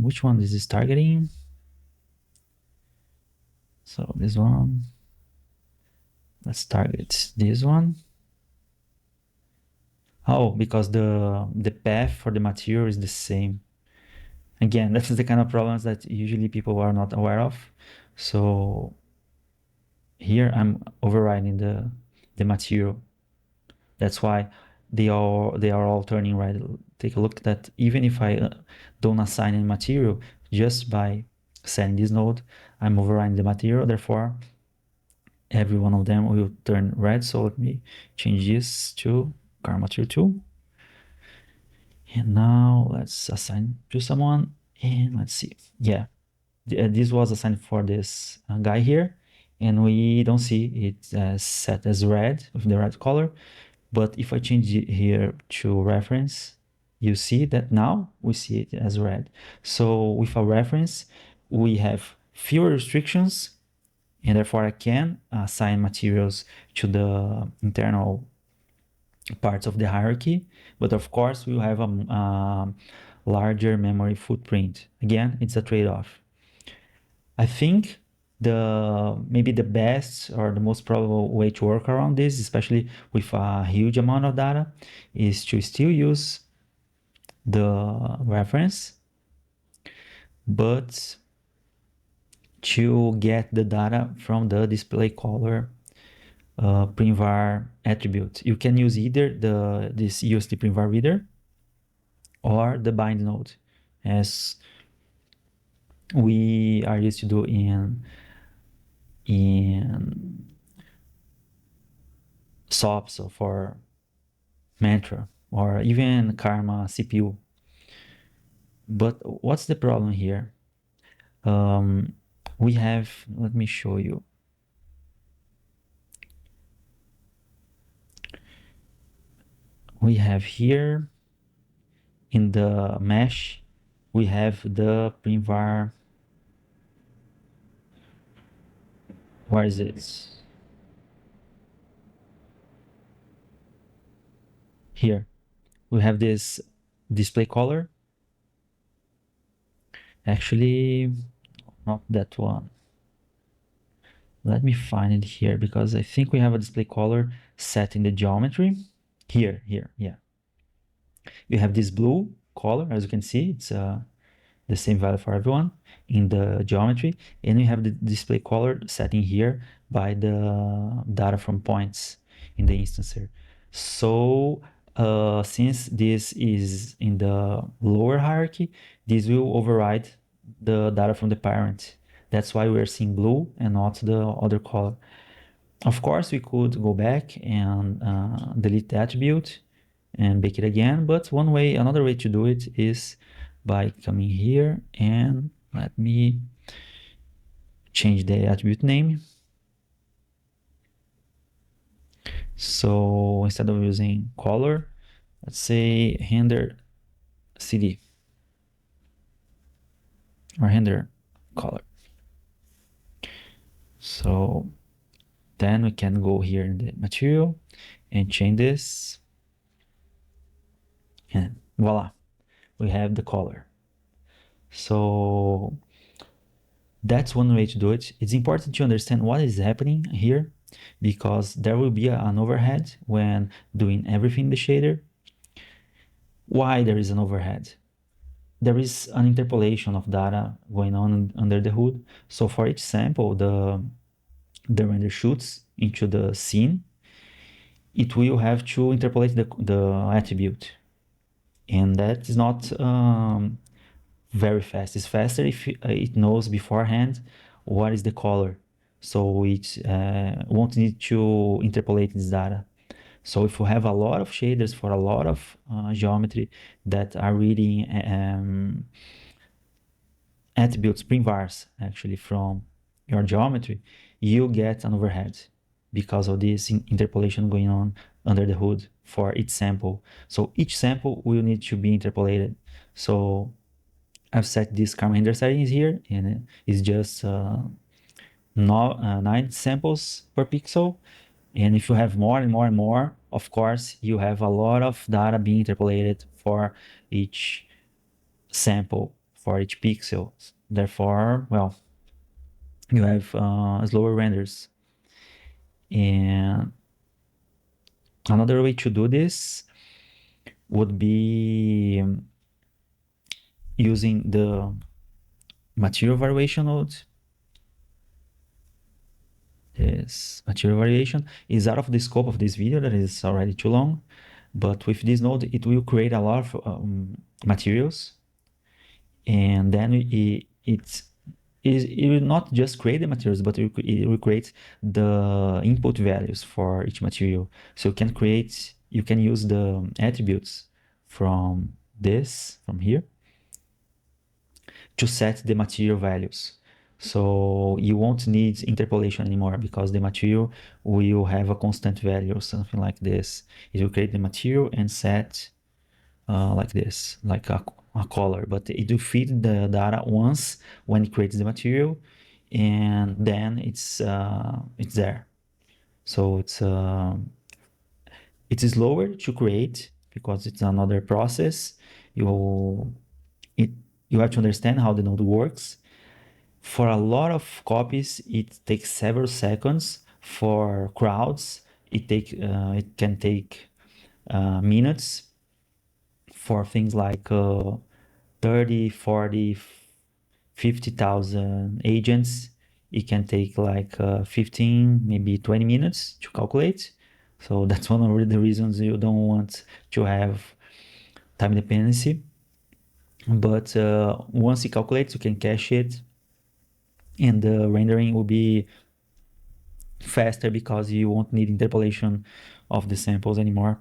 Which one is this targeting? So this one. Let's target this one. Oh, because the path for the material is the same. Again, that's the kind of problems that usually people are not aware of. So here I'm overriding the material. That's why they are all turning red. Take a look at that. Even if I don't assign any material, just by setting this node, I'm overriding the material. Therefore, every one of them will turn red. So let me change this to car material 2. And now let's assign to someone. And let's see. Yeah, this was assigned for this guy here. And we don't see it set as red with the red color. But if I change it here to reference, you see that now we see it as red. So with a reference, we have fewer restrictions, and therefore I can assign materials to the internal parts of the hierarchy. But of course, we will have a larger memory footprint. Again, it's a trade-off. I think maybe the best or the most probable way to work around this, especially with a huge amount of data, is to still use the reference, but to get the data from the display color primvar attribute. You can use either this USD primvar reader or the bind node, as we are used to do in SOPs or for Mantra or even Karma CPU. But what's the problem here? We have, let me show you. We have here in the mesh, we have the primvar. Where is it? Here. We have this display color. Actually, not that one. Let me find it here because I think we have a display color set in the geometry. Here, yeah. You have this blue color, as you can see, it's the same value for everyone in the geometry. And you have the display color setting here by the data from points in the instance here. So since this is in the lower hierarchy, this will override the data from the parent. That's why we're seeing blue and not the other color. Of course, we could go back and delete the attribute and bake it again. But another way to do it is by coming here and let me change the attribute name. So instead of using color, let's say render CD or render color. So then we can go here in the material and change this, and voila, we have the color. So that's one way to do it. It's important to understand what is happening here, because there will be an overhead when doing everything in the shader. Why there is an overhead? There is an interpolation of data going on under the hood. So for each sample, the render shoots into the scene, it will have to interpolate the attribute. And that is not very fast. It's faster if it knows beforehand what is the color. So it won't need to interpolate this data. So if you have a lot of shaders for a lot of geometry that are reading attributes, primvars, actually, from your geometry, you get an overhead because of this interpolation going on under the hood for each sample. So each sample will need to be interpolated. So I've set this camera render settings here, and it's just 9 samples per pixel. And if you have more and more and more, of course, you have a lot of data being interpolated for each sample, for each pixel. Therefore, well, you have slower renders. And another way to do this would be using the material variation node. This material variation is out of the scope of this video, that is already too long. But with this node, it will create a lot of materials. And then it will not just create the materials, but it will create the input values for each material. So you can use the attributes from here, to set the material values. So you won't need interpolation anymore, because the material will have a constant value or something like this. It will create the material and set like this, like a color, but it will feed the data once when it creates the material, and then it's there. So it is slower to create because it's another process. You have to understand how the node works. For a lot of copies, it takes several seconds. For crowds, it can take minutes. For things like 30, 40, 50,000 agents, it can take like 15, maybe 20 minutes to calculate. So that's one of the reasons you don't want to have time dependency. But once it calculates, you can cache it, and the rendering will be faster because you won't need interpolation of the samples anymore,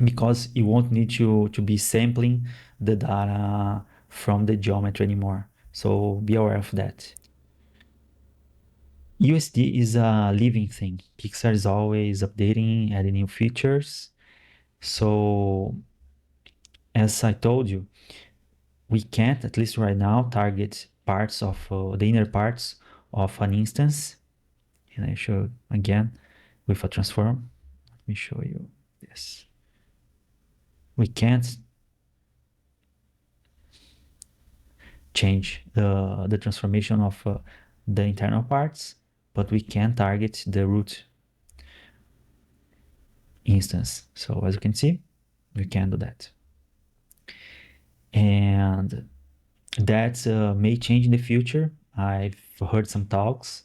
because you won't need to be sampling the data from the geometry anymore. So be aware of that. USD is a living thing. Pixar is always updating, adding new features. So as I told you, we can't, at least right now, target parts of the inner parts of an instance. And I show again with a transform. Let me show you this. We can't change the transformation of the internal parts, but we can target the root instance. So as you can see, we can do that. And that may change in the future. I've heard some talks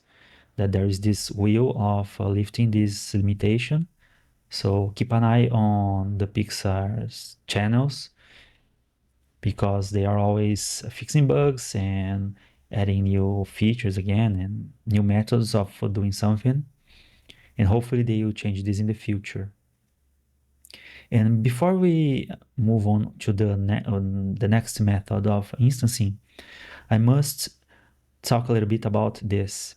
that there is this wheel of lifting this limitation. So keep an eye on the Pixar's channels, because they are always fixing bugs and adding new features again and new methods of doing something. And hopefully they will change this in the future. And before we move on to the next method of instancing, I must talk a little bit about this.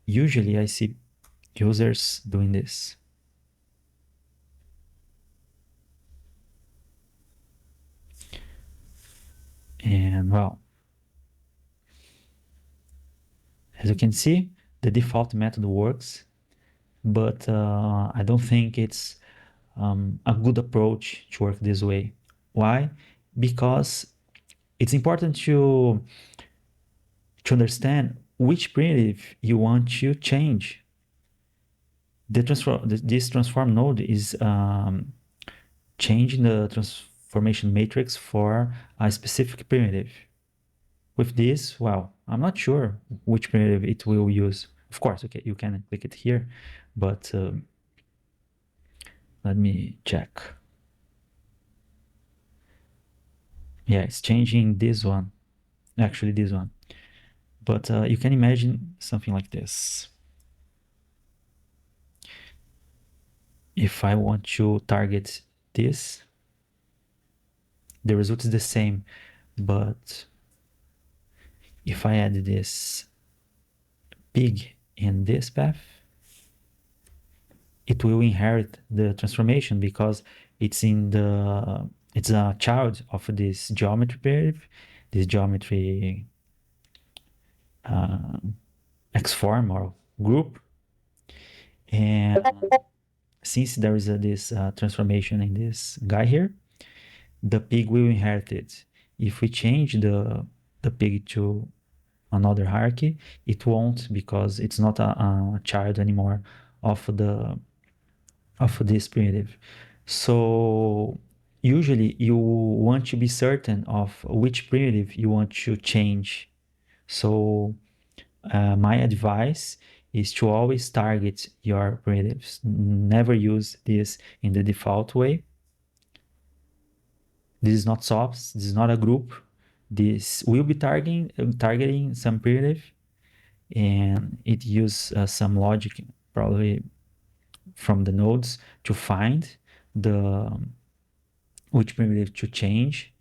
Usually I see users doing this. And well, as you can see, the default method works, but I don't think it's a good approach to work this way. Why? because it's important to understand which primitive you want to change. This transform node is changing the transformation matrix for a specific primitive. With this, well, I'm not sure which primitive it will use. Of course, okay, you can click it here, but let me check. Yeah, it's changing this one, actually this one. But you can imagine something like this. If I want to target this, the result is the same, but if I add this pig in this path, it will inherit the transformation because it's a child of this geometry primitive, this geometry X-form or group. And since there is this transformation in this guy here, the pig will inherit it. If we change the pig to another hierarchy, it won't, because it's not a child anymore of this primitive. So usually you want to be certain of which primitive you want to change. So my advice is to always target your primitives. Never use this in the default way. This is not SOPs. This is not a group. This will be targeting some primitive, and it uses some logic, probably from the nodes, to find which primitive to change.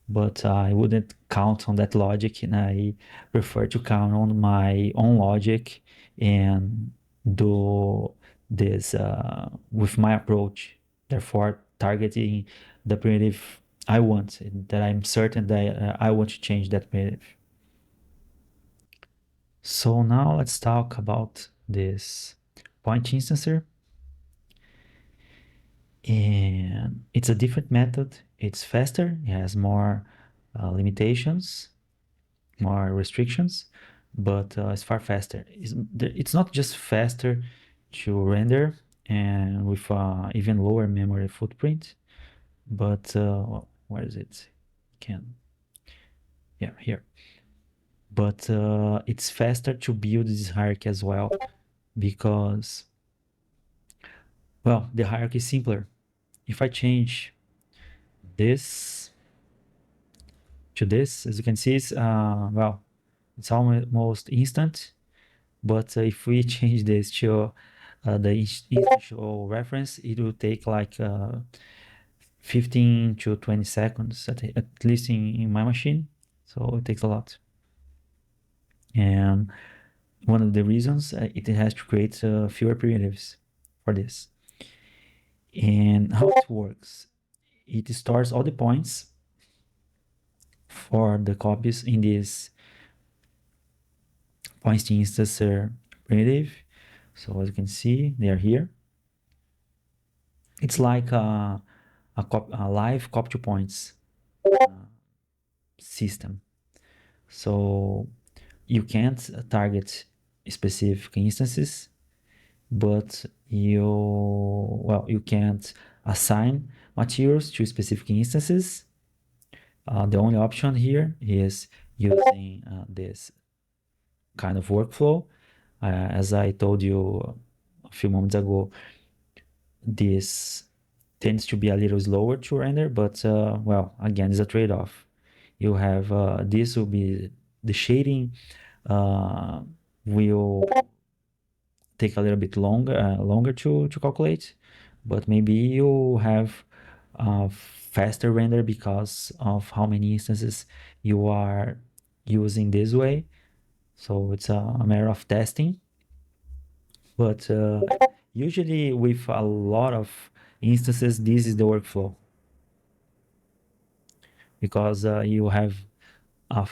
But I wouldn't count on that logic, and I prefer to count on my own logic and do this with my approach. Therefore, targeting the primitive I want, that I'm certain that I want to change that primitive. So now let's talk about this point instancer. And it's a different method. It's faster. It has more limitations, more restrictions, but it's far faster. It's not just faster to render and with even lower memory footprint, but where is it? Yeah, here. But it's faster to build this hierarchy as well, because, well, the hierarchy is simpler. If I change this to this, as you can see, it's well, it's almost instant. But if we change this to the initial reference, it will take like 15 to 20 seconds, at least in my machine. So it takes a lot. And one of the reasons, it has to create fewer primitives for this. And how it works, it stores all the points for the copies in this points instancer primitive. So as you can see, they are here. It's like a live copy to points system. So you can't target specific instances, but you can't assign materials to specific instances. The only option here is using this kind of workflow. As I told you a few moments ago, this tends to be a little slower to render, but well, again, it's a trade-off. You have this will be the shading will take a little bit longer to calculate, but maybe you have a faster render because of how many instances you are using this way. So it's a matter of testing. But usually with a lot of instances, this is the workflow, because you have a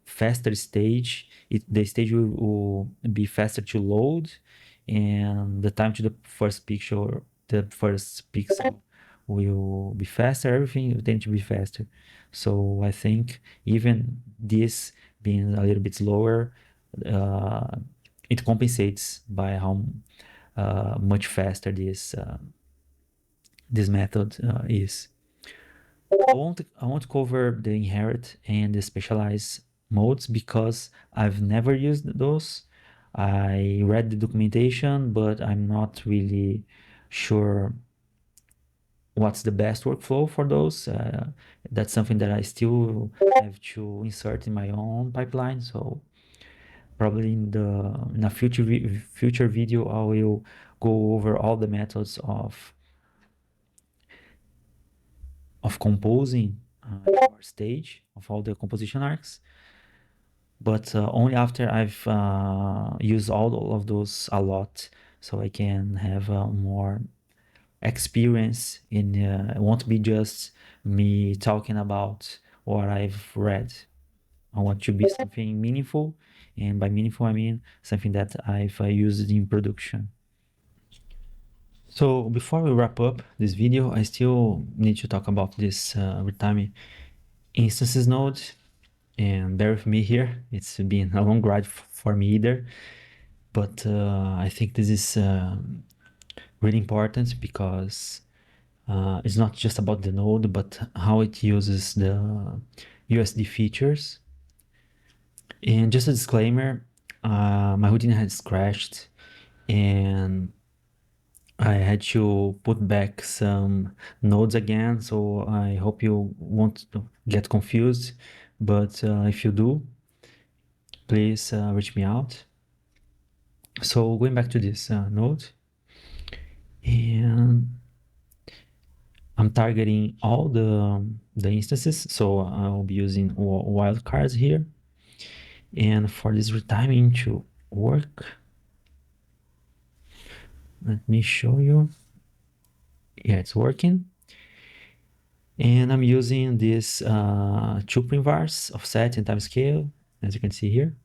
faster stage. The stage will be faster to load, and the time to the first pixel will be faster, everything will tend to be faster. So I think even this being a little bit slower, uh, it compensates by how much faster this method is. I won't cover the inherit and the specialize modes because I've never used those. I read the documentation, but I'm not really sure what's the best workflow for those. That's something that I still have to insert in my own pipeline. So probably in a future video, I will go over all the methods of composing your stage of all the composition arcs, but only after I've used all of those a lot, so I can have more experience in. It won't be just me talking about what I've read. I want to be something meaningful, and by meaningful I mean something that I've used in production. So before we wrap up this video, I still need to talk about this retiming instances node, and bear with me here. It's been a long ride for me either, but I think this is really important because it's not just about the node, but how it uses the USD features. And just a disclaimer, my routine has crashed and I had to put back some nodes again, so I hope you won't get confused, but if you do, please reach me out. So going back to this node, and I'm targeting all the instances, so I'll be using wildcards here. And for this retiming to work, let me show you. Yeah, it's working. And I'm using this two primvars offset and time scale, as you can see here.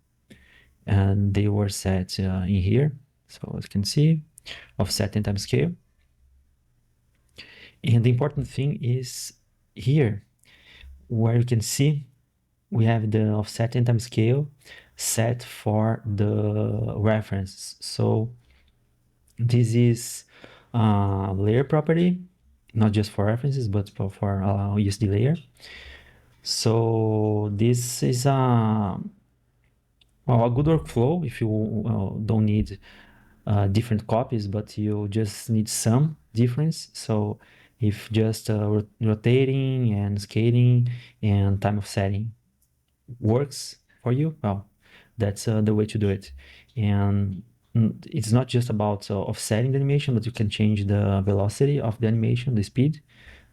And they were set in here. So as you can see, offset and time scale. And the important thing is here, where you can see we have the offset and time scale set for the reference. So this is layer property, not just for references, but for USD layer. So this is a good workflow if you don't need different copies, but you just need some difference. So if just rotating and scaling and time of setting works for you, well, that's the way to do it. And it's not just about offsetting the animation, but you can change the velocity of the animation, the speed.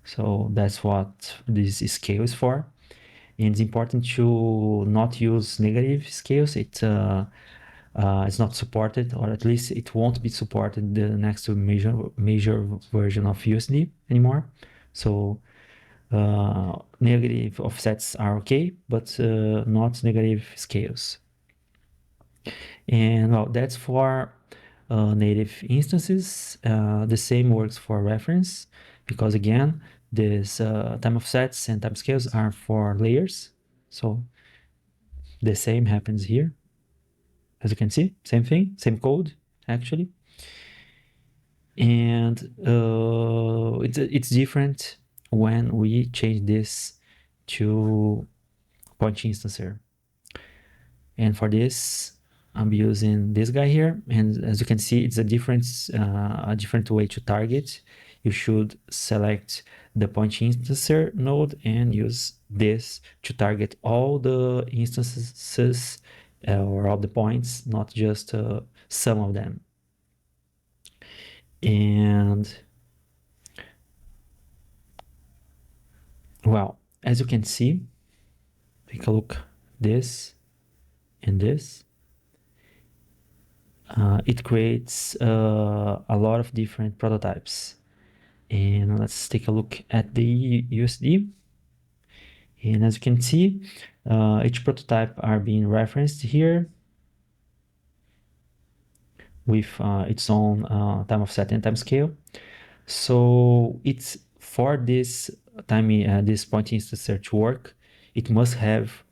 So that's what this scale is for. And it's important to not use negative scales. It's not supported, or at least it won't be supported the next major version of USD anymore. So negative offsets are okay, but not negative scales. And well, that's for native instances. The same works for reference, because again, this time offsets and time scales are for layers. So the same happens here. As you can see, same thing, same code, actually. And it's different when we change this to point instancer. And for this, I'm using this guy here. And as you can see, it's a different way to target. You should select the point instancer node and use this to target all the instances or all the points, not just some of them. And well, as you can see, take a look this and this. It creates a lot of different prototypes. And let's take a look at the USD. And as you can see, each prototype are being referenced here with its own time offset and time scale. So it's for this this point instance search work, it must have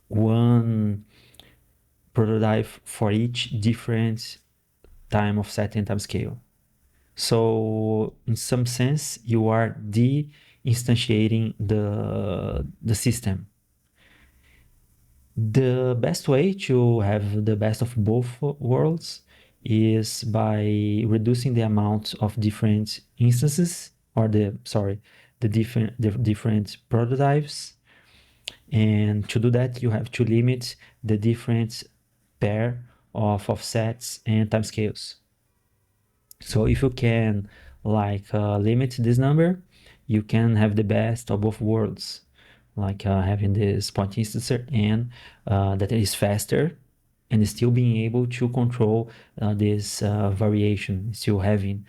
one prototype for each different time offset and time scale. So in some sense, you are de-instantiating the system. The best way to have the best of both worlds is by reducing the amount of different instances, or the different prototypes. And to do that, you have to limit the different pair of offsets and timescales. So if you can limit this number, you can have the best of both worlds, having this point instancer and that is faster and still being able to control this variation, still having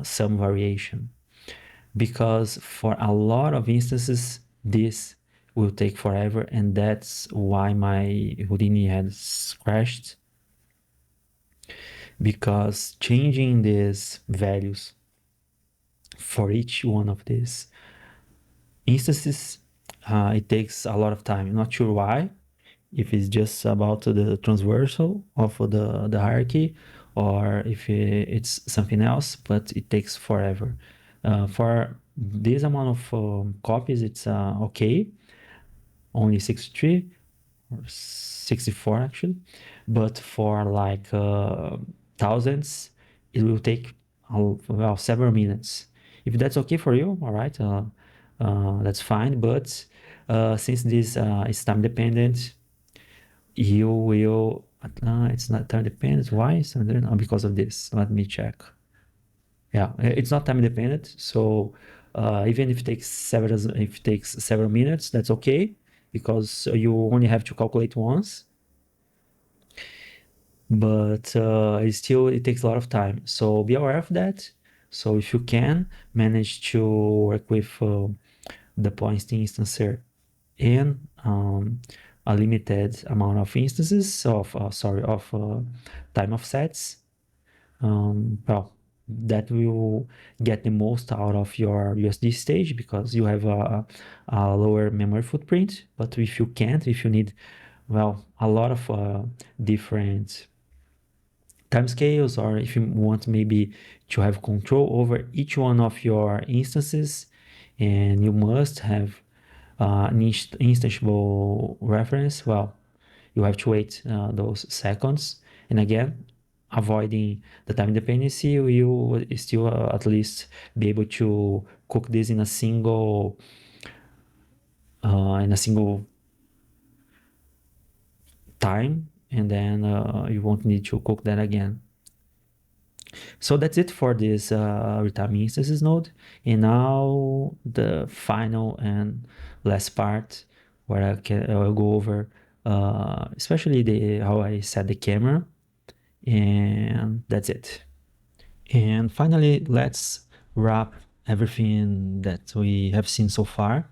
some variation. Because for a lot of instances, this will take forever, and that's why my Houdini has crashed, because changing these values for each one of these instances, it takes a lot of time. I'm not sure why, if it's just about the transversal of the hierarchy, or if it's something else, but it takes forever. For this amount of copies, it's okay, only 63 or 64 actually, but for thousands, it will take well several minutes. If that's okay for you, all right, that's fine. But since this is time dependent, you will it's not time dependent. Why? So because of this, let me check. Yeah, it's not time dependent. So even if it takes several minutes, that's okay, because you only have to calculate once. But it takes a lot of time. So be aware of that. So if you can manage to work with the point instancer and a limited amount of instances of time offsets, well, that will get the most out of your USD stage, because you have a lower memory footprint. But if you need, well, a lot of different timescales, or if you want maybe to have control over each one of your instances, and you must have an instantiable reference, well, you have to wait those seconds. And again, avoiding the time dependency, you will still at least be able to cook this in a single time, and then you won't need to cook that again. So that's it for this retiming instances node. And now the final and last part, where I'll go over especially how I set the camera, and that's it. And finally, let's wrap everything that we have seen so far.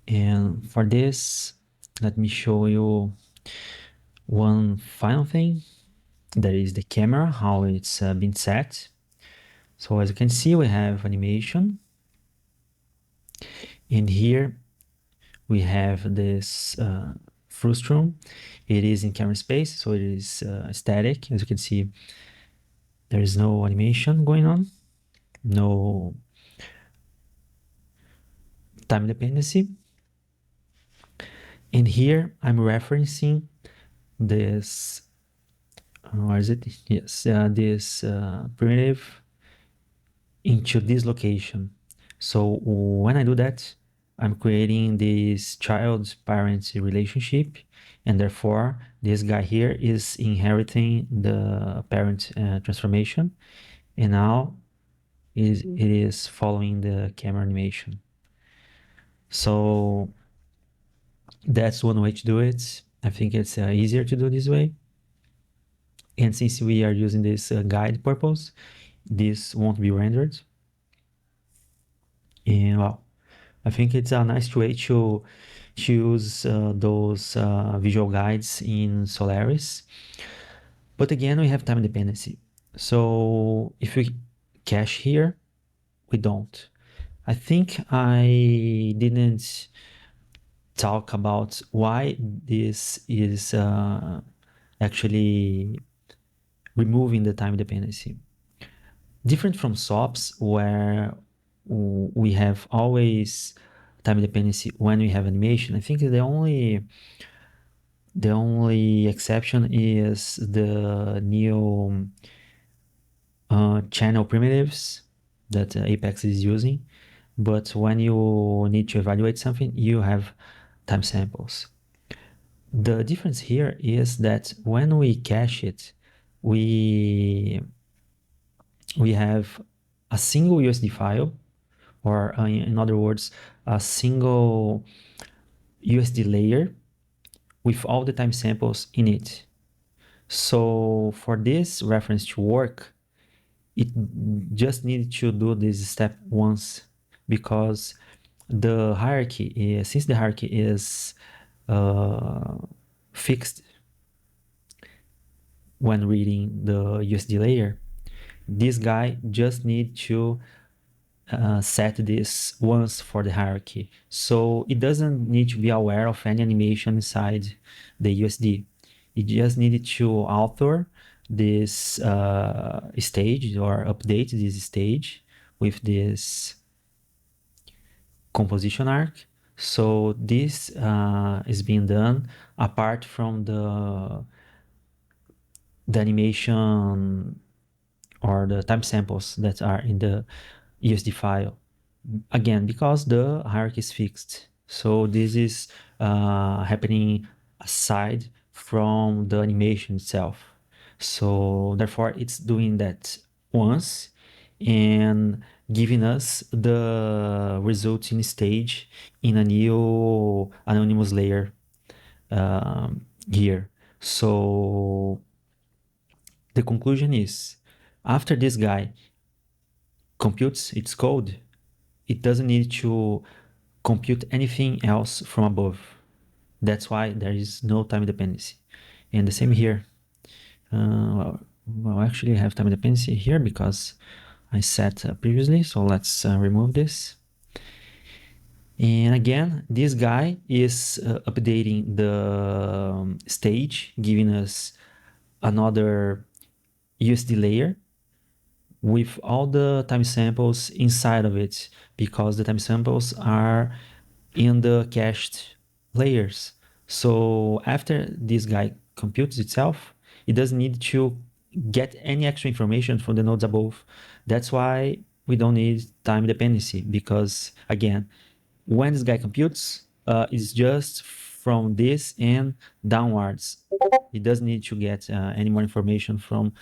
And for this, let me show you one final thing, that is the camera, how it's been set. So as you can see, we have animation, and here we have this frustum. It is in camera space, so it is static. As you can see, there is no animation going on, no time dependency. And here I'm referencing this, where is it? Yes, this primitive into this location. So when I do that, I'm creating this child-parent relationship, and therefore this guy here is inheriting the parent transformation, and now it is following the camera animation. So that's one way to do it. I think it's easier to do this way. And since we are using this guide purpose, this won't be rendered. And well, I think it's a nice way to use those visual guides in Solaris. But again, we have time dependency. So if we cache here, we don't. I think I didn't talk about why this is actually removing the time dependency. Different from SOPs, where we have always time dependency when we have animation. I think the only exception is the new channel primitives that Apex is using. But when you need to evaluate something, you have time samples. The difference here is that when we cache it, we have a single USD file, or in other words, a single USD layer with all the time samples in it. So for this reference to work, it just needs to do this step once, because the hierarchy is, since the hierarchy is fixed when reading the USD layer, this guy just needs to set this once for the hierarchy. So it doesn't need to be aware of any animation inside the USD. It just needed to author this stage, or update this stage with this composition arc. So this is being done apart from the animation or the time samples that are in the USD file. Again, because the hierarchy is fixed. So this is happening aside from the animation itself. So therefore it's doing that once and giving us the resulting stage in a new anonymous layer here. So the conclusion is, after this guy computes its code, it doesn't need to compute anything else from above. That's why there is no time dependency. And the same here. Well, actually I have time dependency here because I set previously. So let's remove this. And again, this guy is updating the stage, giving us another USD layer with all the time samples inside of it, because the time samples are in the cached layers. So after this guy computes itself, it doesn't need to get any extra information from the nodes above. That's why we don't need time dependency, because again, when this guy computes, it's just from this and downwards. It doesn't need to get any more information from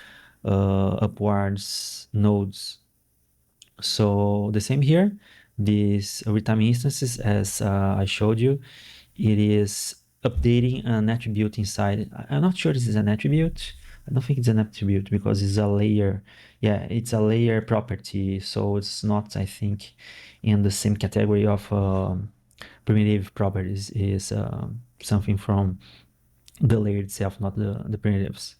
upwards nodes. So the same here, these retiming instances, as I showed you, it is updating an attribute inside. I'm not sure this is an attribute. I don't think it's an attribute because it's a layer. Yeah, it's a layer property. So it's not, I think, in the same category of primitive properties. Is something from the layer itself, not the primitives.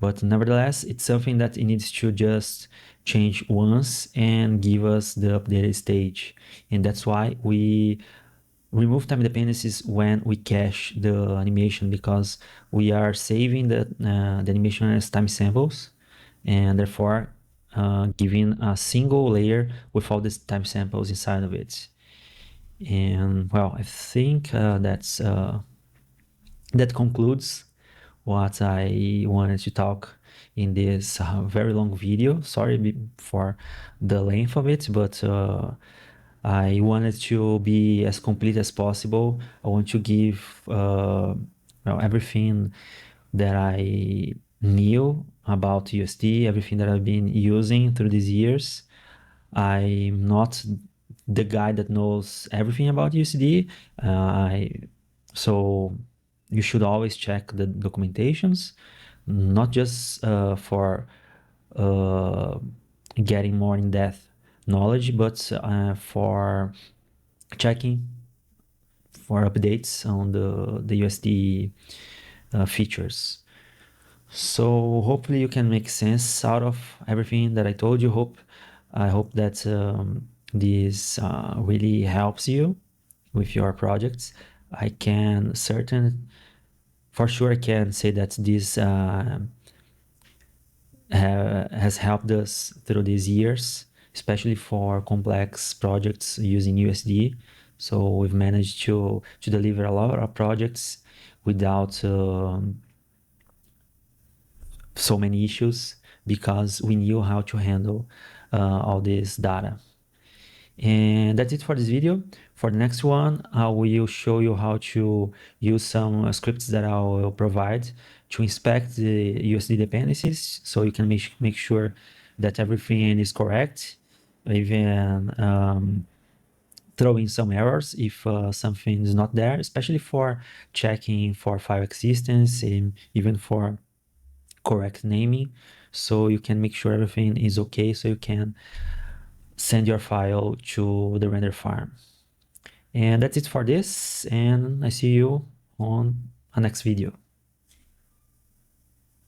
But nevertheless, it's something that it needs to just change once and give us the updated stage. And that's why we remove time dependencies when we cache the animation, because we are saving the animation as time samples, and therefore giving a single layer with all these time samples inside of it. And well, I think that concludes what I wanted to talk in this very long video. Sorry for the length of it, but I wanted to be as complete as possible. I want to give well, everything that I knew about USD, everything that I've been using through these years. I'm not the guy that knows everything about USD. So you should always check the documentations, not just for getting more in-depth knowledge, but for checking for updates on the USD features. So hopefully you can make sense out of everything that I told you. Hope I hope that this really helps you with your projects. I can for sure I can say that this has helped us through these years, especially for complex projects using USD. So we've managed to deliver a lot of projects without so many issues because we knew how to handle all this data. And that's it for this video. For the next one, I will show you how to use some scripts that I will provide to inspect the USD dependencies so you can make sure that everything is correct, even throw in some errors if something is not there, especially for checking for file existence and even for correct naming, so you can make sure everything is okay so you can send your file to the render farm. And that's it for this, and I see you on a next video.